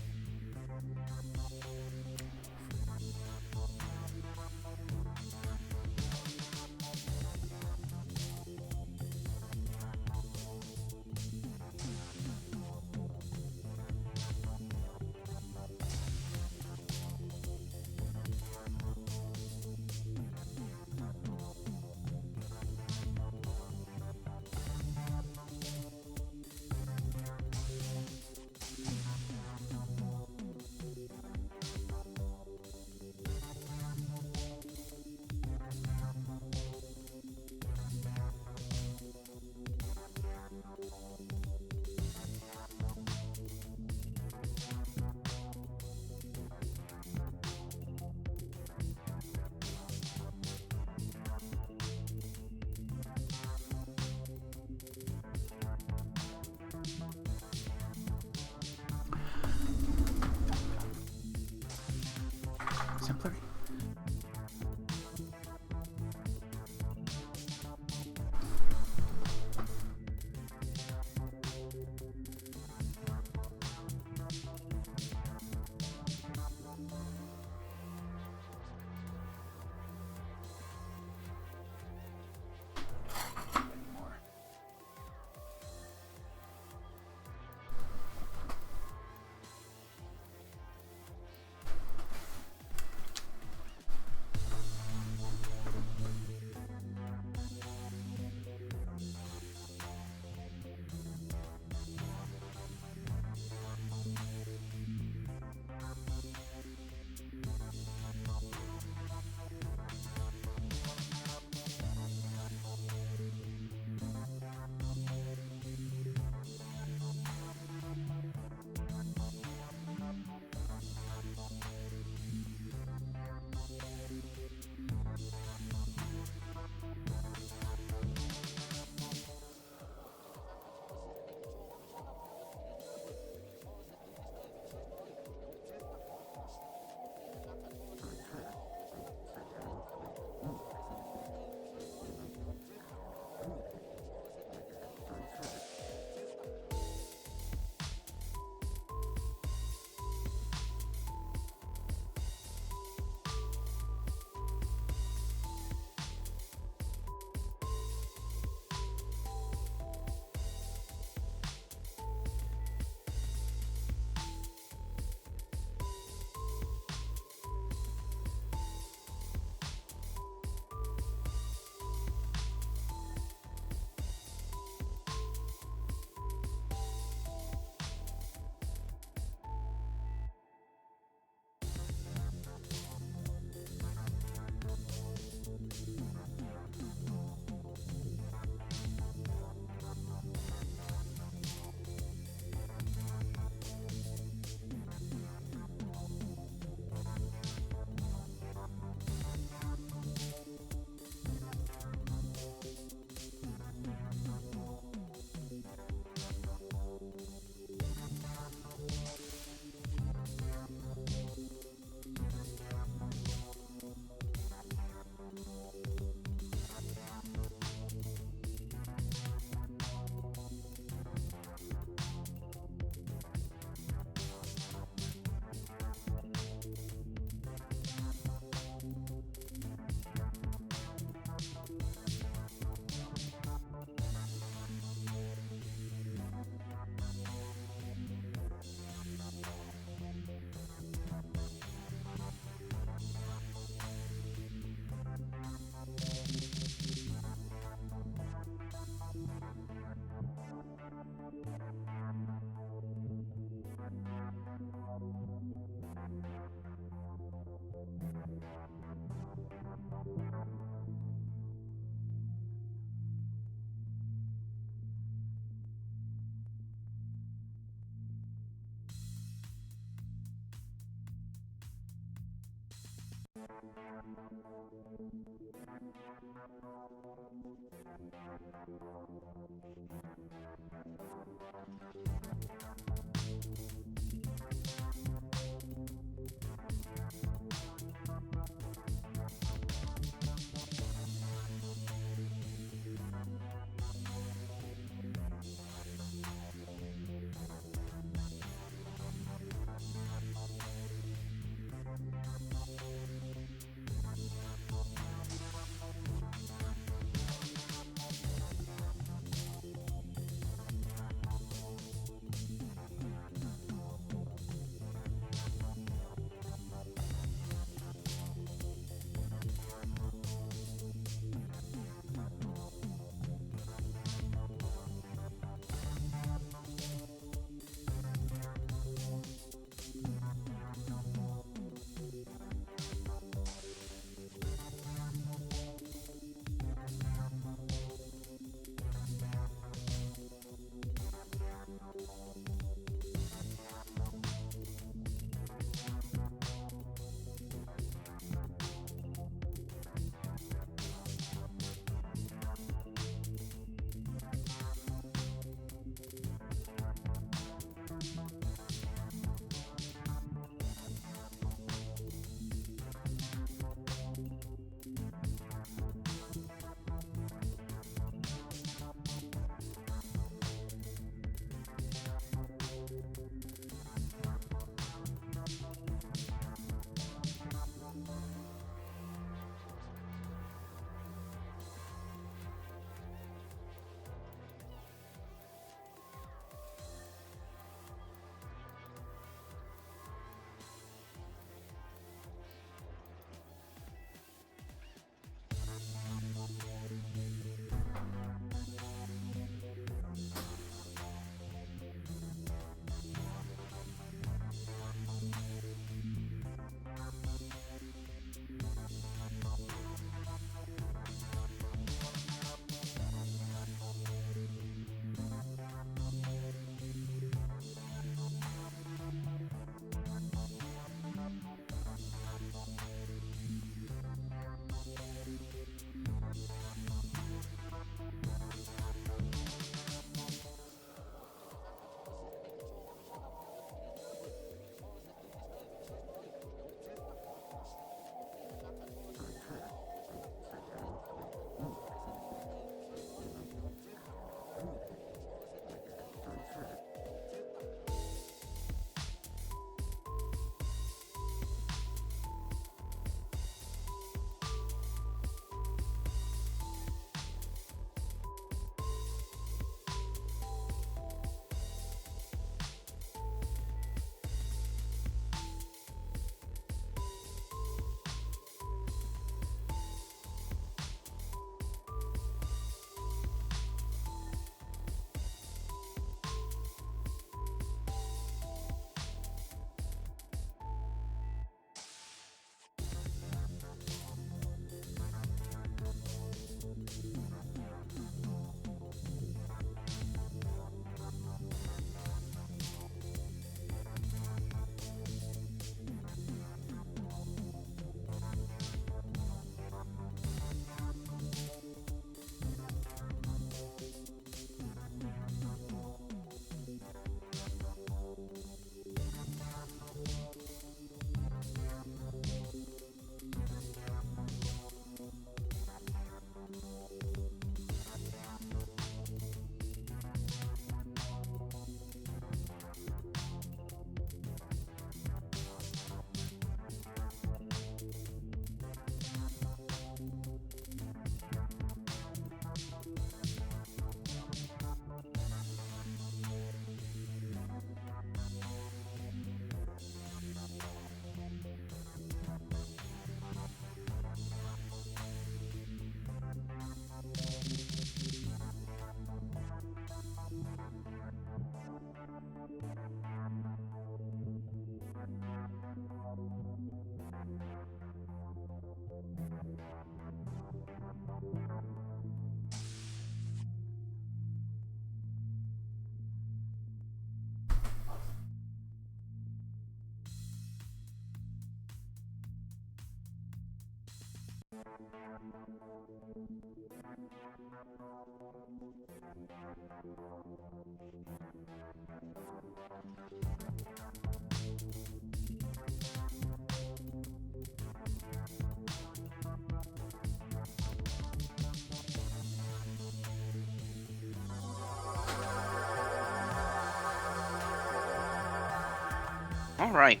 All right.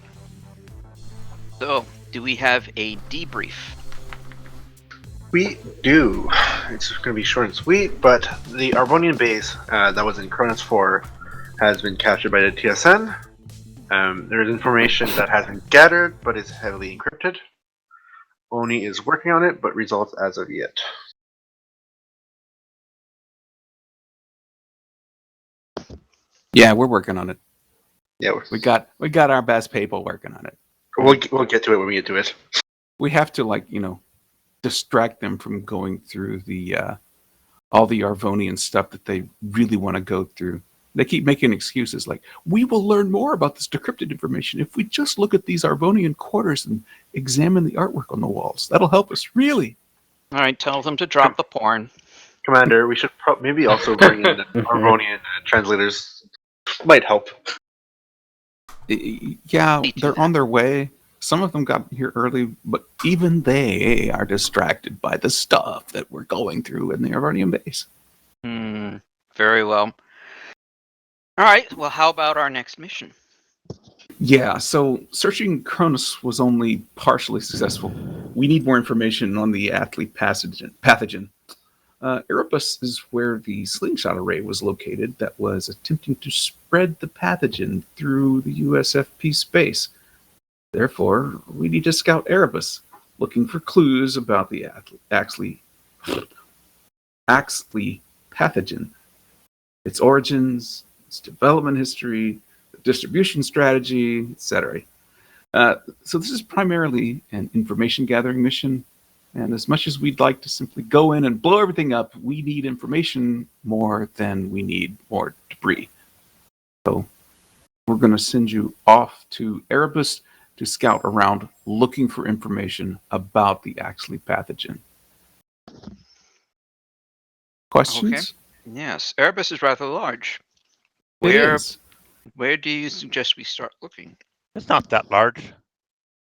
So, do we have a debrief? We do. It's going to be short and sweet, but the Arvonian base that was in Cronus 4 has been captured by the TSN. There is information that has been gathered, but is heavily encrypted. Oni is working on it, but results as of yet. Yeah, we're working on it. Yeah, We got our best people working on it. we'll get to it when we get to it. We have to distract them from going through the all the Arvonian stuff that they really want to go through. They keep making excuses like, we will learn more about this decrypted information if we just look at these Arvonian quarters and examine the artwork on the walls. That'll help us, really. All right, tell them to drop the porn. Commander, we should maybe also bring in the Arvonian translators. Might help. Yeah, they're on their way. Some of them got here early, but even they are distracted by the stuff that we're going through in the Arvonian base. Very well. All right, well, how about our next mission? Yeah, so searching Cronus was only partially successful. We need more information on the athlete pathogen. Erebus is where the slingshot array was located that was attempting to spread the pathogen through the USFP space. Therefore, we need to scout Erebus, looking for clues about the Axley pathogen, its origins, its development history, the distribution strategy, etc. So this is primarily an information gathering mission. And as much as we'd like to simply go in and blow everything up, we need information more than we need more debris. So we're going to send you off to Erebus to scout around looking for information about the Axley pathogen. Questions? Okay. Yes, Erebus is rather large. It is. Where do you suggest we start looking? It's not that large.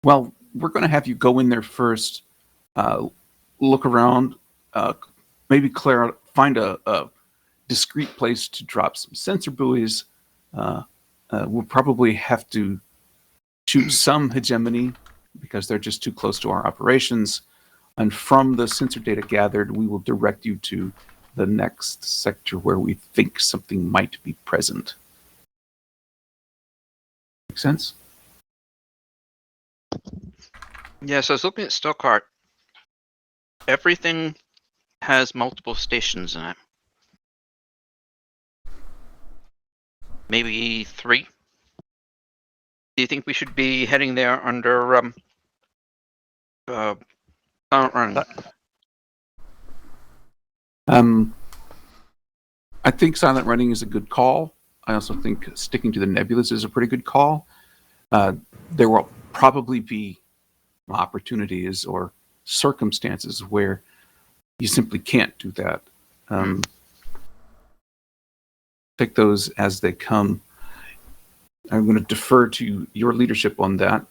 Well, we're going to have you go in there first, look around, maybe find a discreet place to drop some sensor buoys. We'll probably have to shoot some hegemony because they're just too close to our operations. And from the sensor data gathered, we will direct you to the next sector where we think something might be present. Make sense? Yes, I was looking at Stokart. Everything has multiple stations in it. Maybe 3. Do you think we should be heading there under Silent Running? I think Silent Running is a good call. I also think sticking to the nebulas is a pretty good call. There will probably be opportunities or circumstances where you simply can't do that. Take those as they come. I'm going to defer to your leadership on that.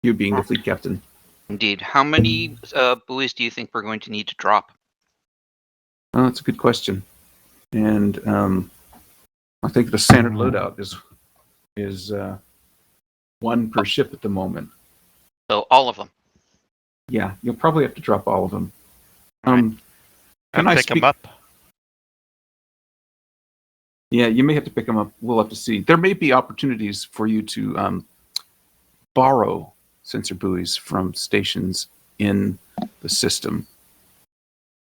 You being the fleet captain. Indeed. How many buoys do you think we're going to need to drop? Well, that's a good question. And I think the standard loadout is 1 per ship at the moment. So all of them? Yeah, you'll probably have to drop all of them. Right. Can I pick speak? them up? Yeah, you may have to pick them up. We'll have to see. There may be opportunities for you to borrow sensor buoys from stations in the system.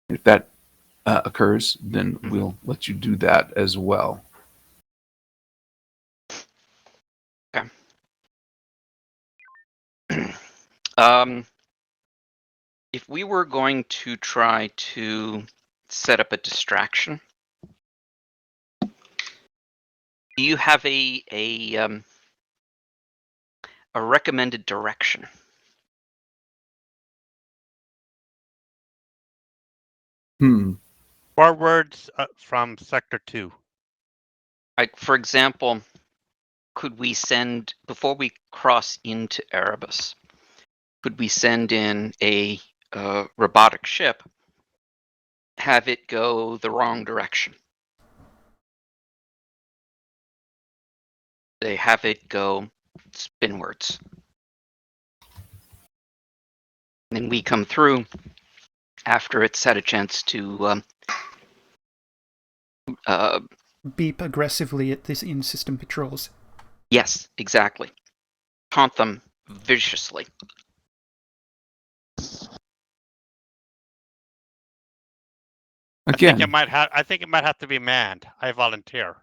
If that occurs, then we'll let you do that as well. Okay. If we were going to try to set up a distraction, do you have a recommended direction? Forwards from Sector 2. Like, for example, could we send, before we cross into Erebus, could we send in a robotic ship, have it go the wrong direction? They have it go spinwards. And then we come through after it's had a chance to Beep aggressively at these in-system patrols. yes, exactly. Taunt them viciously. Again, I think it might have to be manned. I volunteer.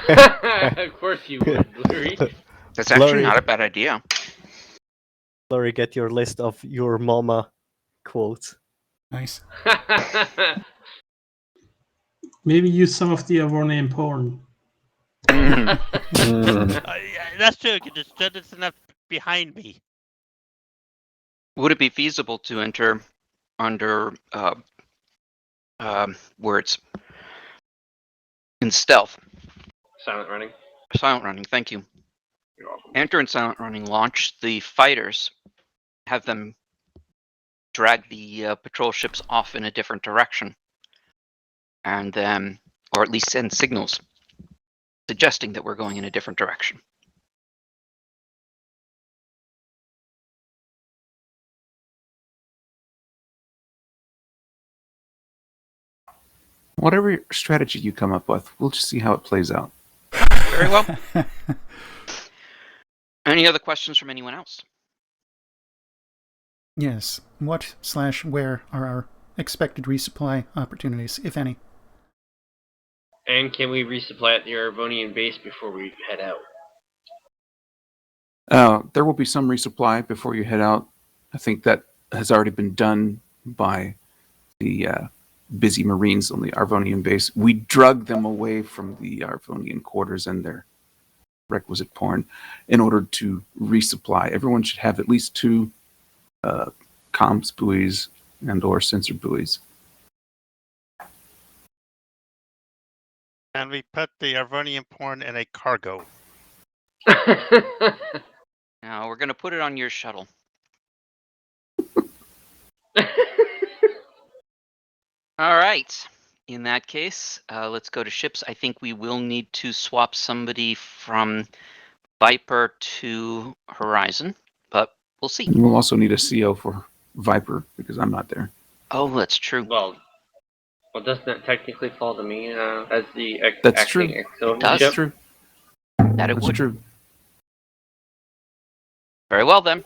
Of course you would, Blurry. That's actually Blurry. not a bad idea. Laurie, get your list of your mama quotes. Nice. Maybe use some of the Avornian porn. Yeah, that's true. You can just send it enough behind me. Would it be feasible to enter under words in stealth? Silent running. Silent running, thank you. You're welcome. Enter in silent running, launch the fighters, have them drag the patrol ships off in a different direction, and then, or at least send signals suggesting that we're going in a different direction. whatever strategy you come up with, we'll just see how it plays out. Very well. Any other questions from anyone else? Yes. What/where are our expected resupply opportunities, if any? And can we resupply at the Arvonian base before we head out? There will be some resupply before you head out. I think that has already been done by the busy Marines on the Arvonian base. We drug them away from the Arvonian quarters and their requisite porn in order to resupply. Everyone should have at least 2 comms buoys and or sensor buoys. And we put the Arvonian porn in a cargo. Now we're going to put it on your shuttle. All right. In that case, let's go to ships. I think we will need to swap somebody from Viper to Horizon, but we'll see. We'll also need a CO for Viper because I'm not there. Oh, that's true. Well, doesn't that technically fall to me as the That's acting true. XO does. That's ship? true. That it That's would. true. Very well then.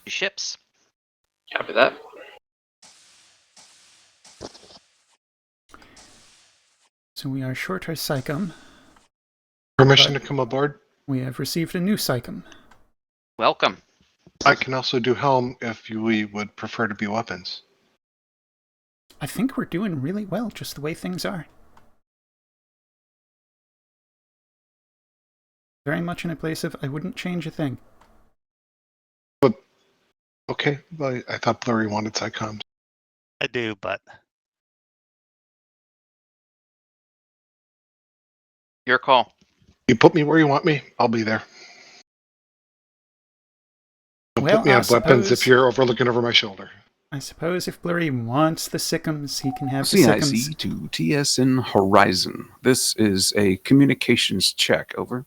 2 ships. Copy that. So we are short our Psychom. Permission to come aboard? We have received a new Psychom. Welcome. I can also do helm if we would prefer to be weapons. I think we're doing really well, just the way things are. Very much in a place of I wouldn't change a thing. But okay, well, I thought Blurry wanted psychoms. I do, but Your call. You put me where you want me, I'll be there. Don't Well, put me I on weapons suppose- if you're overlooking over my shoulder. I suppose if Blurry wants the Sycoms, he can have the Sycoms. CIC to TSN Horizon. This is a communications check. Over.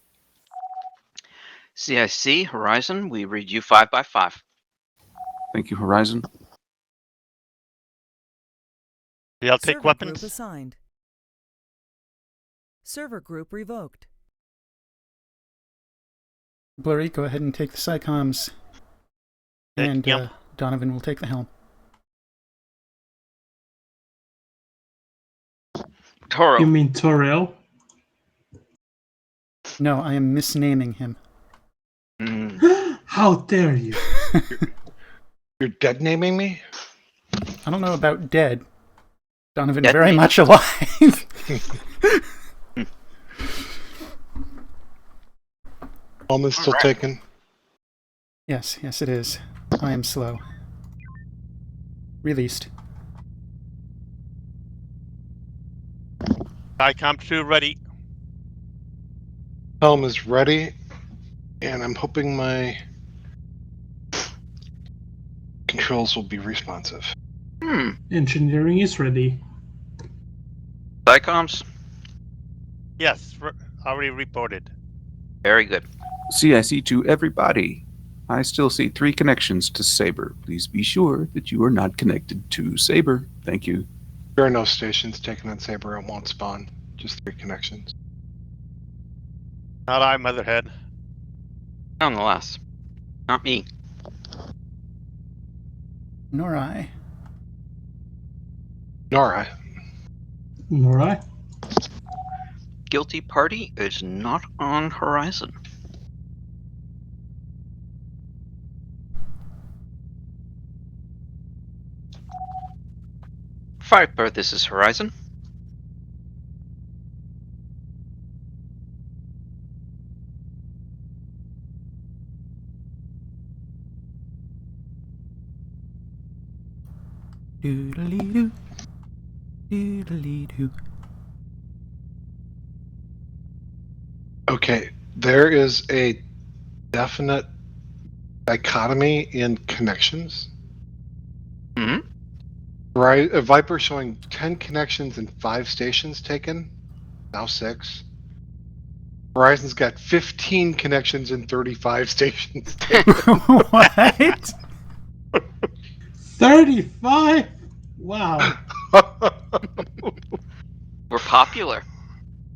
CIC, Horizon, we read you 5 by 5. Thank you, Horizon. y'all take Server group weapons. assigned. Server group revoked. Blurry, go ahead and take the Psycoms. Thank And you. Donovan will take the helm. Toro. You mean Torel? No, I am misnaming him. How dare you? You're dead naming me? I don't know about dead. Donovan Dead very name. much alive. Helm is still taken. Yes, it is. I am slow. Released. SciComm 2 ready. Helm is ready, and I'm hoping my controls will be responsive. Engineering is ready. SciComms? Yes, already reported. Very good. CIC to everybody. I still see 3 connections to Saber. Please be sure that you are not connected to Saber. Thank you. There are no stations taken on Saber. It won't spawn. Just 3 connections. Not I, Motherhead. Nonetheless, not me. Nor I. Nor I. All right. Guilty party is not on Horizon. Viper, this is Horizon. Doodly-doo. Doodly-doo. Okay, there is a definite dichotomy in connections. Mm-hmm. Right, a Viper showing 10 connections and 5 stations taken. Now 6. Horizon's got 15 connections and 35 stations taken. What? 35? Wow. We're popular.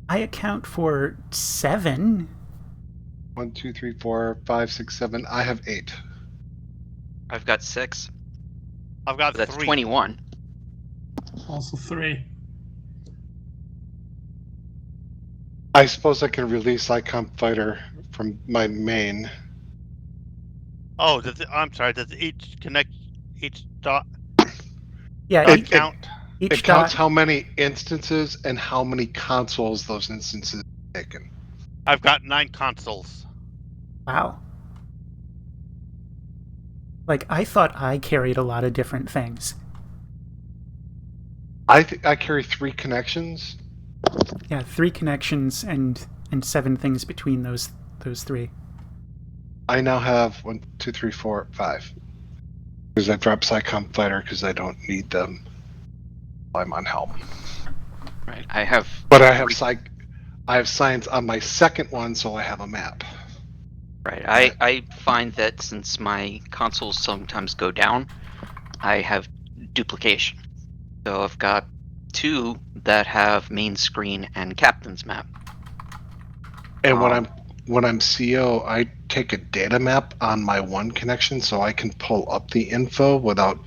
I account for 7. 1, 2, 3, 4, 5, 6, 7. I have 8. I've got 6. I've got That's 3. 21. Also 3. I suppose I can release ICOM Fighter from my main. Oh, I'm sorry. Does each dot Yeah, It- count? each It counts dot. how many instances and how many consoles those instances have taken. I've got 9 consoles. Wow. Like, I thought I carried a lot of different things. I carry 3 connections. Yeah, 3 connections and 7 things between those 3. I now have 1, 2, 3, 4, 5. Because I dropped SciComm Fighter because I don't need them while I'm on Helm. Right. I have. But I have science on my second one, so I have a map. Right. I find that since my consoles sometimes go down, I have duplication. So I've got 2 that have main screen and captain's map. And when I'm CO, I take a data map on my one connection so I can pull up the info without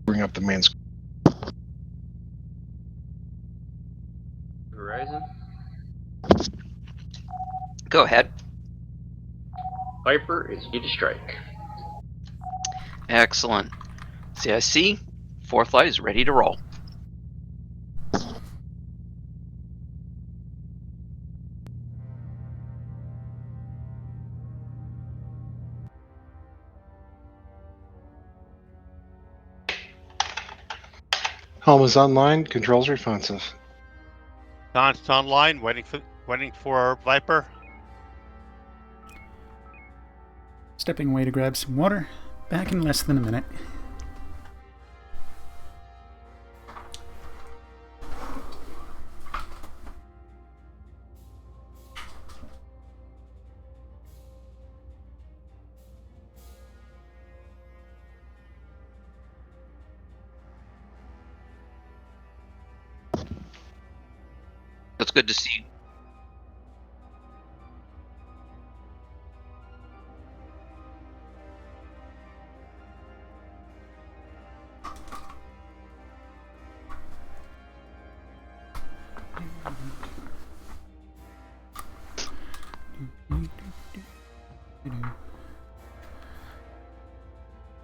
bringing up the main screen. Horizon. Go ahead. Viper is ready to strike. Excellent. CIC, 4th light is ready to roll. Helm is online, controls responsive. Don's online, waiting for Viper. Stepping away to grab some water. Back in less than a minute. That's good to see you.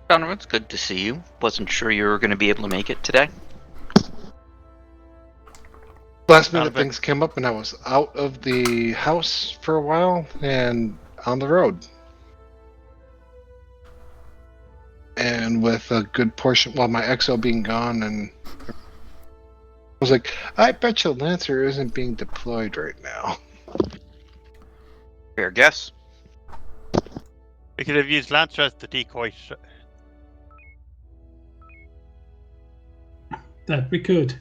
Donovan, it's good to see you. Wasn't sure you were going to be able to make it today. Last minute Donovan. things came up and I was out of the house for a while and on the road. And with a good portion, well, my XO being gone and was like, I bet you Lancer isn't being deployed right now. Fair guess. We could have used Lancer as the decoy. That we could.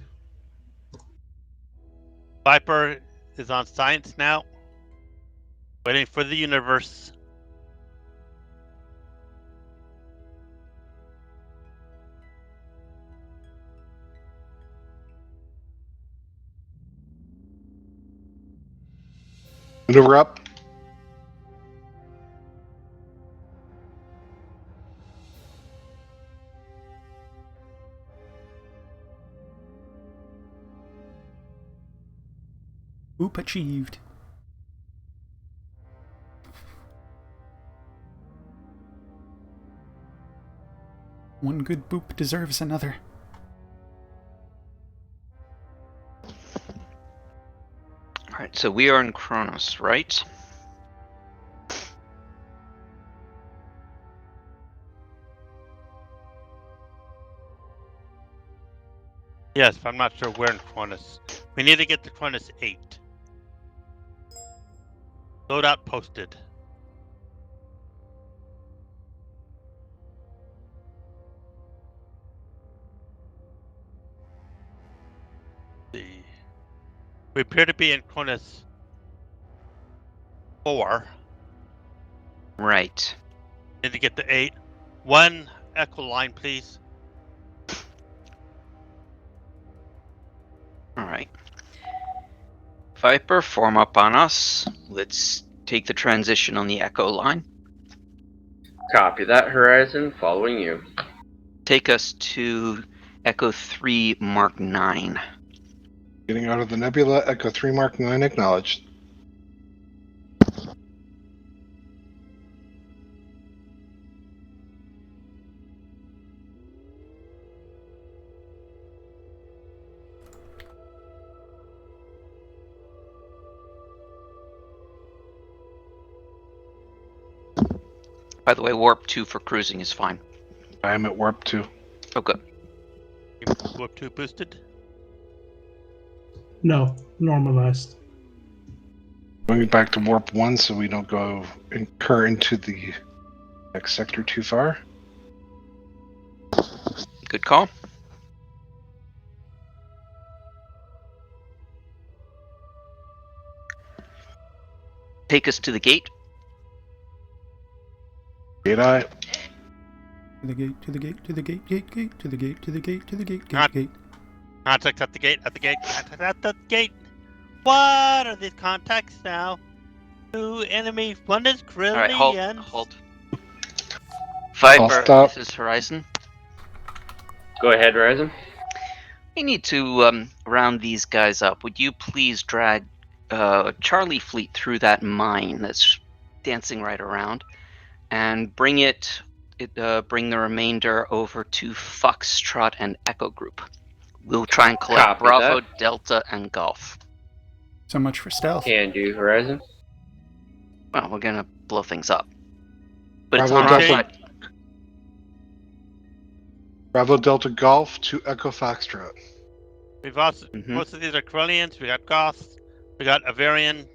Viper is on science now. Waiting for the universe. Maneuver up. Oop achieved. One good boop deserves another. Alright, so we are in Kronos, right? Yes, but I'm not sure where in Cronus. We need to get to Cronus 8. Loadout posted. See. We appear to be in Cronus 4. Right. Need to get to 8. 1 echo line, please. Alright. Viper, form up on us. Let's take the transition on the Echo line. Copy that, Horizon. Following you. Take us to Echo 3 Mark 9. Getting out of the nebula, Echo 3 Mark 9 acknowledged. By the way, warp 2 for cruising is fine. I am at warp 2. Oh, good. Warp 2 boosted. No, normalized. Going back to warp 1 so we don't go incur into the next sector too far. Good call. Take us to the gate. Gate eye. To the gate, to the gate, to the gate, gate, gate, to the gate, to the gate, to the gate, gate, Not- gate. Contacts at the gate, at the gate, contacts at the gate. What are these contacts now? Two enemy, one is Krillian. Alright, hold. Viper, stop. this is Horizon. Go ahead, Horizon. We need to round these guys up. Would you please drag Charlie Fleet through that mine that's dancing right around, and bring bring the remainder over to Foxtrot and Echo Group. We'll try and collect Copy Bravo, that. Delta, and Golf. So much for stealth. Can do, Horizon. Well, we're gonna blow things up, but it's Bravo, on our Delta. side. Bravo Delta Golf to Echo Foxtrot. We've also, Mhm. most of these are Krillians, we got Goths, we got Avarians.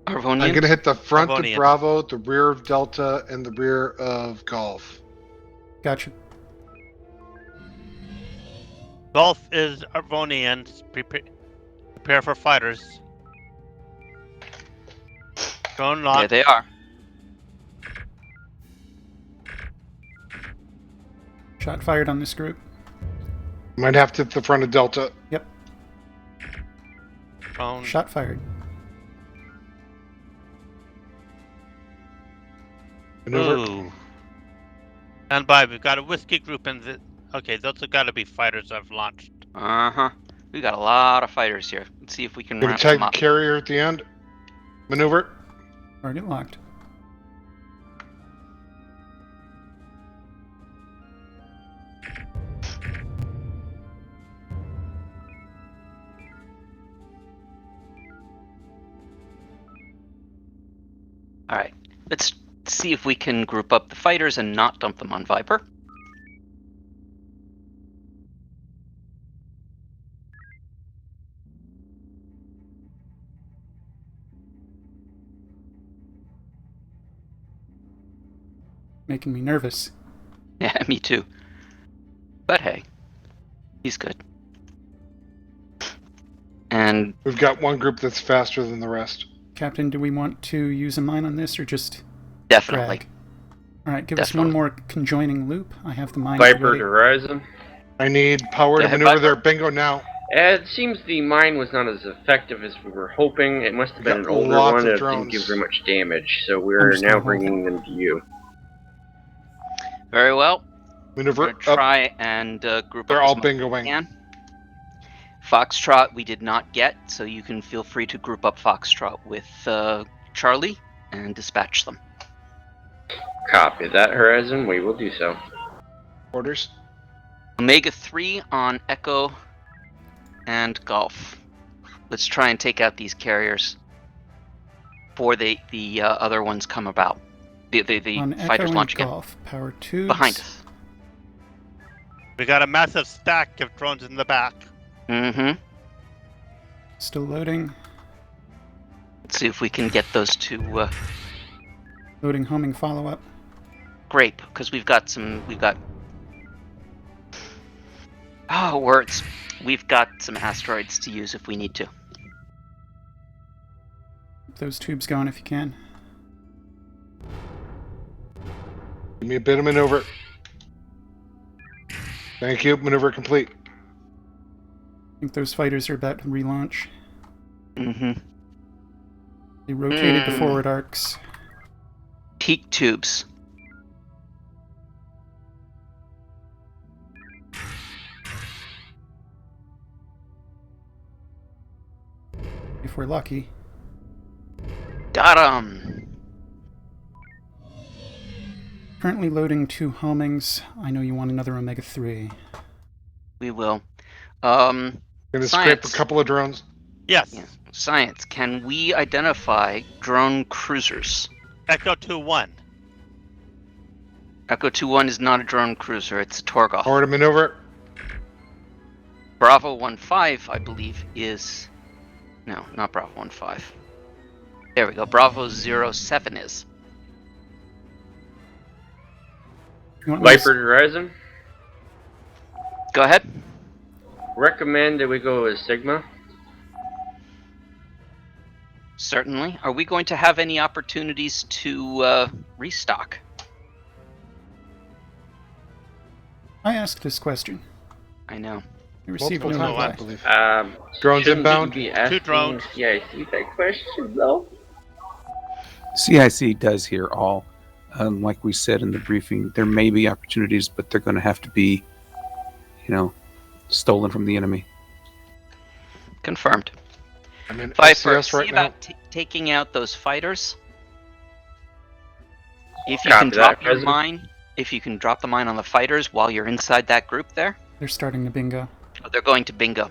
Arvonians? I'm gonna hit the front of Arvonians. Bravo, the rear of Delta, and the rear of Golf. Gotcha. Golf is Arvonians, prepare for fighters. Drone There lock. they are. Shot fired on this group. Might have to hit the front of Delta. Yep. Drone. Shot fired. Maneuver. Ooh. Stand by, we've got a whiskey group in the... Okay, those have got to be fighters I've launched. Uh-huh. We got a lot of fighters here. Let's see if we can Gonna ramp tag them the up. carrier at the end. Maneuver. Target locked. Alright, let's see if we can group up the fighters and not dump them on Viper. Making me nervous. Yeah, me too. But hey, he's good. And We've got one group that's faster than the rest. Captain, do we want to use a mine on this or just definitely. drag? Alright, give us one more conjoining loop. I have the mine Viper ready. to Horizon. I need power Go to ahead, maneuver Viper. there. Bingo now. It seems the mine was not as effective as we were hoping. It must have been an Got older lots one of and it didn't drones. give very much damage, so I'm we're just now gonna hold bringing them to you. Very well. Maneuver We're up. gonna try and group They're up as all much as we bingoing. can. Foxtrot we did not get, so you can feel free to group up Foxtrot with Charlie and dispatch them. Copy that, Horizon. We will do so. Orders. Omega 3 on Echo and Golf. Let's try and take out these carriers before the other ones come about. The On fighters Echo and launch again. Golf. Power 2. Behind us. We got a massive stack of drones in the back. Mm-hmm. Still loading. Let's see if we can get those two. Loading homing follow-up. Great, because we've got. Oh, words. We've got some asteroids to use if we need to. Keep those tubes going if you can. Give me a bit of maneuver. Thank you. Maneuver complete. I think those fighters are about to relaunch. Mm-hmm. They rotated the forward arcs. Peak tubes. If we're lucky. Got 'em! Currently loading 2 homings. I know you want another Omega 3. We will. Gonna scrape a Science. couple of drones. Yes. Yeah. Science. Can we identify drone cruisers? Echo 2-1. Echo 2-1 is not a drone cruiser, it's a Torgoth. Power to maneuver. Bravo 1-5, I believe, is... No, not Bravo 1-5. There we go. Bravo 0-7 is. You want me to Viper to Horizon. Go ahead. Recommend that we go with Sigma. Certainly. Are we going to have any opportunities to restock? I asked this question. I know. I received Multiple no times, I reply. believe. Drones Shouldn't inbound? Be asking, 2 drones. Yeah, I see that question though. CIC does hear all. Like we said in the briefing, there may be opportunities, but they're going to have to be, stolen from the enemy. Confirmed. I'm in Viper, SCS right see now. about taking out those fighters. If you Copy can that, drop your President. mine, if you can drop the mine on the fighters while you're inside that group there, They're starting the bingo. oh, they're going to bingo.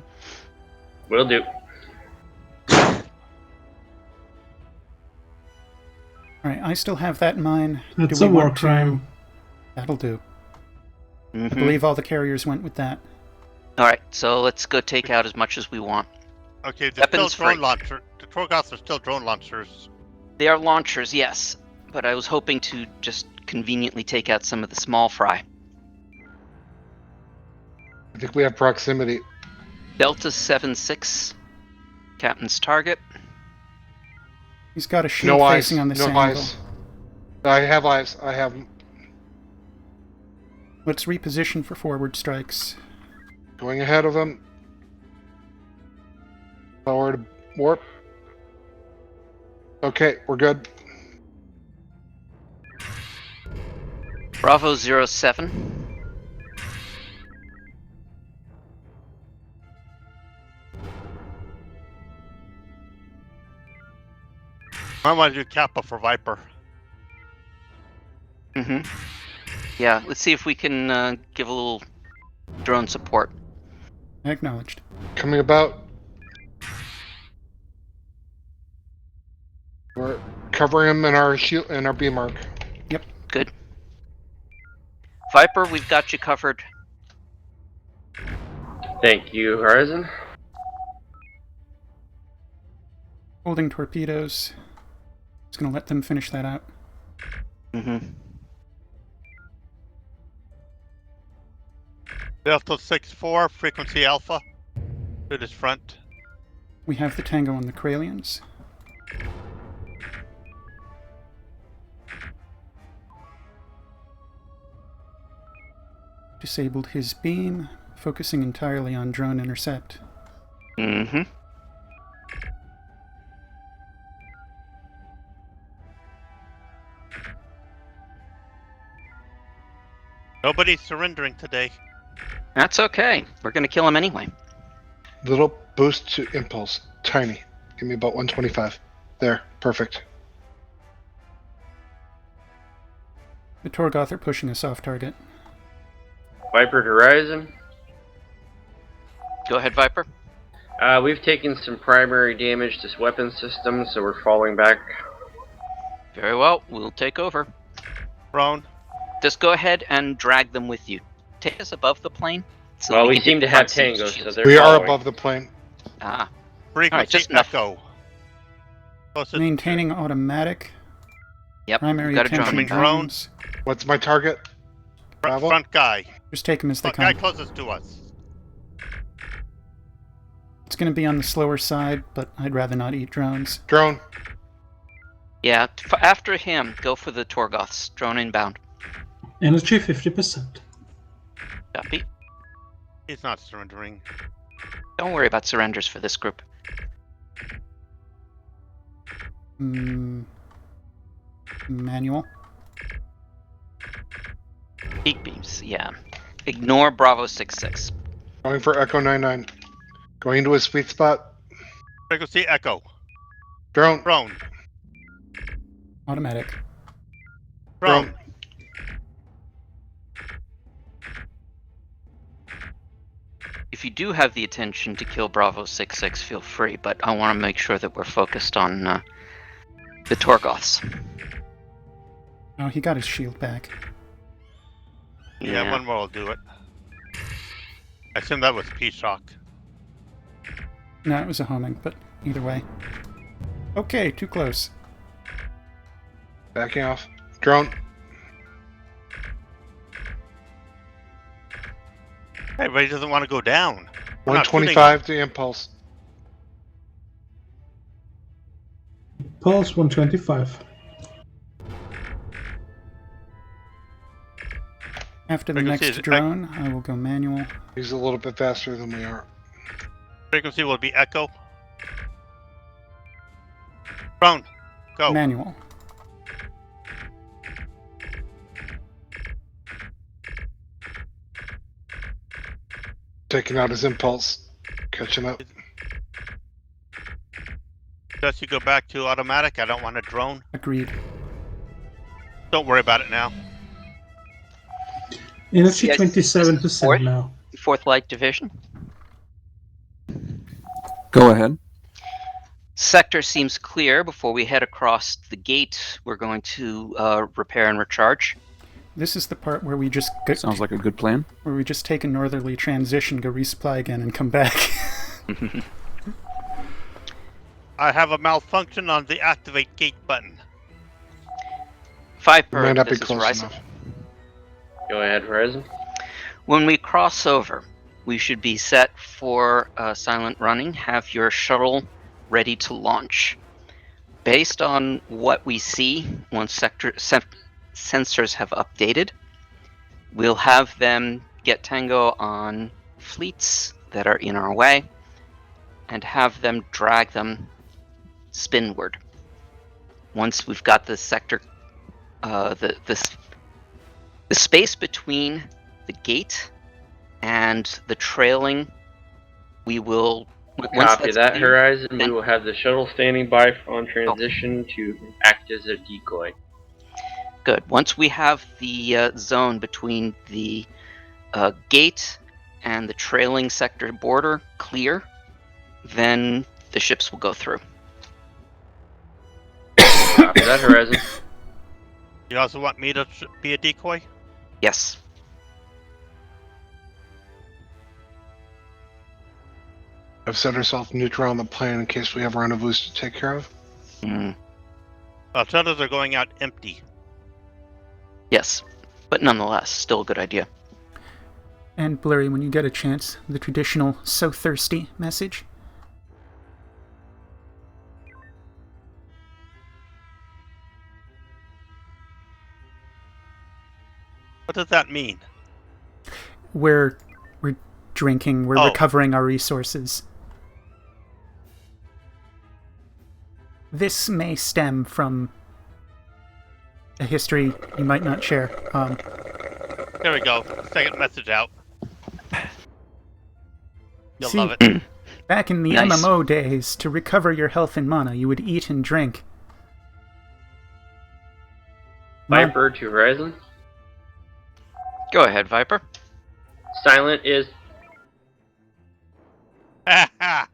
Will do. Alright, I still have that in mind. It's Do a we war want to- crime. That'll do. I Mhm. believe all the carriers went with that. All right, so let's go take out as much as we want. Okay, there's Weapons still drone free. launcher. The Torgoths are still drone launchers. They are launchers, yes, but I was hoping to just conveniently take out some of the small fry. I think we have proximity. Delta 7-6, Captain's target. He's got a shield No eyes. facing on this No angle. eyes. I have eyes. I have them. Let's reposition for forward strikes. Going ahead of them. Power to warp. Okay, we're good. Bravo 07. I want to do Kappa for Viper. Mm-hmm. Yeah, let's see if we can give a little drone support. Acknowledged. Coming about. We're covering them in our shield and our beam arc. Good. Viper, we've got you covered. Thank you, Horizon. Holding torpedoes. Just gonna let them finish that out. Mm-hmm. Delta 6-4, frequency Alpha. To this front. We have the Tango on the Kralians. Disabled his beam, focusing entirely on drone intercept. Mm-hmm. Nobody's surrendering today. That's okay. We're gonna kill him anyway. Little boost to impulse. Tiny. Give me about 125. There. Perfect. The Torgoth are pushing a soft target. Viper Horizon. Go ahead, Viper. We've taken some primary damage to weapon systems, so we're falling back. Very well. We'll take over. Prone. Just go ahead and drag them with you. Take us above the plane. So Well, we we can seem hit to the have front seat tangos, so shields. they're We are following. above the plane. Ah. Frequency just enough. Echo. Closest. Maintaining automatic. Yep. Primary We've got a attention Coming drone. drone. drones. What's my target? Bravo? Front guy. Just take them as they Front guy come. closest to us. It's going to be on the slower side, but I'd rather not eat drones. Drone. Yeah. After him, go for the Torgoths. Drone inbound. Energy 50%. Copy. He's not surrendering. Don't worry about surrenders for this group. Manual. Peak beams. Yeah. Ignore Bravo 6-6. Going for Echo 99. Going into a sweet spot. Frequency Echo. Drone. Drone. Automatic. Drone. Drone. If you do have the intention to kill Bravo 6-6, feel free, but I want to make sure that we're focused on the Torgoths. Oh, he got his shield back. Yeah, one more will do it. I assume that was P-Shock. No, it was a homing, but either way. Okay, too close. Backing off. Drone. Everybody doesn't want to go down. We're not shooting 125 to impulse. Pulse 125. After the Frequency next is- drone, I will go manual. He's a little bit faster than we are. Frequency will be Echo. Drone. Go. Manual. Taking out his impulse. Catching up. Just you go back to automatic. I don't want a drone. Agreed. Don't worry about it now. Energy Yes, 27% fourth. now. 4th Light Division. Go ahead. Sector seems clear. Before we head across the gate, we're going to repair and recharge. This is the part where we just go, Sounds like a good plan. where we just take a northerly transition, go resupply again, and come back. I have a malfunction on the activate gate button. Might Viper, not be this is close Horizon. enough. Go ahead, Horizon. When we cross over, we should be set for silent running. Have your shuttle ready to launch. Based on what we see, once sensors have updated, we'll have them get Tango on fleets that are in our way and have them drag them spinward. Once we've got the sector, the space between the gate and the trailing, we will. Once Copy that's that, clear, Horizon. We then- will have the shuttle standing by on transition to act as a decoy. Good. Once we have the zone between the gate and the trailing sector border clear, then the ships will go through. Copy that, Horizon. You also want me to be a decoy? Yes. I've set ourselves neutral on the plane in case we have rendezvous to take care of. Mm, Shuttles are going out empty. yes. But nonetheless, still a good idea. And Blurry, when you get a chance, the traditional "so thirsty" message. What does that mean? We're drinking, we're recovering our resources. This may stem from a history you might not share. There we go. Second message out. You'll See, love it. Back in the Nice. MMO days, to recover your health and mana, you would eat and drink. Viper to Horizon. Go ahead, Viper. Silent is Ha ha!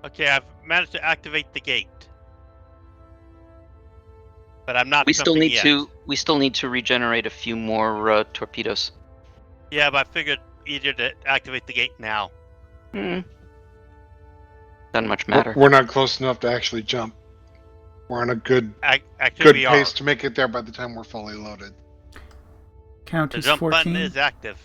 Okay, I've managed to activate the gate. But I'm not We still jumping need yet. to regenerate a few more torpedoes. Yeah, but I figured easier to activate the gate now. Doesn't much matter. We're not close enough to actually jump. We're on a good Actually, we pace are. to make it there by the time we're fully loaded. Count The is jump 14. button is active.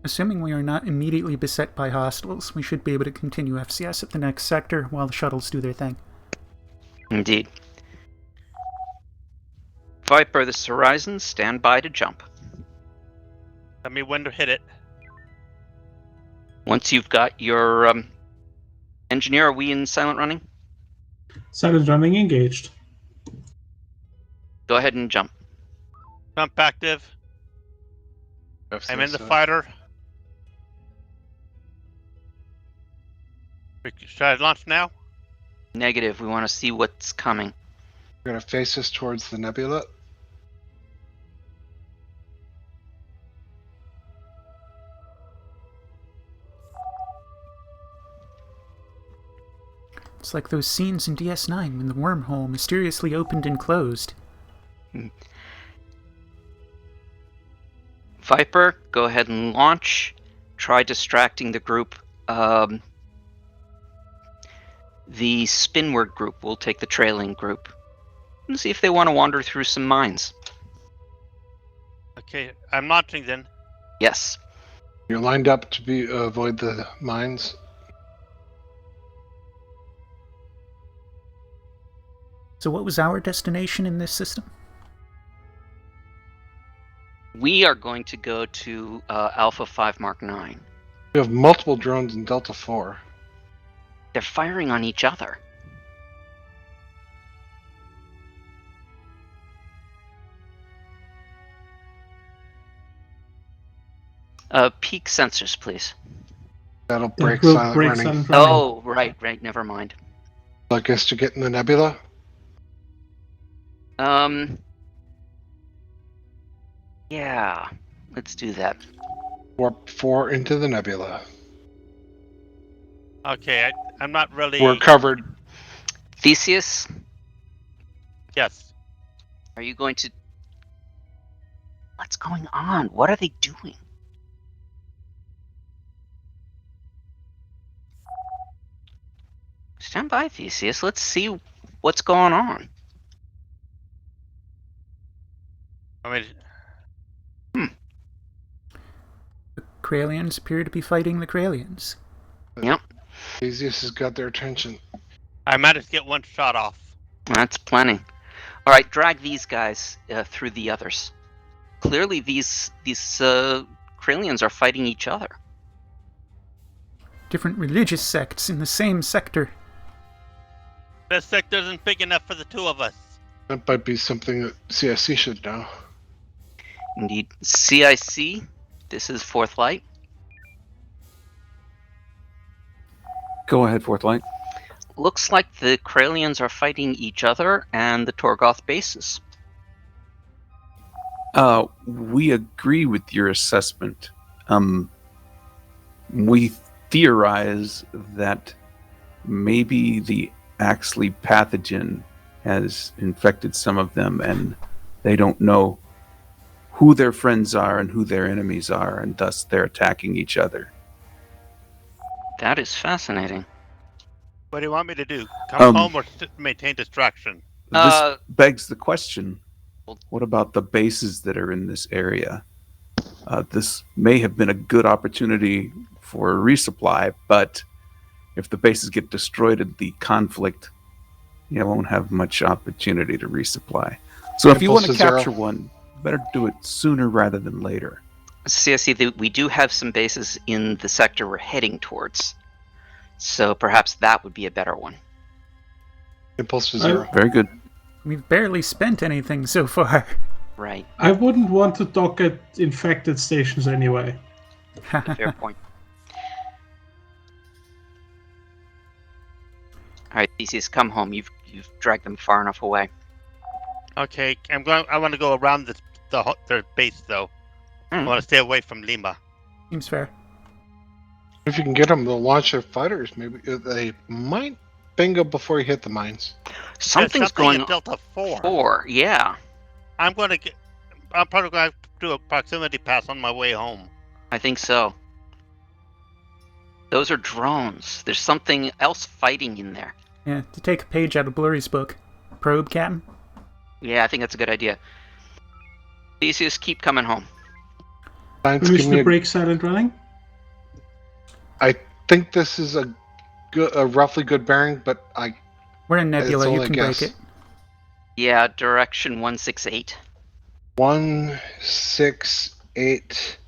Assuming we are not immediately beset by hostiles, we should be able to continue FCS at the next sector while the shuttles do their thing. Indeed. Viper, this is Horizon. Stand by to jump. Tell me when to hit it. Once you've got your engineer, are we in silent running? Silent running engaged. Go ahead and jump. Jump active. I'm in the fighter. Should I launch now? Negative. We want to see what's coming. We're going to face us towards the nebula. It's like those scenes in DS9 when the wormhole mysteriously opened and closed. Viper, go ahead and launch. Try distracting the group. The spinward group will take the trailing group. And see if they want to wander through some mines. Okay, I'm launching then. Yes. You're lined up to avoid the mines. So what was our destination in this system? We are going to go to Alpha 5 Mark 9. We have multiple drones in Delta 4. They're firing on each other. Peak sensors, please. That'll That break will silent break running. silent running. Oh, right, never mind. I guess to get in the nebula. Yeah, let's do that. Warp 4 into the nebula. Okay, I'm not really. We're covered. Theseus, Yes. are you going to... What's going on? What are they doing? Stand by, Theseus. Let's see what's going on. I mean, The Kralians appear to be fighting the Kralians. Yep, Theseus has got their attention. I managed to get one shot off. that's plenty. All right, drag these guys through the others. Clearly, these Kralians are fighting each other. Different religious sects in the same sector. This sector isn't big enough for the two of us. That might be something that CSC should know. Indeed. CIC, this is Fourth Light. Go ahead, Fourth Light. Looks like the Kralians are fighting each other and the Torgoth bases. We agree with your assessment. We theorize that maybe the Axley pathogen has infected some of them, and they don't know who their friends are and who their enemies are, and thus they're attacking each other. That is fascinating. What do you want me to do? Come Um, home or maintain distraction? This begs the question, what about the bases that are in this area? This may have been a good opportunity for a resupply, but if the bases get destroyed in the conflict, you won't have much opportunity to resupply. So if you want to capture one, better do it sooner rather than later. See, I see that we do have some bases in the sector we're heading towards. So perhaps that would be a better one. Impulse to 0. Very good. We've barely spent anything so far. Right. I wouldn't want to dock at infected stations anyway. Fair point. All right, Theseus, come home. You've dragged them far enough away. Okay, I want to go around their base though. I want to stay away from Lima. Seems fair. If you can get them to launch their fighters, maybe they might bingo before you hit the mines. Something's going on. Delta 4. 4, yeah. I'm probably going to do a proximity pass on my way home. I think so. Those are drones. There's something else fighting in there. Yeah, to take a page out of Blurry's book. Probe, Captain? Yeah, I think that's a good idea. Theseus, keep coming home. Permission to break silent running? I think this is a roughly good bearing, but we're in Nebula, you can break it. Yeah, direction 168. 168.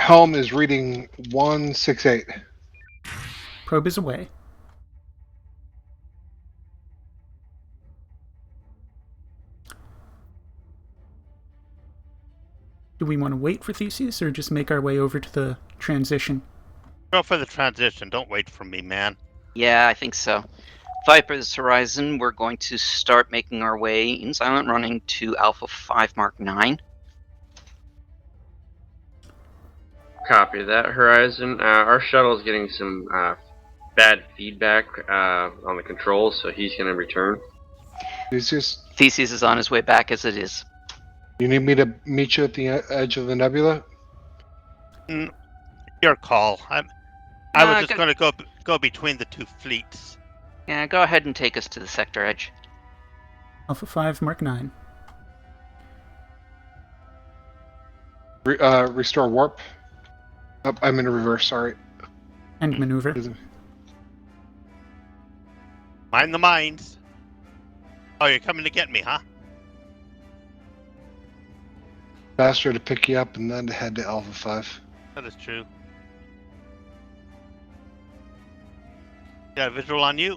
Helm is reading 168. Probe is away. Do we want to wait for Theseus or just make our way over to the transition? Go for the transition. Don't wait for me, man. Yeah, I think so. Viper's Horizon, we're going to start making our way in silent running to Alpha 5 Mark 9. Copy that, Horizon. Our shuttle is getting some bad feedback on the controls, so he's going to return. Theseus is on his way back as it is. You need me to meet you at the edge of the nebula? Your call. I was just going to go between the two fleets. Yeah, go ahead and take us to the sector edge. Alpha 5 Mark 9. Restore warp. Oh, I'm in reverse, sorry. And maneuver. Mind the mines. Oh, you're coming to get me, huh? Faster to pick you up and then to head to Alpha 5. That is true. Got a visual on you.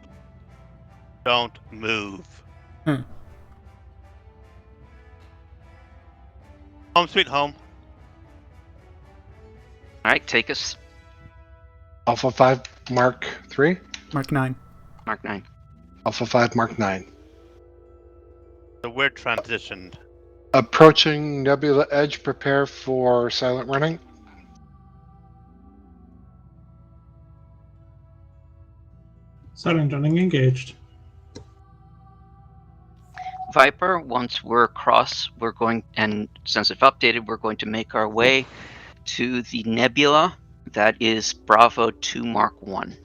Don't move. Home sweet home. Alright, take us. Alpha 5 Mark 3? Mark 9. Mark 9. Alpha 5 Mark 9. The weird transitioned. Approaching Nebula Edge, prepare for silent running. Silent running engaged. Viper, once we're across, we're going, and since it's updated, we're going to make our way to the nebula. That is Bravo 2 Mark 1.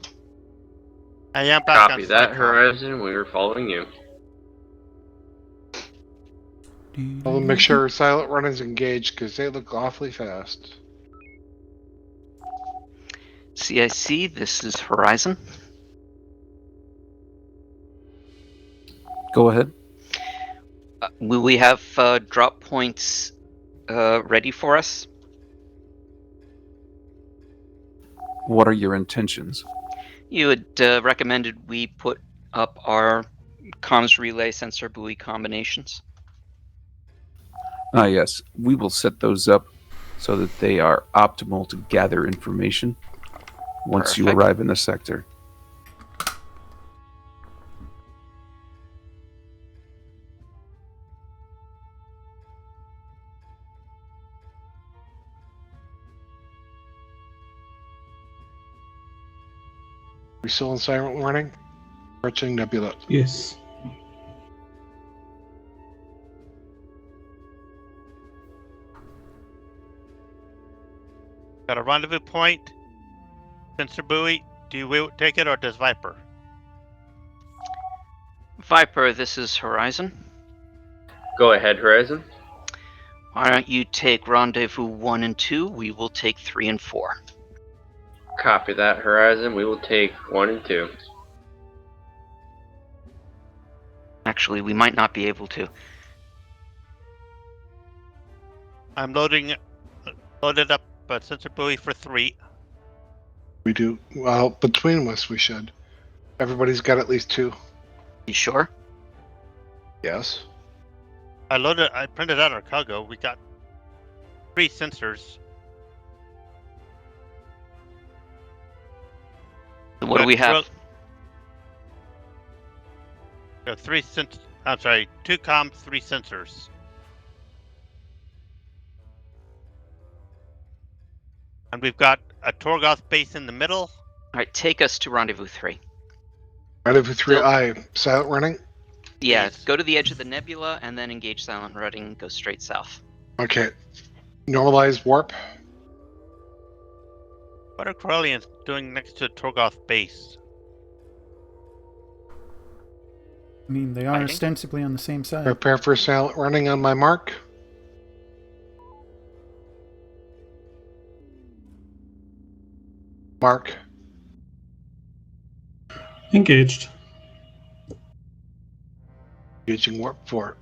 I am back. Copy that, Horizon. We are following you. I'll make sure silent running's engaged because they look awfully fast. CIC, this is Horizon. Go ahead. Will we have drop points ready for us? What are your intentions? You had recommended we put up our comms relay sensor buoy combinations. Ah, yes. We will set those up so that they are optimal to gather information once you arrive in the sector. We still in silent running? Approaching Nebula. Yes. Got a rendezvous point. Sensor buoy. Do we take it or does Viper? Viper, this is Horizon. Go ahead, Horizon. Why don't you take rendezvous 1 and 2? We will take 3 and 4. Copy that, Horizon. We will take 1 and 2. Actually, we might not be able to. I'm loaded up a sensor buoy for 3. We do. Well, between us, we should. Everybody's got at least 2. You sure? Yes. I printed out our cargo. We got 3 sensors. So what do we have? We have 3 sensors. I'm sorry, 2 comms, 3 sensors. And we've got a Torgoth base in the middle. All right, take us to rendezvous 3. Rendezvous 3, Still- silent running? Yeah, Yes. go to the edge of the nebula and then engage silent running. Go straight south. Okay. Normalize warp. What are Corellians doing next to a Torgoth base? I mean, they are Fighting? ostensibly on the same side. Prepare for silent running on my mark. Mark. Engaged. Engaging warp 4.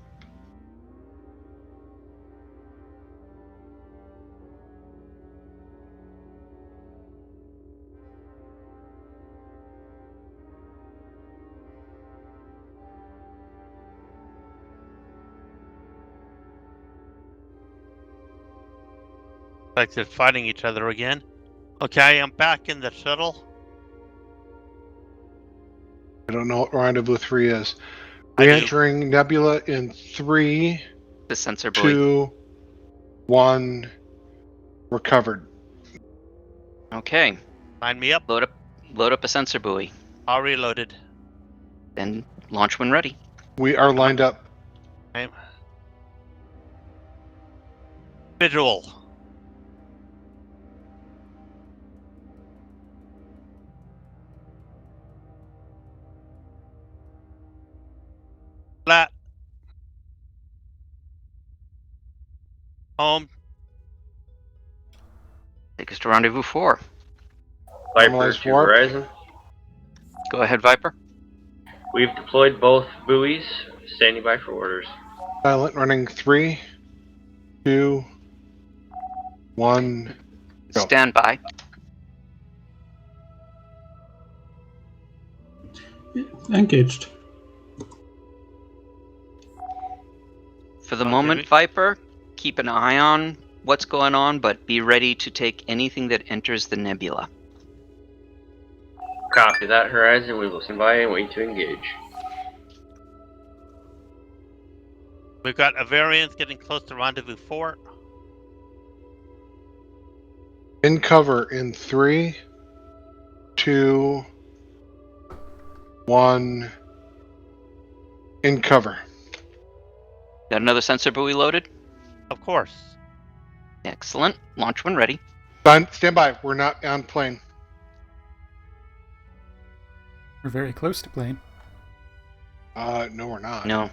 Like they're fighting each other again. Okay, I'm back in the shuttle. I don't know what rendezvous 3 is. I do. Re-entering nebula in 3, The sensor buoy. 2, 1. Recovered. Okay, Line me up. load up a sensor buoy. All reloaded. Then launch when ready. We are lined up. Okay. Visual. Flat. Home. Take us to rendezvous 4. Viper Normalize to warp. Horizon. Go ahead, Viper. We've deployed both buoys. Standing by for orders. Silent running 3, 2, 1. Go. Stand by. Engaged. For the Okay, moment, we- Viper, keep an eye on what's going on, but be ready to take anything that enters the nebula. Copy that, Horizon. We will stand by and wait to engage. We've got a variance getting close to rendezvous 4. In cover in 3, 2, 1. In cover. Got another sensor buoy loaded? Of course. Excellent. Launch when ready. Stand by. We're not on plane. We're very close to plane. No, we're not. No.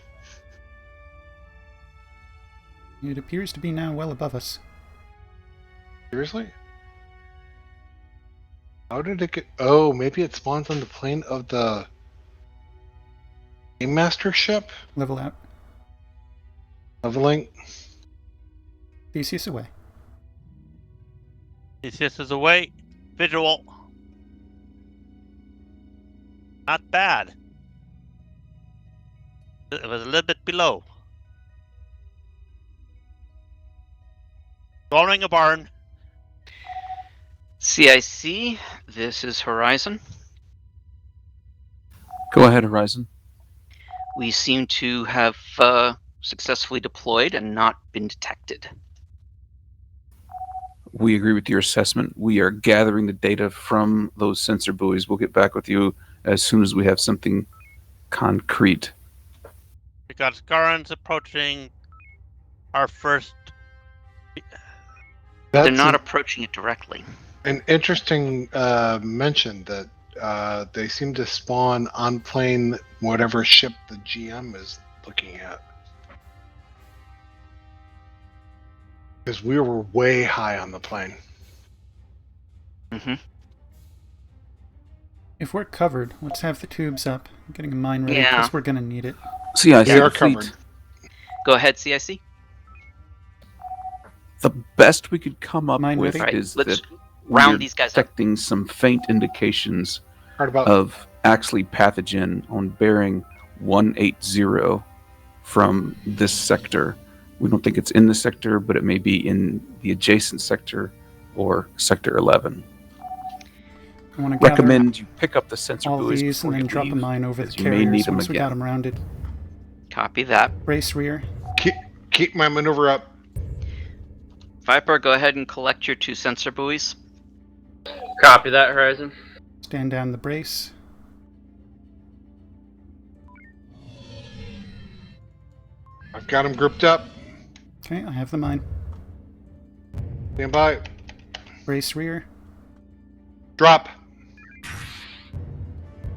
It appears to be now well above us. Seriously? How did it get? Oh, maybe it spawns on the plane of the Game Master ship? Level out. Leveling? Theseus away. Theseus is away. Visual. Not bad. It was a little bit below. Exploring a barn. CIC, this is Horizon. Go ahead, Horizon. We seem to have successfully deployed and not been detected. We agree with your assessment. We are gathering the data from those sensor buoys. We'll get back with you as soon as we have something concrete. We got Scarans approaching our first They're not approaching it directly. An interesting mention that they seem to spawn on plane whatever ship the GM is looking at. Because we were way high on the plane. Mm-hmm. If we're covered, let's have the tubes up. I'm getting a mine ready Yeah. because we're going to need it. CIC We are fleet, covered. Go ahead, CIC. the best we could come up Mine with ready? Right, is let's that round we're these guys up. detecting some faint indications Heard about of actually pathogen on bearing 180 from this sector. We don't think it's in the sector, but it may be in the adjacent sector or sector 11. I want to gather Recommend you pick up the sensor all buoys these before and then you drop leave, a mine over the as you may need carriers them once we got again. them rounded. Copy that. Brace rear. keep my maneuver up. Viper, go ahead and collect your 2 sensor buoys. Copy that, Horizon. Stand down the brace. I've got them grouped up. Okay, I have the mine. Stand by. Brace rear. Drop.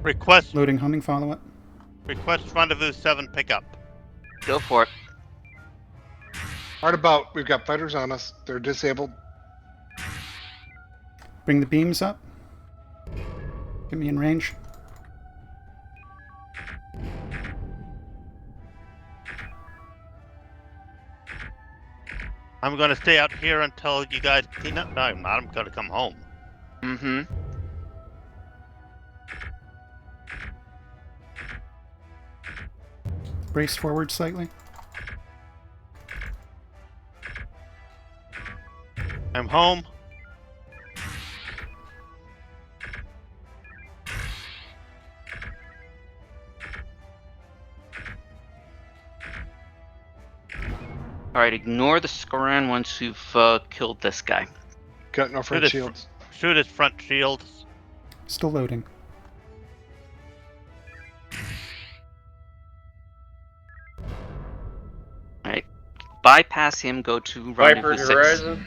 Request Loading homing follow-up. rendezvous 7 pickup. Go for it. Right about. We've got fighters on us. They're disabled. Bring the beams up. Get me in range. I'm going to stay out here until you guys clean up. No, I'm not. I'm going to come home. Mm-hmm. Brace forward slightly. I'm home. Alright, ignore the Skoran once you've killed this guy. Got no front shields. Shoot his front shields. Still loading. Alright. Bypass him, go to Viper Rendezvous to 6. Horizon.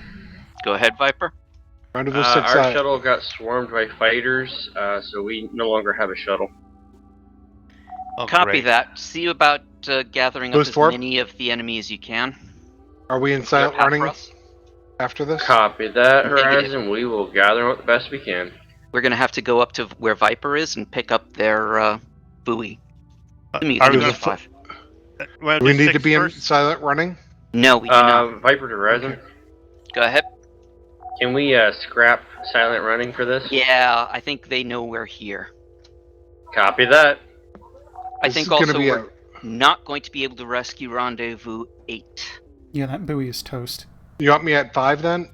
Go ahead, Viper. Rendezvous 6 Our out. shuttle got swarmed by fighters, so we no longer have a shuttle. Oh, Copy great. that. See about gathering up Boost as warp. many of the enemy as you can. Are we in They're silent half running for us. after this? Copy that, Negative. Horizon. We will gather up the best we can. We're going to have to go up to where Viper is and pick up their buoy. Are we Rendezvous gonna 5. Do we need to be in silent running? No, we do not. Viper to Horizon. Okay. Go ahead. Can we scrap silent running for this? Yeah, I think they know we're here. Copy that. I This think is gonna also be we're not going to be able to rescue Rendezvous 8. Yeah, that buoy is toast. You want me at 5 then?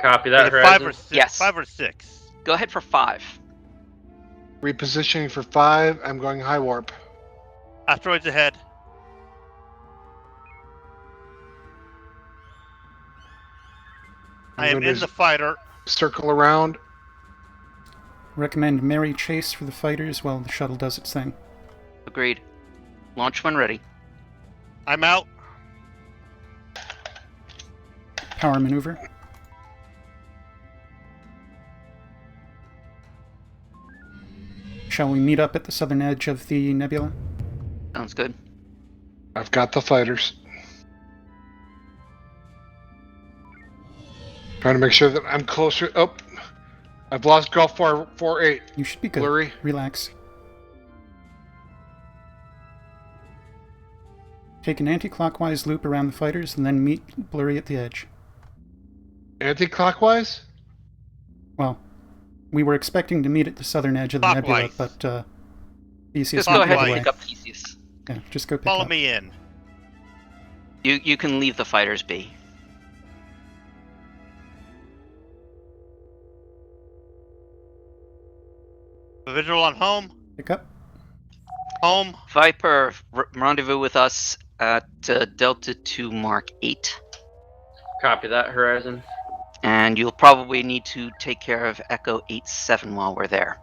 Copy that, Either Horizon. 5 or 6. Yes. 5 or 6. Go ahead for 5. Repositioning for 5. I'm going high warp. Asteroids ahead. I am going in to the fighter. circle around. Recommend merry chase for the fighters while the shuttle does its thing. Agreed. Launch when ready. I'm out. Power maneuver. Shall we meet up at the southern edge of the nebula? Sounds good. I've got the fighters. Trying to make sure that I'm closer. Oh, I've lost Golf 4-8. You should be good. Blurry. Relax. Take an anti-clockwise loop around the fighters and then meet Blurry at the edge. Anti-clockwise? Well, we were expecting to meet at the southern edge of the nebula, Clockwise. but Theseus Just go went ahead the and other pick way. up Theseus. Yeah, just go pick Follow up. me in. You can leave the fighters be. Visual on home. Pick up. Home. Viper, rendezvous with us at Delta 2 Mark 8. Copy that, Horizon. And you'll probably need to take care of Echo 87 while we're there.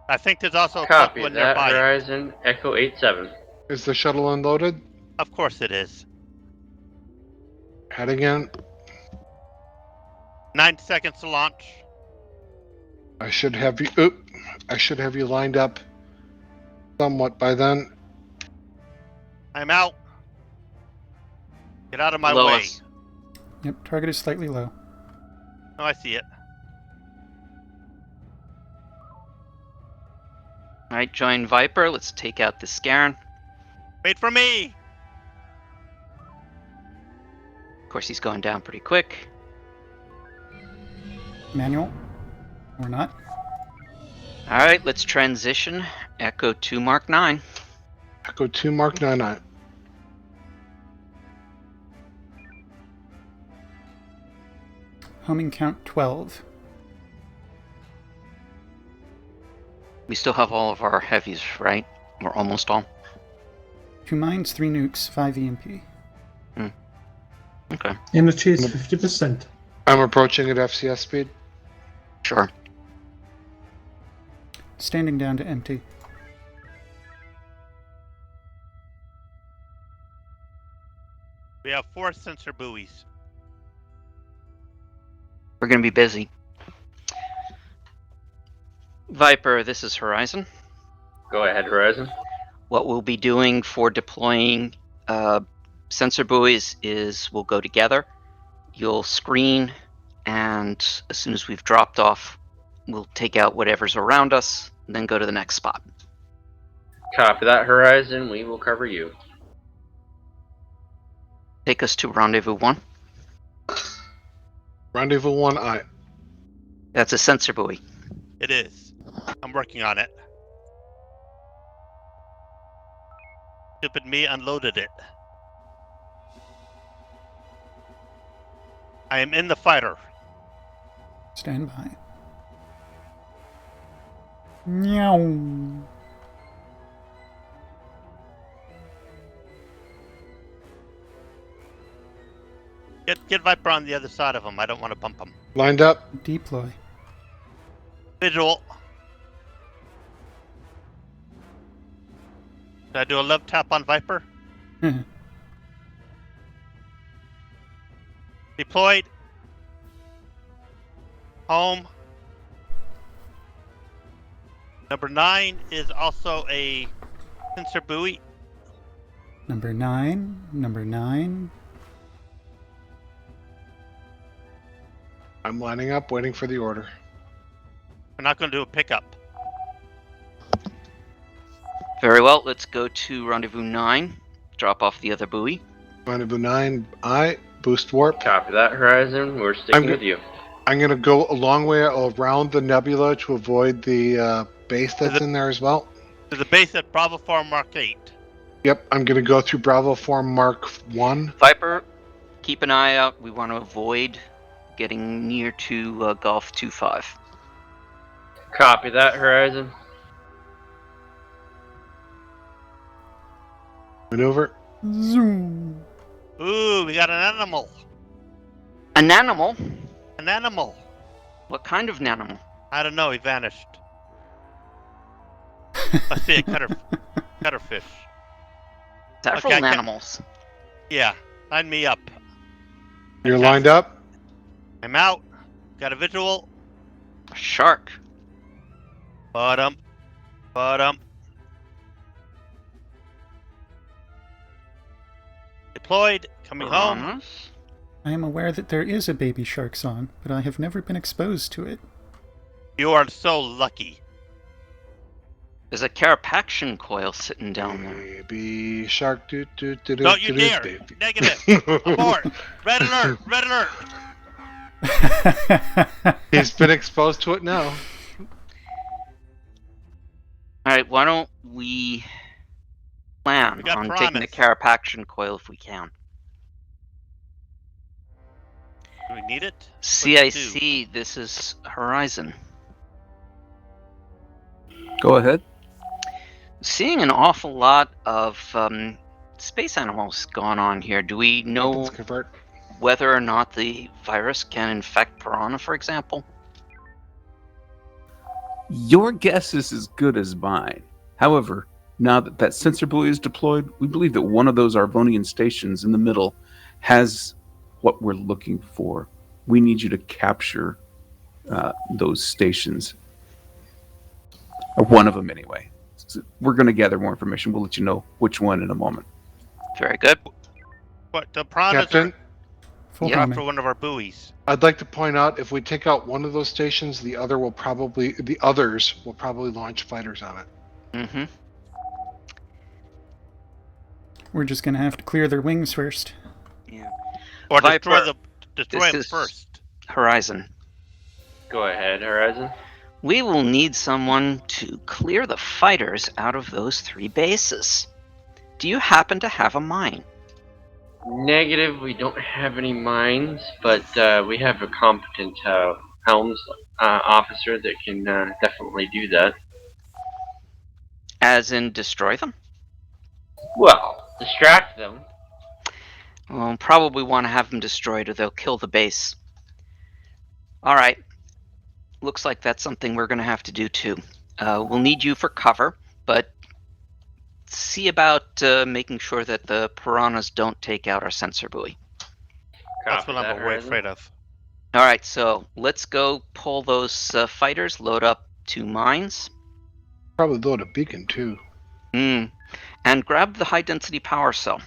I think there's also a Copy one that, nearby. Horizon. Echo 87. Is the shuttle unloaded? Of course it is. Heading in. 9 seconds to launch. I should have you. I should have you lined up somewhat by then. I'm out. Get out of my Below way. us. Yep, target is slightly low. Oh, I see it. All right, join Viper. Let's take out the Scaran. Wait for me. Of course, he's going down pretty quick. Manual? Or not? All right, let's transition. Echo 2 Mark 9. Echo 2 Mark 99. Homing count 12. We still have all of our heavies, right? Or almost all. 2 mines, 3 nukes, 5 EMP. Okay, Energy is 50%. I'm approaching at FCS speed. sure. Standing down to empty. We have 4 sensor buoys. We're going to be busy. Viper, this is Horizon. Go ahead, Horizon. What we'll be doing for deploying sensor buoys is we'll go together. You'll screen, and as soon as we've dropped off, we'll take out whatever's around us, and then go to the next spot. Copy that, Horizon. We will cover you. Take us to Rendezvous 1. Rendezvous 1, I. That's a sensor buoy. It is. I'm working on it. Stupid me unloaded it. I am in the fighter. Stand by. Meow. Get Viper on the other side of him. I don't want to bump him. Lined up. Deploy. Visual. Did I do a love tap on Viper? Deployed. Home. Number 9 is also a sensor buoy. Number 9. Number 9. I'm lining up, waiting for the order. We're not going to do a pickup. Very well, let's go to Rendezvous 9. Drop off the other buoy. Rendezvous 9, I. Boost warp. Copy that, Horizon. We're sticking with you. I'm going to go a long way around the nebula to avoid the base that's in there as well. There's a base at Bravo 4 Mark 8. Yep, I'm going to go through Bravo 4 Mark 1. Viper, keep an eye out. We want to avoid getting near to Golf 2-5. Copy that, Horizon. Maneuver. Zoom. Ooh, we got an animal. An animal? An animal. What kind of an animal? I don't know. He vanished. I see a cutterfish. Several Okay, animals. Yeah, line me up. You're lined up? I'm out. Got a visual. A shark. Bottom. Deployed. Coming home. Piranhas? I am aware that there is a baby shark song, but I have never been exposed to it. You are so lucky. There's a carapaction coil sitting down there. Baby shark. Don't you dare. Baby. Negative. Abort. Red alert. Red alert. He's been exposed to it now. Alright, why don't we plan We got on promise. taking the carapaction coil if we can? Do we need it? What do we do? CIC, this is Horizon. Go ahead. Seeing an awful lot of space animals going on here. Do we know Weapons convert. whether or not the virus can infect piranha, for example? Your guess is as good as mine. However, now that sensor buoy is deployed, we believe that one of those Arvonian stations in the middle has what we're looking for. We need you to capture those stations. Or one of them, anyway. So we're going to gather more information. We'll let you know which one in a moment. Very good. But the piranhas Captain, Full Yeah. are homing. after one of our buoys. I'd like to point out if we take out one of those stations, the others will probably launch fighters on it. Mm-hmm. We're just gonna have to clear their wings first. Yeah. Or Viper, destroy this them is- first. Horizon. Go ahead, Horizon. We will need someone to clear the fighters out of those 3 bases. Do you happen to have a mine? Negative, we don't have any mines, but we have a competent Helms officer that can definitely do that. As in destroy them? Well, distract them. We'll probably want to have them destroyed or they'll kill the base. Alright. Looks like that's something we're going to have to do too. We'll need you for cover, but see about making sure that the piranhas don't take out our sensor buoy. That's Copy what I'm that, way Horizon. afraid of. Alright, so let's go pull those fighters, load up 2 mines. Probably load a beacon too. And grab the high-density power cell.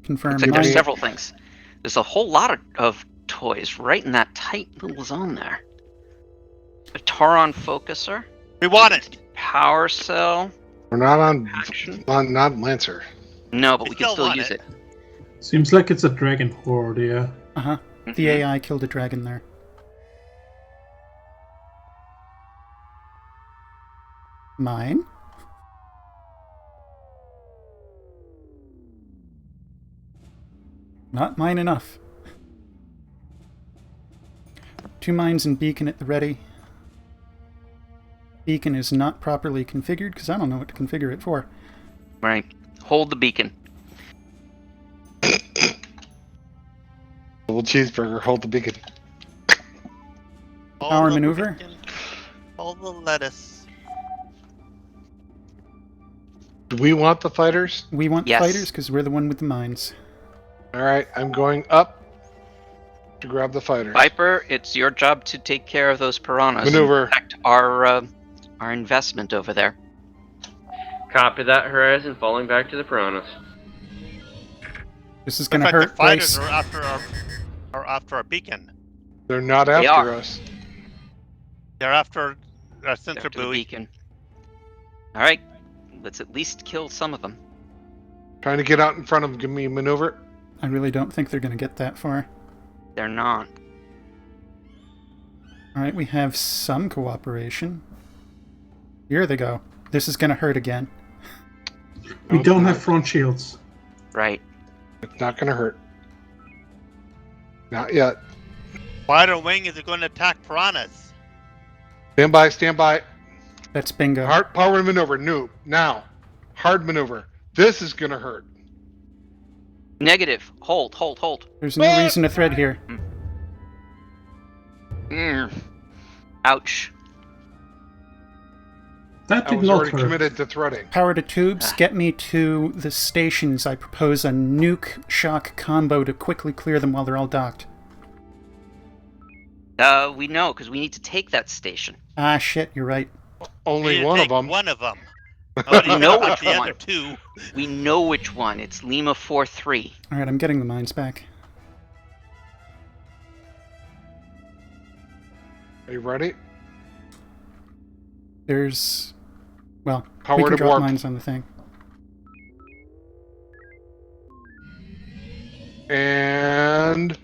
Confirm. Looks like there's mine. several things. There's a whole lot of toys right in that tight little zone there. A Terran focuser. We want it! Power cell. We're not on Action. not Lancer. No, but We we can still still want use it. it. Seems like it's a dragon horde, yeah. Uh-huh. Mhm. The AI killed a dragon there. Mine? Not mine enough. 2 mines and beacon at the ready. Beacon is not properly configured because I don't know what to configure it for. Right. Hold the beacon. Little cheeseburger, hold the beacon. All Power the maneuver? bacon, all the lettuce. Do we want the fighters? We want Yes. the fighters because we're the one with the mines. Alright, I'm going up to grab the fighters. Viper, it's your job to take care of those piranhas. Maneuver. And protect our investment over there. Copy that, Horizon. Falling back to the piranhas. This is In going to fact, the hurt fighters Bryce. are after our beacon. They're not They after are. us. They're after our sensor After the buoy. beacon. Alright. Let's at least kill some of them. Trying to get out in front of them. Give me a maneuver. I really don't think they're going to get that far. They're not. Alright, we have some cooperation. Here they go. This is going to hurt again. We don't have front shields. Right. It's not going to hurt. Not yet. Wider wing is going to attack piranhas. Stand by, stand by. That's bingo. Hard power maneuver. Noob. Now. Hard maneuver. This is going to hurt. Negative. Hold, hold, hold. There's no reason to thread here. Ouch. That I did was not already hurt. committed to threading. Power to tubes, get me to the stations. I propose a nuke shock combo to quickly clear them while they're all docked. We know, because we need to take that station. Ah, shit, you're right. Only We need to one of take them. One of them. Nobody's We know gonna which take the one. other 2. We know which one. It's Lima 4-3. Alright, I'm getting the mines back. Are you ready? There's... Well, we Power can to drop warp. mines on the thing. And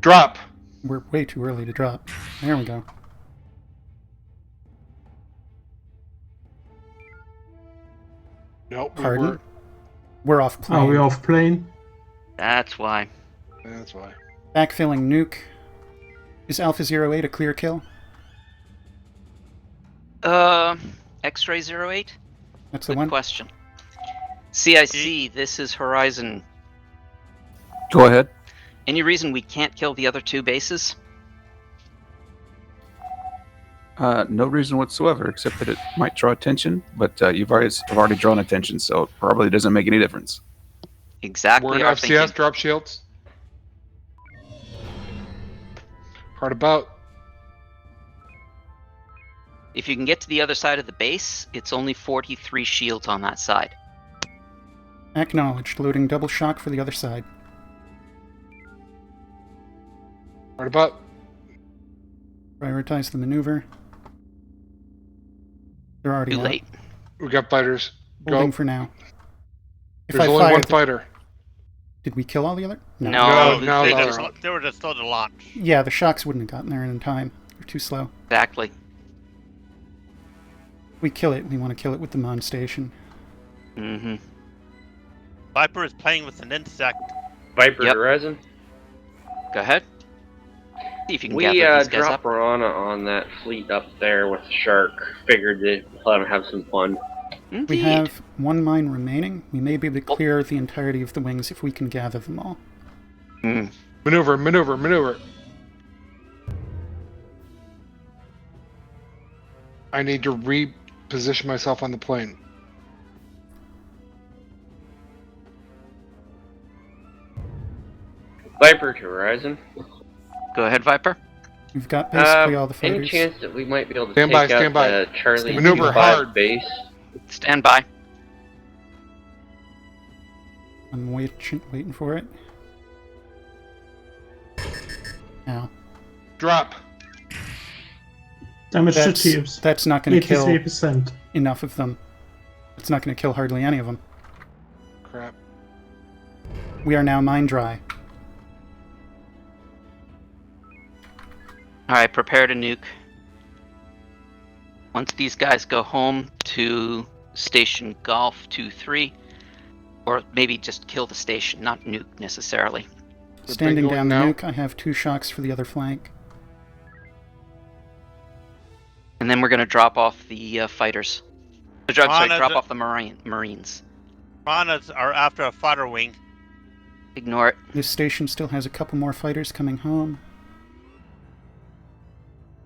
drop. We're way too early to drop. There we go. Nope. we Pardon? weren't. We're off plane. Are we off plane? That's why. That's why. Backfilling nuke. Is Alpha 08 a clear kill? X-Ray 08? That's the Good one? question. CIC, this is Horizon. Go ahead. Any reason we can't kill the other 2 bases? No reason whatsoever, except that it might draw attention. But I've already drawn attention, so it probably doesn't make any difference. exactly We're in our FCS, thinking. drop shields. Hard about. If you can get to the other side of the base, it's only 43 shields on that side. Acknowledged. Loading double shock for the other side. Hard about. Prioritize the maneuver. They're already Too out. late. We got fighters. Holding Go. for now. If There's I only one fired, fighter. did we kill all the other? No, No, Luke, no, they, no, just, no. they were just slow to launch. Yeah, the shocks wouldn't have gotten there in time. They're too slow. exactly. We kill it. We want to kill it with the Mon station. Mm-hmm. Viper is playing with an insect. Viper Yep. Horizon. Go ahead. See if you can We gather these guys dropped up. Piranha on that fleet up there with the shark. Figured to let them have some fun. Indeed. We have one mine remaining. We may be able to clear the entirety of the wings if we can gather them all. Maneuver, maneuver, maneuver. I need to reposition myself on the plane. Viper to Horizon. Go ahead, Viper. We've got basically all the Any fighters. chance that we might be able to Stand take by, out stand by. the Charlie Maneuver 25 hard. base? Stand by. I'm waiting for it. Ow. Drop. Damage to That's, tubes. that's not going to kill 83%. enough of them. It's not going to kill hardly any of them. Crap. We are now mine dry. Alright, prepare to nuke. Once these guys go home to Station Golf 2-3, or maybe just kill the station, not nuke necessarily. We're Standing bingoing down the now. nuke, I have 2 shocks for the other flank. And then we're going to drop off the fighters. Sorry, Piranhas drop are- off the Marines. Piranhas are after a fighter wing. Ignore it. This station still has a couple more fighters coming home.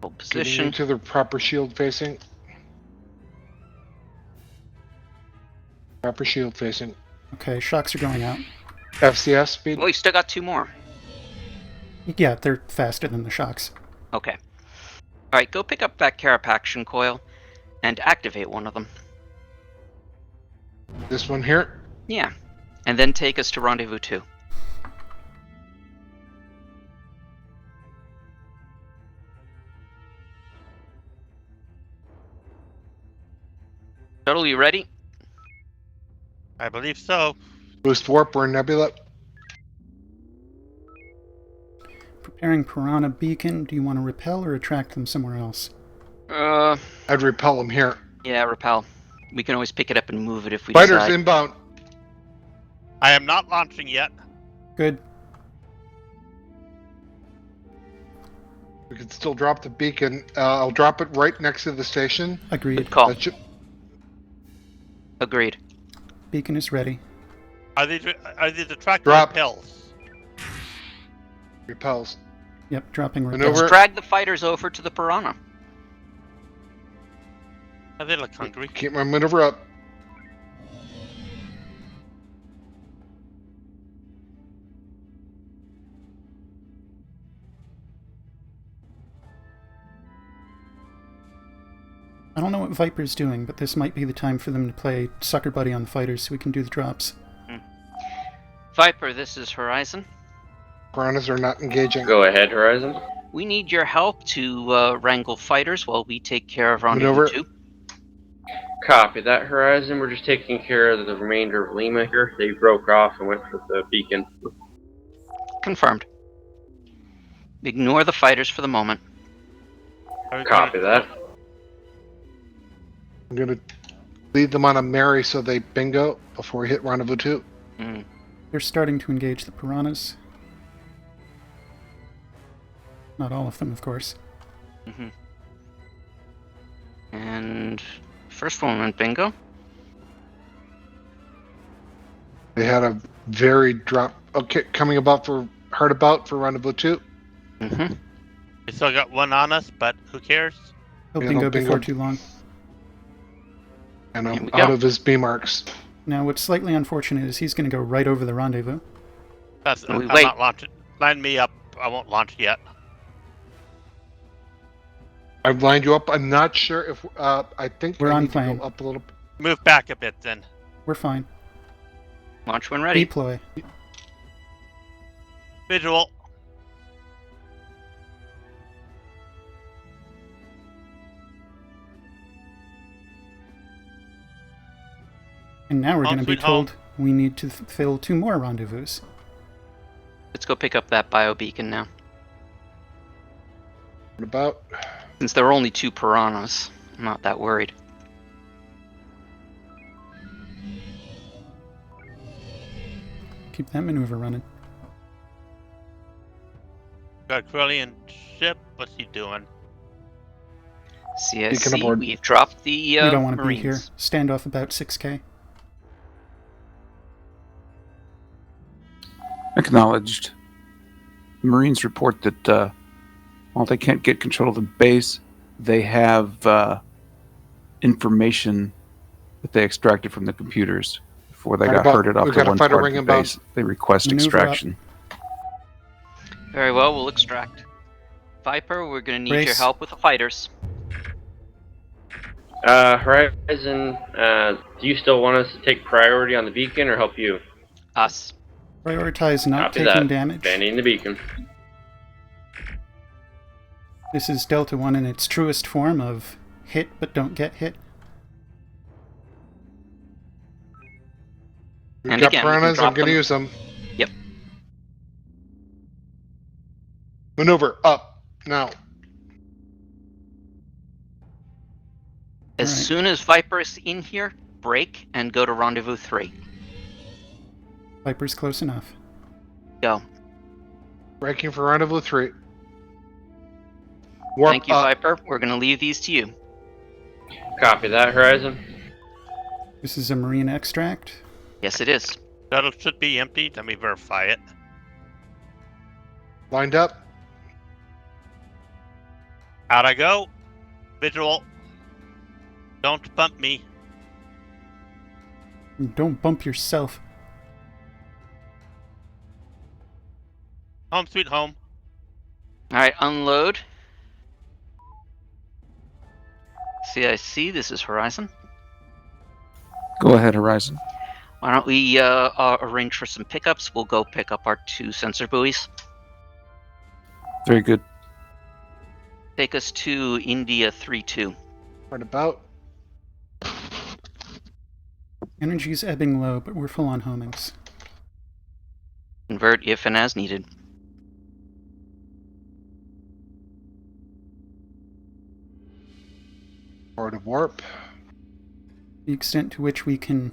Hold Getting position. into the proper shield facing. Proper shield facing. Okay, shocks are going out. FCS speed. Well, you still got 2 more. Yeah, they're faster than the shocks. Okay. Alright, go pick up that Carapaction coil and activate one of them. This one here. Yeah. And then take us to Rendezvous 2. Shuttle, you ready? I believe so. Boost warp. We're in Nebula. Preparing Piranha Beacon. Do you want to repel or attract them somewhere else? I'd repel them here. Yeah, repel. We can always pick it up and move it if we Fighters decide. inbound. I am not launching yet. Good. We can still drop the beacon. I'll drop it right next to the station. Agreed. Good call. That should- Agreed. Beacon is ready. Are these attracting Drop. repels? repels. Yep, dropping repel. Maneuver. Let's drag the fighters over to the Piranha. Oh, they look hungry. Keep my maneuver up. I don't know what Viper's doing, but this might be the time for them to play Sucker Buddy on the fighters so we can do the drops. Viper, this is Horizon. Piranhas are not engaging. Go ahead, Horizon. We need your help to wrangle fighters while we take care of Rendezvous Maneuver. 2. Copy that, Horizon. We're just taking care of the remainder of Lima here. They broke off and went for the beacon. Confirmed. Ignore the fighters for the moment. Are we Copy gonna- that. I'm gonna lead them on a Mary so they bingo before we hit Rendezvous 2. Mm. They're starting to engage the Piranhas. Not all of them, of course. hmm And first one went bingo. They had a very drop. Okay, coming about for hard about for Rendezvous 2. hmm We still got one on us, but who cares? He'll Yeah, bingo they'll bingo. before too long. And Here I'm we out go. of his B marks. Now, what's slightly unfortunate is he's going to go right over the rendezvous. I'm wait. not launching. Line me up. I won't launch yet. I've lined you up. I'm not sure if I think We're I on need to plane. go up a little. Move back a bit then. We're fine. Launch when ready. Deploy. Visual. And now we're Home going to be sweet home. told we need to fill 2 more rendezvous. Let's go pick up that bio beacon now. What about? Since there are only 2 piranhas, I'm not that worried. Keep that maneuver running. Got Corellian ship. What's he doing? Beacon CSC, aboard. we've dropped the we don't want to be Marines. here. Standoff about 6K. Acknowledged. The Marines report that while they can't get control of the base, they have information that they extracted from the computers before they Right got about- herded off we to gotta one fight a part ring of the about- base. They request Maneuver extraction. Very well, we'll extract. Viper, we're going to need your Brace. help with the fighters. Horizon, do you still want us to take priority on the beacon or help you? Us. Prioritize not Copy taking that. damage. Banning the beacon. This is Delta 1 in its truest form of hit but don't get hit. We've And got again, we can piranhas. I'm drop going to them. use them. Yep. Maneuver up now. As Alright. soon as Viper is in here, break and go to Rendezvous 3. Viper's close enough. Go. Breaking for rendezvous 3. Warp Thank you, up. Viper. We're going to leave these to you. Copy that, Horizon. This is a marine extract. Yes, it is. Shuttle should be empty. Let me verify it. Lined up. Out I go. Visual. Don't bump me. Don't bump yourself. Home sweet home. Alright, unload. CIC, this is Horizon. Go ahead, Horizon. Why don't we arrange for some pickups? We'll go pick up our 2 sensor buoys. Very good. Take us to India 3-2. Right about. Energy's ebbing low, but we're full on homings. Convert if and as needed. Forward of warp. The extent to which we can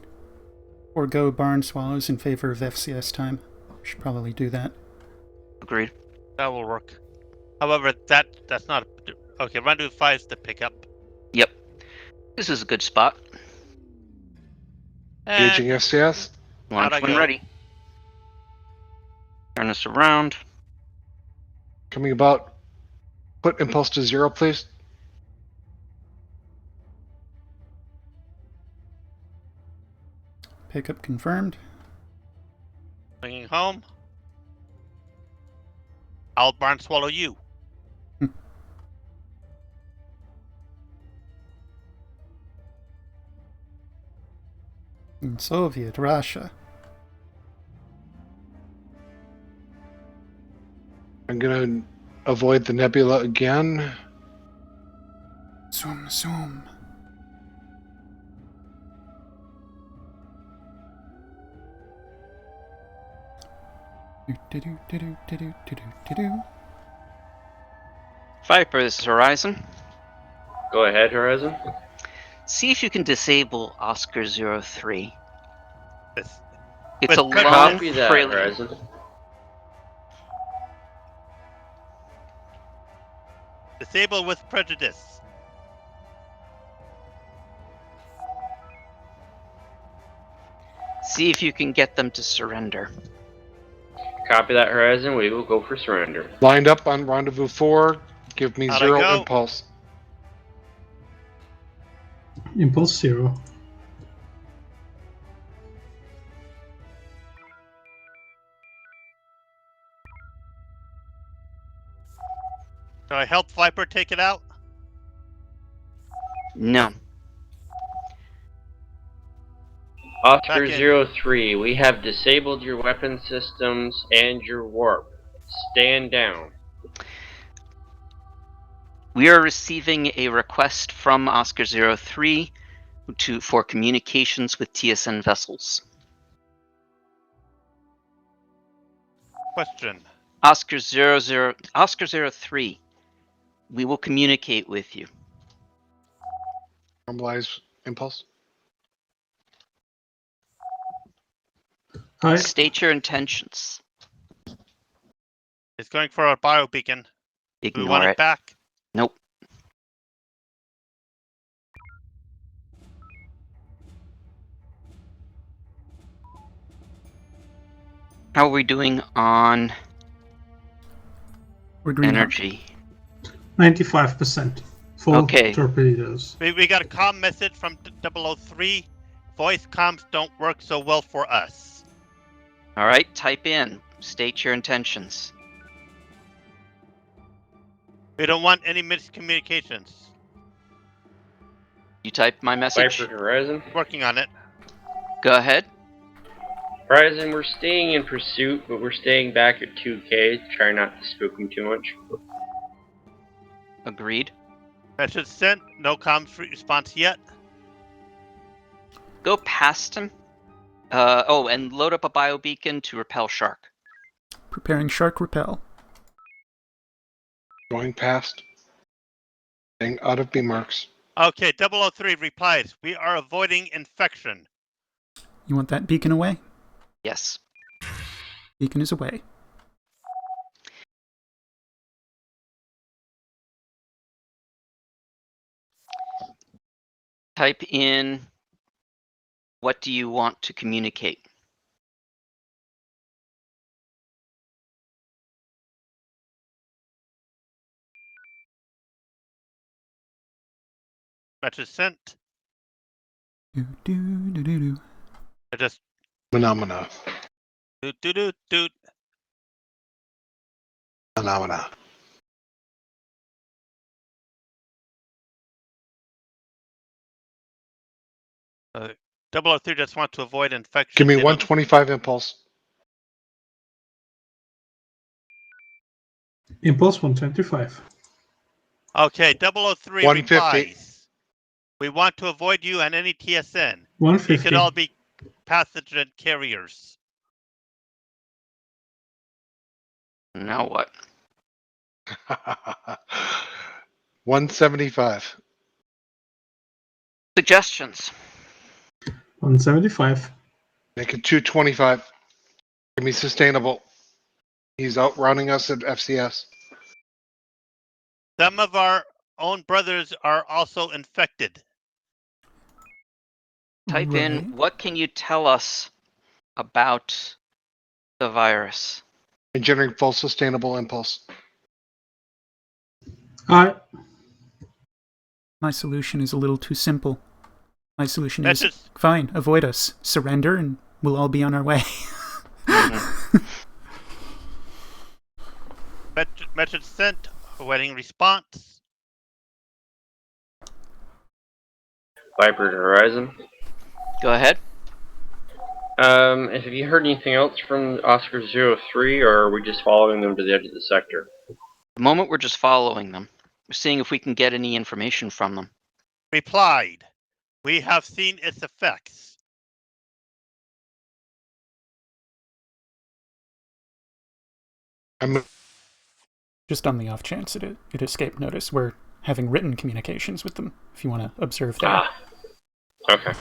forego barn swallows in favor of FCS time. We should probably do that. Agreed. That will work. However, that's not okay. Rendezvous 5 is the pickup. Yep. This is a good spot. Gauging SCS. Launch How'd I when go? ready. Turn us around. Coming about. Put impulse to 0, please. Pickup confirmed. Bringing home. I'll barn swallow you. In Soviet Russia. I'm going to avoid the nebula again. Zoom, zoom. Do-do-do-do-do-do-do-do. Viper, this is Horizon. Go ahead, Horizon. See if you can disable Oscar 03. This- It's With a long, Copy that, trailing. Horizon. Disable with prejudice. See if you can get them to surrender. Copy that, Horizon. We will go for surrender. Lined up on rendezvous 4. Give me How'd I 0 go? impulse. Impulse 0. Shall I help Viper take it out? No. Oscar Back in. 03, we have disabled your weapon systems and your warp. Stand down. We are receiving a request from Oscar 03 for communications with TSN vessels. Question. Oscar 03, we will communicate with you. Normalize impulse. Hi. State your intentions. It's going for our bio beacon. Do we want Ignore it it. back? Nope. How are we doing on We're green hot. energy? 95%. Full Okay. torpedoes. We got a comm message from 003. Voice comms don't work so well for us. All right, type in. State your intentions. We don't want any miscommunications. You typed my message? Viper to Horizon. Working on it. Go ahead. Horizon, we're staying in pursuit, but we're staying back at 2K. Try not to spook them too much. Agreed. Message sent. No comms response yet. Go past him. And load up a biobeacon to repel shark. Preparing shark repel. Going past. Staying out of B marks. Okay, 003 replies. We are avoiding infection. You want that beacon away? Yes. Beacon is away. Type in, what do you want to communicate? Message sent. Do, do, do, do, do. I just Phenomena. do. Phenomena. Uh, 003 just wants to avoid infection. Give me They don't- 125 impulse. Impulse 125. Okay, 003 150. replies. We want to avoid you and any TSN. You 150. could all be passenger carriers. Now what? 175. Suggestions. 175. Make it 225. Give me sustainable. He's outrunning us at FCS. Some of our own brothers are also infected. Type Right. in, what can you tell us about the virus? Engineering full sustainable impulse. Hi. My solution is a little too simple. My solution That's is, just fine, avoid us. Surrender and we'll all be on our way. message sent. Awaiting response. Viper to Horizon. Go ahead. Have you heard anything else from Oscar 03, or are we just following them to the edge of the sector? At the moment, we're just following them. We're seeing if we can get any information from them. Replied. We have seen its effects. I'm Just on the off chance it escaped notice, we're having written communications with them, if you want to observe there. Ah. Okay.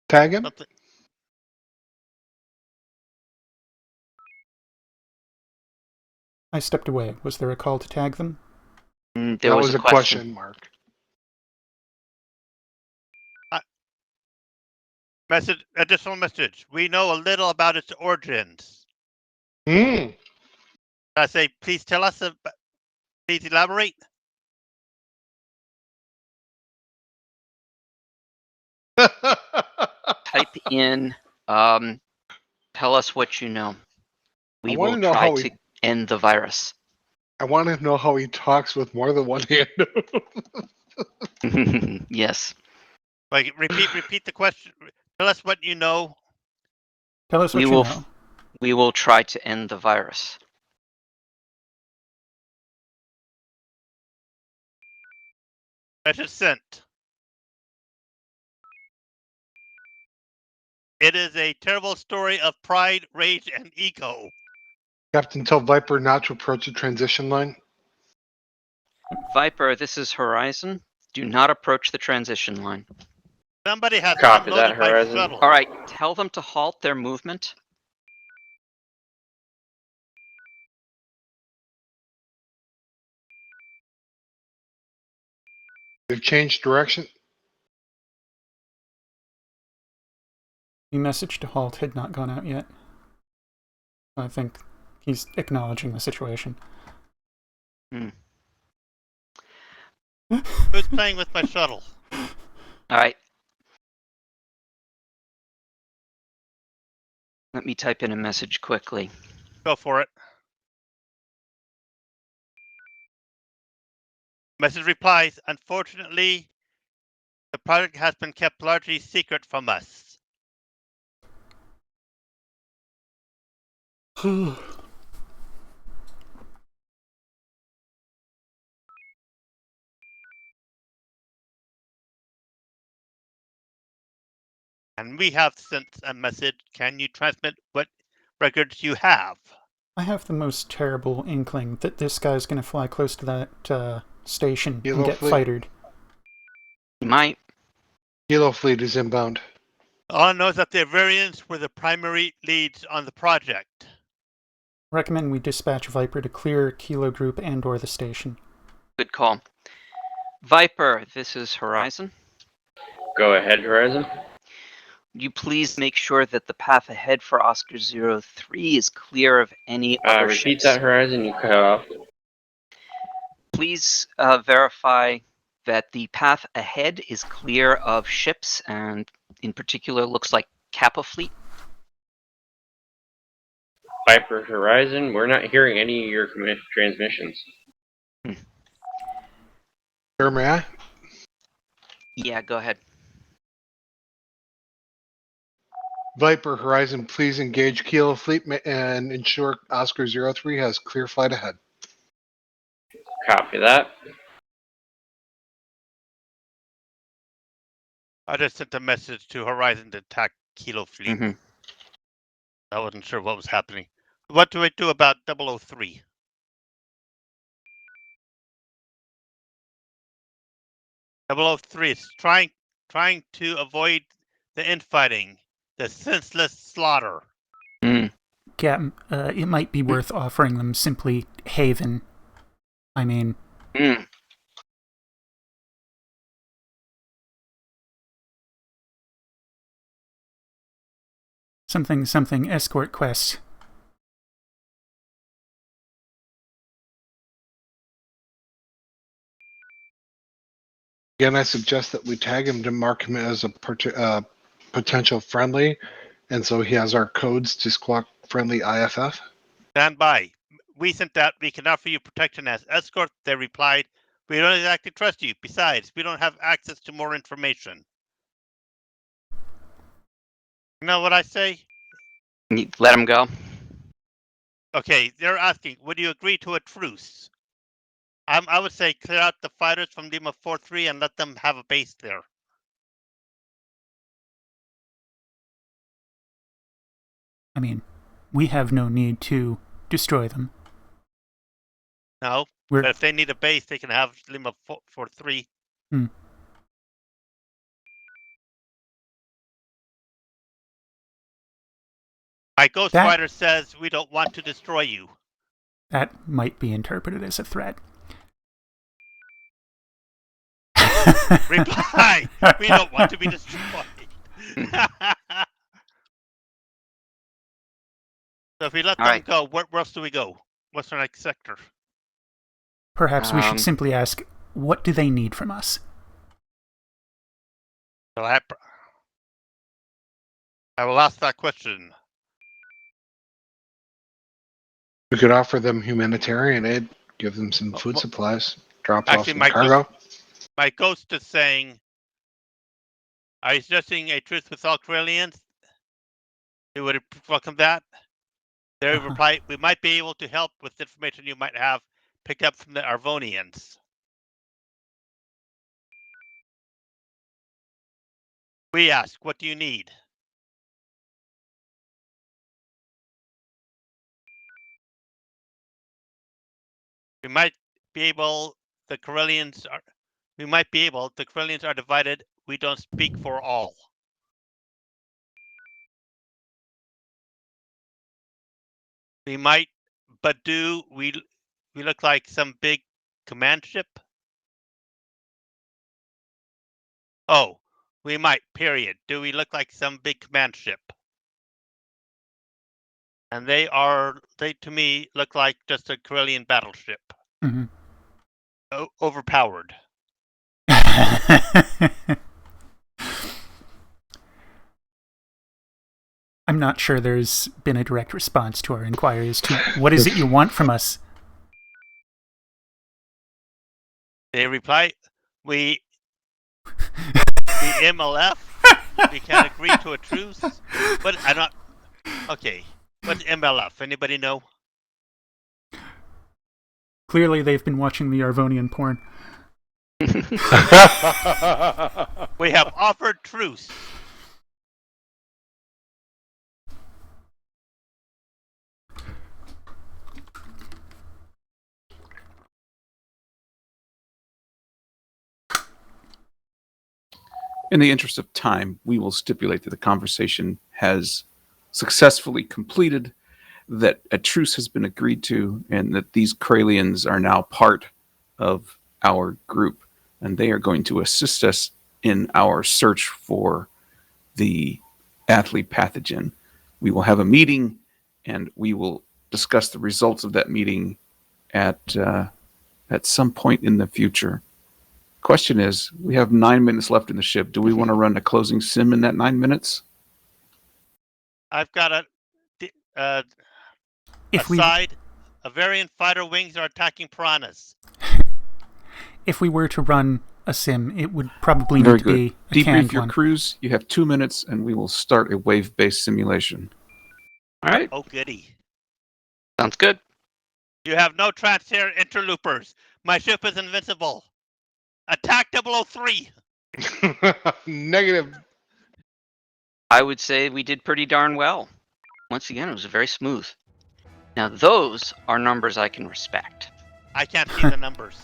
tag him. Something. I stepped away. Was there a call to tag them? There That was was a a question mark. Additional message. We know a little about its origins. Mm. I say, please tell us. Please elaborate. Type in, tell us what you know. We I wanna will know try how to end the virus. I want to know how he talks with more than one hand. Yes. Like, repeat the question. Tell us what you know. Tell us what We you will know. we will try to end the virus. Message sent. It is a terrible story of pride, rage, and ego. Captain, tell Viper not to approach the transition line. Viper, this is Horizon. Do not approach the transition line. Somebody has Copy that, unloaded my Horizon. shuttle. All right, tell them to halt their movement. They've changed direction. The message to halt had not gone out yet. I think he's acknowledging the situation. Who's playing with my shuttle? All right. Let me type in a message quickly. Go for it. Message replies, unfortunately, the project has been kept largely secret from us. And we have sent a message. Can you transmit what records you have? I have the most terrible inkling that this guy's going to fly close to that station Helo and get fleet. fightered. You might. Helo fleet is inbound. All I know is that the variants were the primary leads on the project. Recommend we dispatch Viper to clear Kilo Group and/or the station. Good call. Viper, this is Horizon. Go ahead, Horizon. Would you please make sure that the path ahead for Oscar 03 is clear of any other Repeat ships? that, Horizon. You cut off. Please verify that the path ahead is clear of ships, and in particular looks like Kappa Fleet. Viper, Horizon. We're not hearing any of your transmissions. Sir, may I? Yeah, go ahead. Viper, Horizon, please engage Kilo fleet and ensure Oscar 03 has clear flight ahead. Copy that. I just sent a message to Horizon to attack Kilo Fleet. Mm-hmm. I wasn't sure what was happening. What do I do about 003? 003 is trying to avoid the infighting, the senseless slaughter. Captain, it might be worth offering them simply Haven. I mean... Something escort quest. Again, I suggest that we tag him to mark him as a potential friendly, and so he has our codes to squawk friendly IFF. Stand by. We sent that. We can offer you protection as escort. They replied, we don't exactly trust you. Besides, we don't have access to more information. You know what I say? Let him go. Okay, they're asking, would you agree to a truce? I would say clear out the fighters from Lima 4-3 and let them have a base there. I mean, we have no need to destroy them. No, but if they need a base, they can have Lima 4-3. My Ghost Rider says we don't want to destroy you. That might be interpreted as a threat. Reply! We don't want to be destroyed. So if we let them go, where else do we go? What's our next sector? Perhaps we should simply ask, what do they need from us? So I will ask that question. We could offer them humanitarian aid. Give them some food supplies. Drop Actually, off some cargo. My ghost is saying, are you suggesting a truce with all Corellians? They would welcome that. They reply, we might be able to help with information you might have picked up from the Arvonians. We ask, what do you need? We might be able, the Corellians are divided. We don't speak for all. We might, but do we look like some big command ship? Oh, we might, period. Do we look like some big command ship? And they to me look like just a Corellian battleship. Mm-hmm. Overpowered. I'm not sure there's been a direct response to our inquiry as to what is it you want from us. They reply, we MLF. We can't agree to a truce. But I'm not. Okay, what's MLF? Anybody know? Clearly, they've been watching the Arvonian porn. We have offered truce. In the interest of time, we will stipulate that the conversation has successfully completed, that a truce has been agreed to, and that these Kralians are now part of our group, and they are going to assist us in our search for the athlete pathogen. We will have a meeting, and we will discuss the results of that meeting at some point in the future. Question is, we have 9 minutes left in the ship. Do we want to run a closing sim in that 9 minutes? I've got a variant fighter wings are attacking piranhas. If we were to run a sim, it would probably Very need to good. be a Debrief canned your one. crews. You have 2 minutes, and we will start a wave-based simulation. All right. Oh, goody. Sounds good. You have no trans-air interloopers. My ship is invincible. Attack 003. Negative. I would say we did pretty darn well. Once again, it was very smooth. Now, those are numbers I can respect. I can't see the numbers.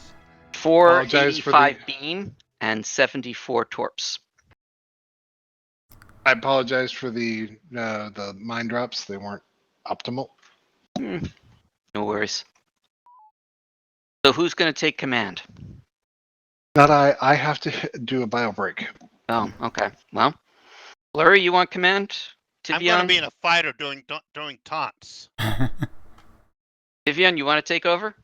485 beam and 74 torps. I apologize for the mine drops. They weren't optimal. No worries. So who's going to take command? Not I. I have to do a bio break. Oh, okay. Well, Blurry, you want command? Tivian? I'm going to be in a fighter doing taunts. Tivian, you want to take over?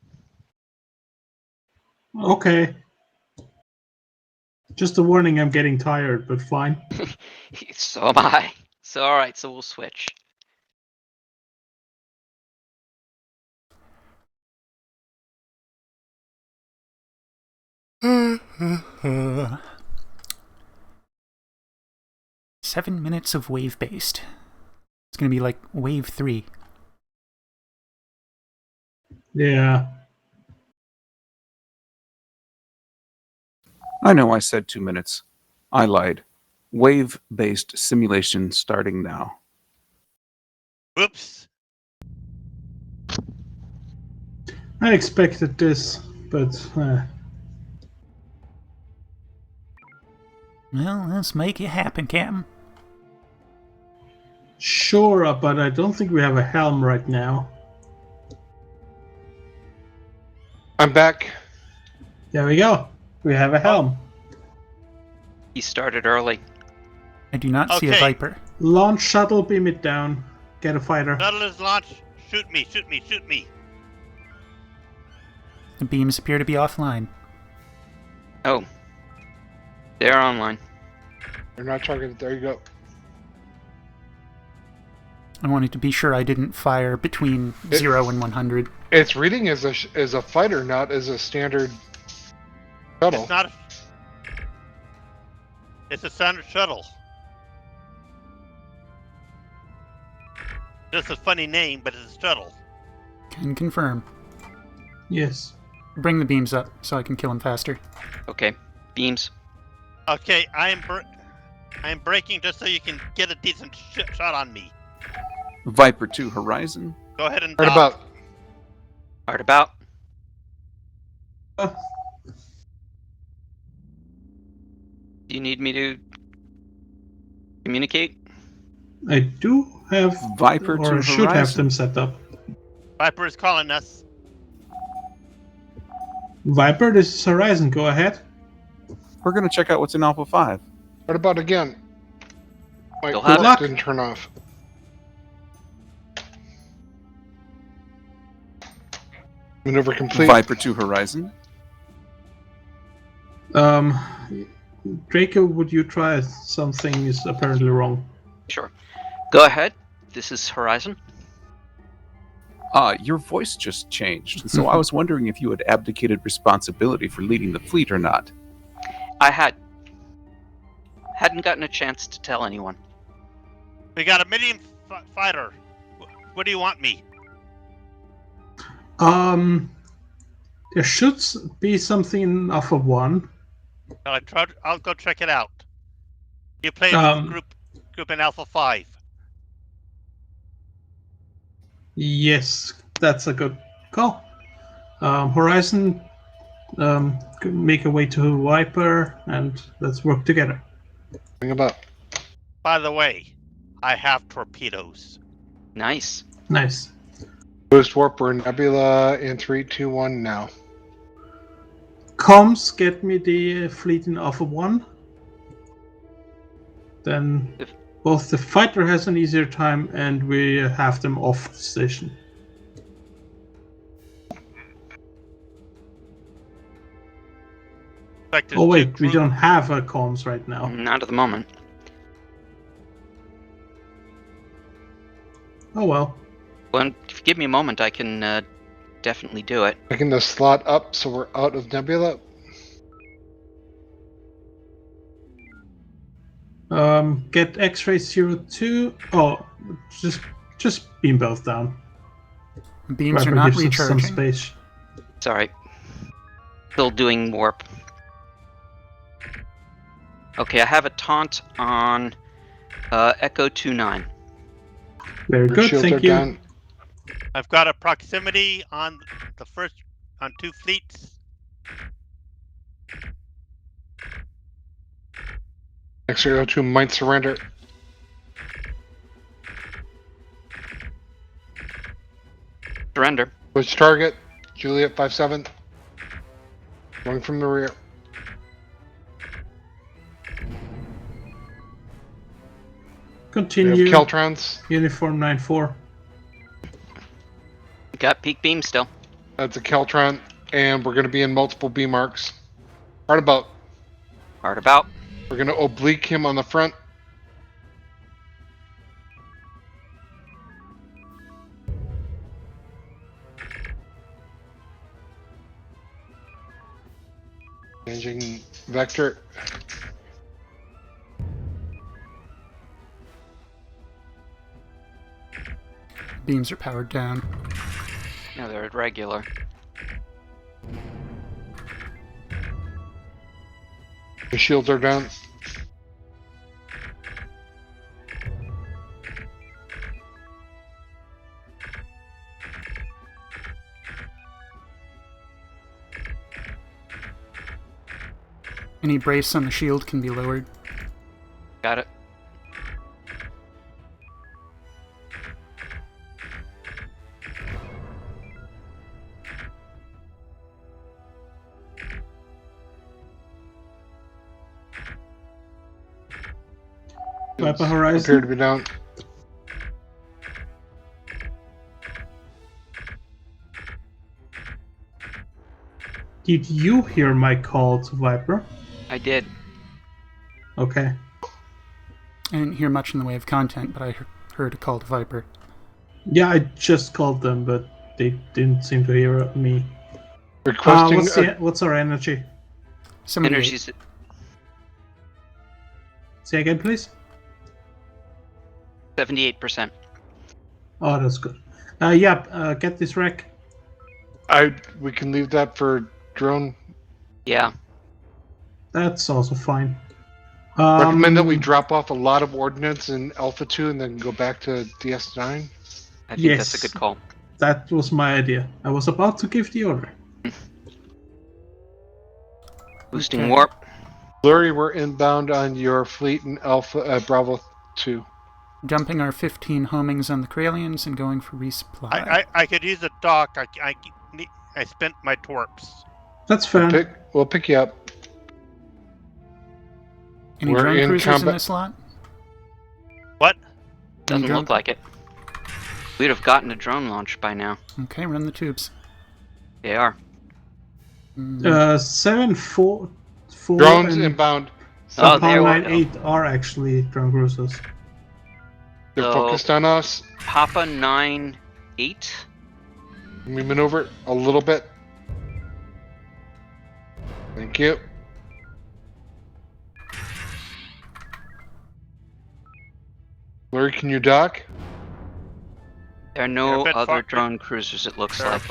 Okay. Just a warning, I'm getting tired, but fine. So am I. So, all right, so we'll switch. Seven minutes of wave-based. It's going to be like wave 3. Yeah. I know I said 2 minutes. I lied. Wave-based simulation starting now. Oops. I expected this, but... Well, let's make it happen, Captain. Sure, but I don't think we have a helm right now. I'm back. There we go. We have a helm. He started early. I do not see a Viper. Launch shuttle, beam it down. Get a fighter. Shuttle is launched. Shoot me, shoot me, shoot me. The beams appear to be offline. Oh. They're online. They're not targeted. There you go. I wanted to be sure I didn't fire between 0 and 100. It's reading as a fighter, not as a standard shuttle. It's not. It's a standard shuttle. Just a funny name, but it's a shuttle. Can confirm. Yes. Bring the beams up so I can kill him faster. Okay, beams. Okay, I am braking just so you can get a decent shot on me. Viper 2 Horizon. Go ahead and Right dock. about. Hard about. Do you need me to communicate? I do have, Viper or to should have Horizon. them set up. Viper is calling us. Viper, this is Horizon. Go ahead. We're going to check out what's in Alpha 5. What about again? My You'll have clock it. didn't turn off. Maneuver complete. Viper 2 Horizon. Draco, would you try? Something is apparently wrong. Sure. Go ahead. This is Horizon. Your voice just changed, and so I was wondering if you had abdicated responsibility for leading the fleet or not. I hadn't gotten a chance to tell anyone. We got a medium fighter. What do you want me? There should be something in Alpha 1. I'll go check it out. You play group in Alpha 5. Yes, that's a good call. Horizon, make a way to Viper, and let's work together. Bring about. By the way, I have torpedoes. Nice. Nice. Boost warp, we're in Nebula in 3, 2, 1 now. Comms, get me the fleet in Alpha 1. Then both the fighter has an easier time, and we have them off the station. Oh wait, we don't have a comms right now. Not at the moment. Oh well. Well, if you give me a moment, I can definitely do it. Making the slot up so we're out of Nebula. Get X-ray 02. Oh, just beam both down. Beams Viper are not gives us some recharging. space. Sorry. Still doing warp. Okay, I have a taunt on Echo 29. Very Your good, shields thank are you. down. I've got a proximity on on 2 fleets. X-ray 02 might surrender. Surrender. Switch target. Juliet 5-7. Going from the rear. We Continue. have Keltrons. Uniform 9-4. Got peak beam still. That's a Keltron. And we're going to be in multiple B marks. Right about. Hard about. We're going to oblique him on the front. Changing vector. Beams are powered down. No, they're at regular. The shields are down. Any brace on the shield can be lowered. Got it. Viper Horizon. Appear to be down. Did you hear my call to Viper? I did. Okay. I didn't hear much in the way of content, but I her to call the Viper. Yeah, I just called them, but they didn't seem to hear me. Requesting What's our energy? 78. Energy's Say again, please. 78%. Oh, that's good. Get this wreck. we can leave that for drone. Yeah. That's also fine. Recommend that we drop off a lot of ordnance in Alpha 2 and then go back to DS9. I think that's a good call. That was my idea. I was about to give the order. Boosting Okay. warp. Blurry, we're inbound on your fleet in Alpha Bravo 2. Dumping our 15 homings on the Kralians and going for resupply. I could use a dock. I spent my torps. That's fair. We'll pick you up. Any we're drone in cruisers in combat- this lot? What? Doesn't drone- look like it. We'd have gotten a drone launch by now. Okay, run the tubes. They are. 7, 4, 4 Drones and inbound. Oh, there we 9, 8 are actually drone cruisers. They're So- focused on us. Papa 9-8. Can we maneuver a little bit? Thank you. Blurry, can you dock? There are They're no a bit other far- drone cruisers, it looks They're- like.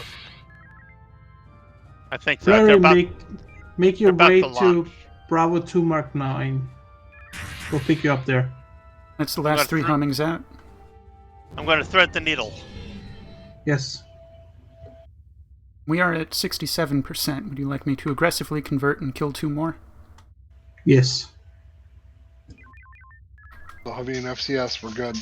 I think so. They're Flurry, about, make your they're about way to to launch. Bravo 2 Mark 9. We'll pick you up there. That's the last got 3 three. homings out. I'm going to thread the needle. Yes. We are at 67%. Would you like me to aggressively convert and kill 2 more? Yes. So heavy and FCS, we're good.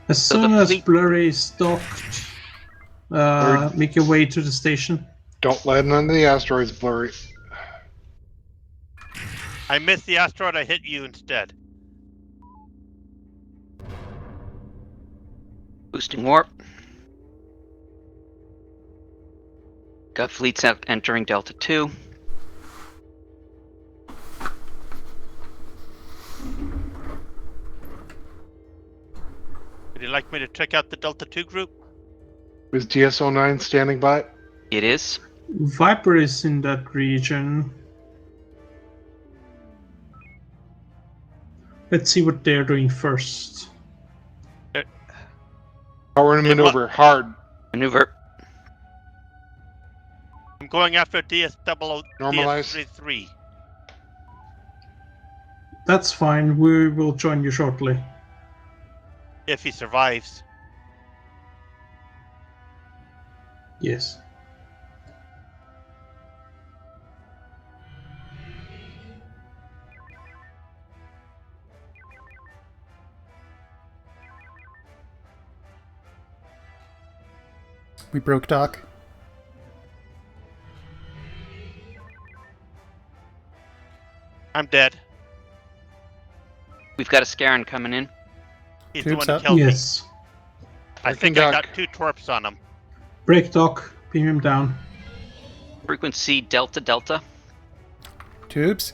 As So the soon as fleet- Blurry is docked, make your way to the station. Don't land on the asteroids, Blurry. I missed the asteroid. I hit you instead. Boosting warp. Got fleets out entering Delta 2. Would you like me to check out the Delta 2 group? Is DSO9 standing by? It is. Viper is in that region. Let's see what they're doing first. Power and Hey, maneuver, hard. Maneuver. I'm going after DS00 Normalize. DS33. That's fine. We will join you shortly. If he survives. Yes. We broke dock. I'm dead. We've got a Scaran coming in. He's the Tubes one who up. killed me. Yes. I think I got 2 torps on him. Break dock. Beam him down. Frequency Delta Delta. Tubes.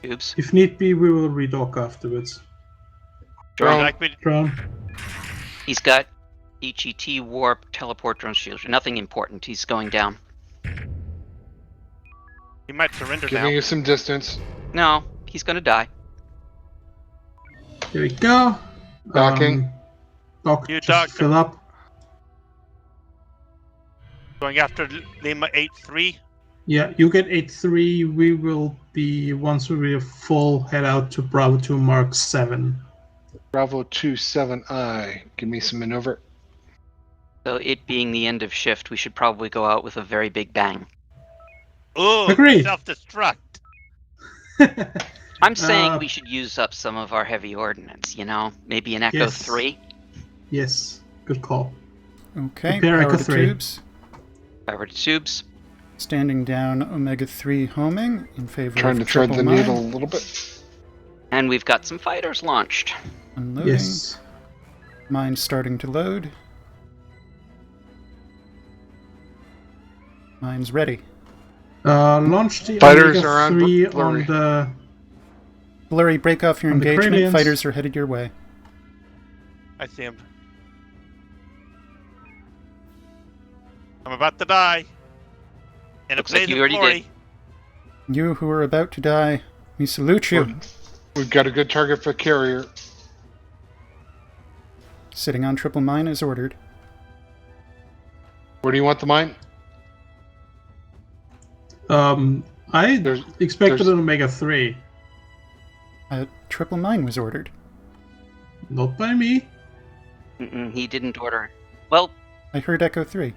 Tubes. If need be, we will redock afterwards. Would you Drone. like me to- Drone. He's got HET, warp, teleport, drone shield. Nothing important. He's going down. He might surrender Giving now. you some distance. No, he's gonna die. Here we go. Docking. Dock. You just dock. fill up. Going after Lima 83. Yeah, you get 8-3. We will be, once we are full, head out to Bravo 2 Mark 7. Bravo 27I. Give me some maneuver. So it being the end of shift, we should probably go out with a very big bang. Ooh, Agreed. self-destruct. I'm saying Uh, we should use up some of our heavy ordnance, you know? Maybe an Echo Yes. 3. Yes, good call. Okay, Prepare power Echo to 3. tubes. Power to tubes. Standing down Omega 3 homing in favor Trying of to thread triple the mine. needle a little bit. And we've got some fighters launched. Unloading. Yes. Mine starting to load. Mine's ready. Launch the Fighters Omega are on 3 Blurry. on the Blurry, break off your On the engagement. Corellians. Fighters are headed your way. I see him. I'm about to die. In Looks a like blaze you of already glory. did. You who are about to die, we salute you. We've got a good target for carrier. Sitting on triple mine as ordered. Where do you want the mine? I There's- expected there's- an Omega 3. Triple mine was ordered. Not by me. He didn't order it. Well, I heard Echo 3.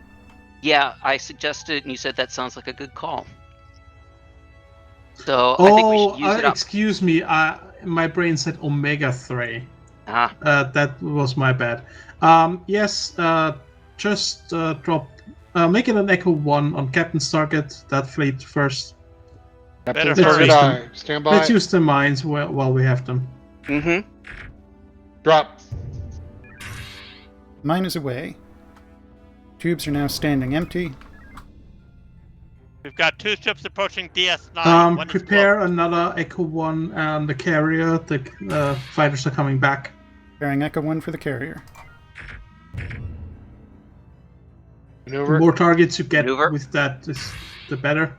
yeah, I suggested, and you said that sounds like a good call. So I think we should use it up. Excuse me. My brain said Omega 3. Ah, That was my bad. Yes, just drop. Make it an Echo 1 on Captain's target, that fleet first. Captain Better target hurry. eye. Stand by. Let's use the mines while we have them. mm-hmm. Drop. Mine is away. Tubes are now standing empty. We've got 2 ships approaching DS9. One is Prepare close. another Echo 1 and the carrier. The fighters are coming back. Bearing Echo 1 for the carrier. The Maneuver. more targets you get Maneuver. with that, the better.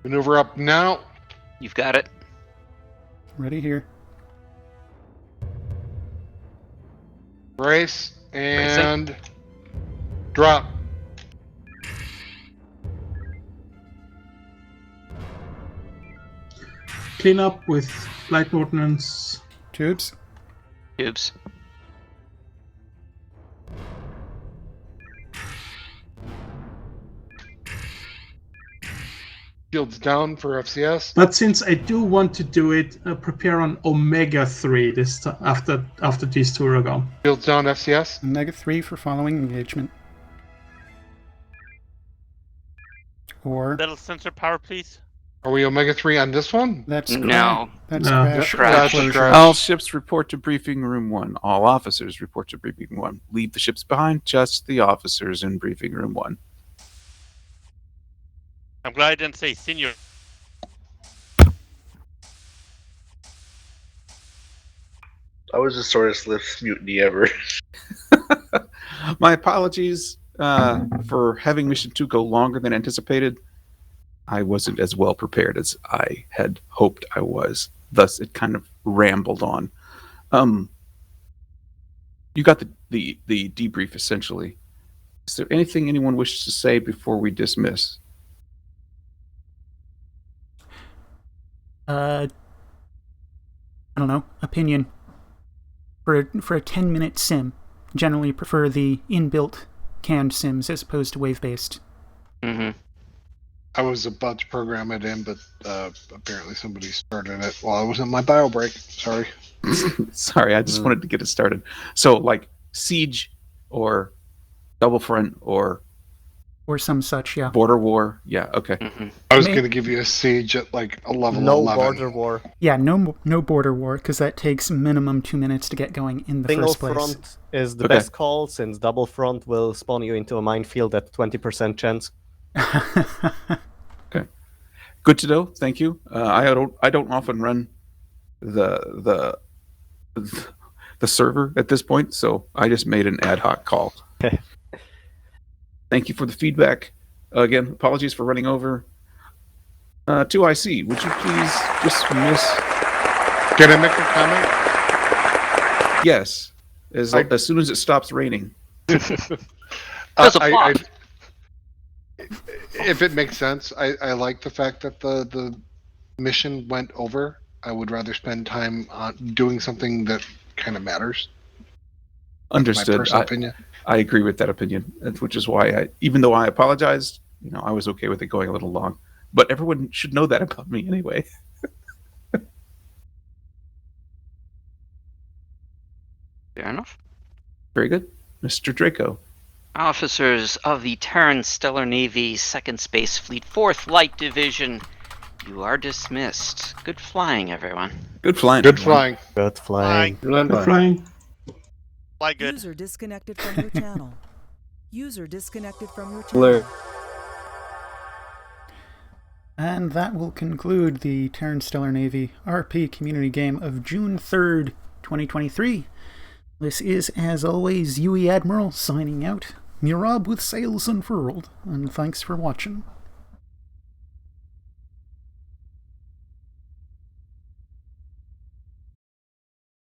Maneuver up now. You've got it. Ready here. Brace and drop. Clean up with light ordnance. Tubes. Tubes. Shields down for FCS. But since I do want to do it, prepare on Omega 3 after these 2 are gone. Shields down FCS. Omega 3 for following engagement. Or Little sensor power, please. Are we Omega 3 on this one? that's No. That's No. crash. Crash. or closure. Crash. All ships report to briefing room 1. All officers report to briefing 1. Leave the ships behind, just the officers in briefing room 1. I'm glad I didn't say senior. That was the shortest lived mutiny ever. My apologies for having Mission 2 go longer than anticipated. I wasn't as well prepared as I had hoped I was. Thus, it kind of rambled on. You got the debrief, essentially. Is there anything anyone wishes to say before we dismiss? I don't know. Opinion. For a 10-minute sim, generally prefer the inbuilt canned sims as opposed to wave-based. Mm-hmm. I was about to program it in, but apparently somebody started it while I was in my bio break. Sorry. Sorry, I just wanted to get it started. So, like, Siege or Double Front or Or some such, yeah. Border War. Yeah, okay. Mm-hmm. I was Me- going to give you a siege at like a level No 11. border war. Yeah, no border war, because that takes minimum 2 minutes to get going in the Single first place. front is the Okay. best call, since double front will spawn you into a minefield at 20% chance. Good to know. Thank you. I don't often run the server at this point, so I just made an ad hoc call. Thank you for the feedback. Again, apologies for running over. 2IC, would you please dismiss? Can I make a comment? Yes, as soon as it stops raining. There's a plot. If it makes sense, I like the fact that the mission went over. I would rather spend time on doing something that kind of matters. My Understood. personal opinion. I agree with that opinion, which is why even though I apologized, I was okay with it going a little long. But everyone should know that about me anyway. Fair enough. Very good. Mr. Draco. Officers of the Terran Stellar Navy Second Space Fleet 4th Light Division, you are dismissed. Good flying, everyone. Good flying. Good everyone. flying. Good flying. Flying. Fly good. User disconnected from your channel. User disconnected from your Blur. channel. And that will conclude the Terran Stellar Navy RP Community Game of June 3rd, 2023. This is, as always, UE Admiral signing out. Mirab with sails unfurled, and thanks for watching.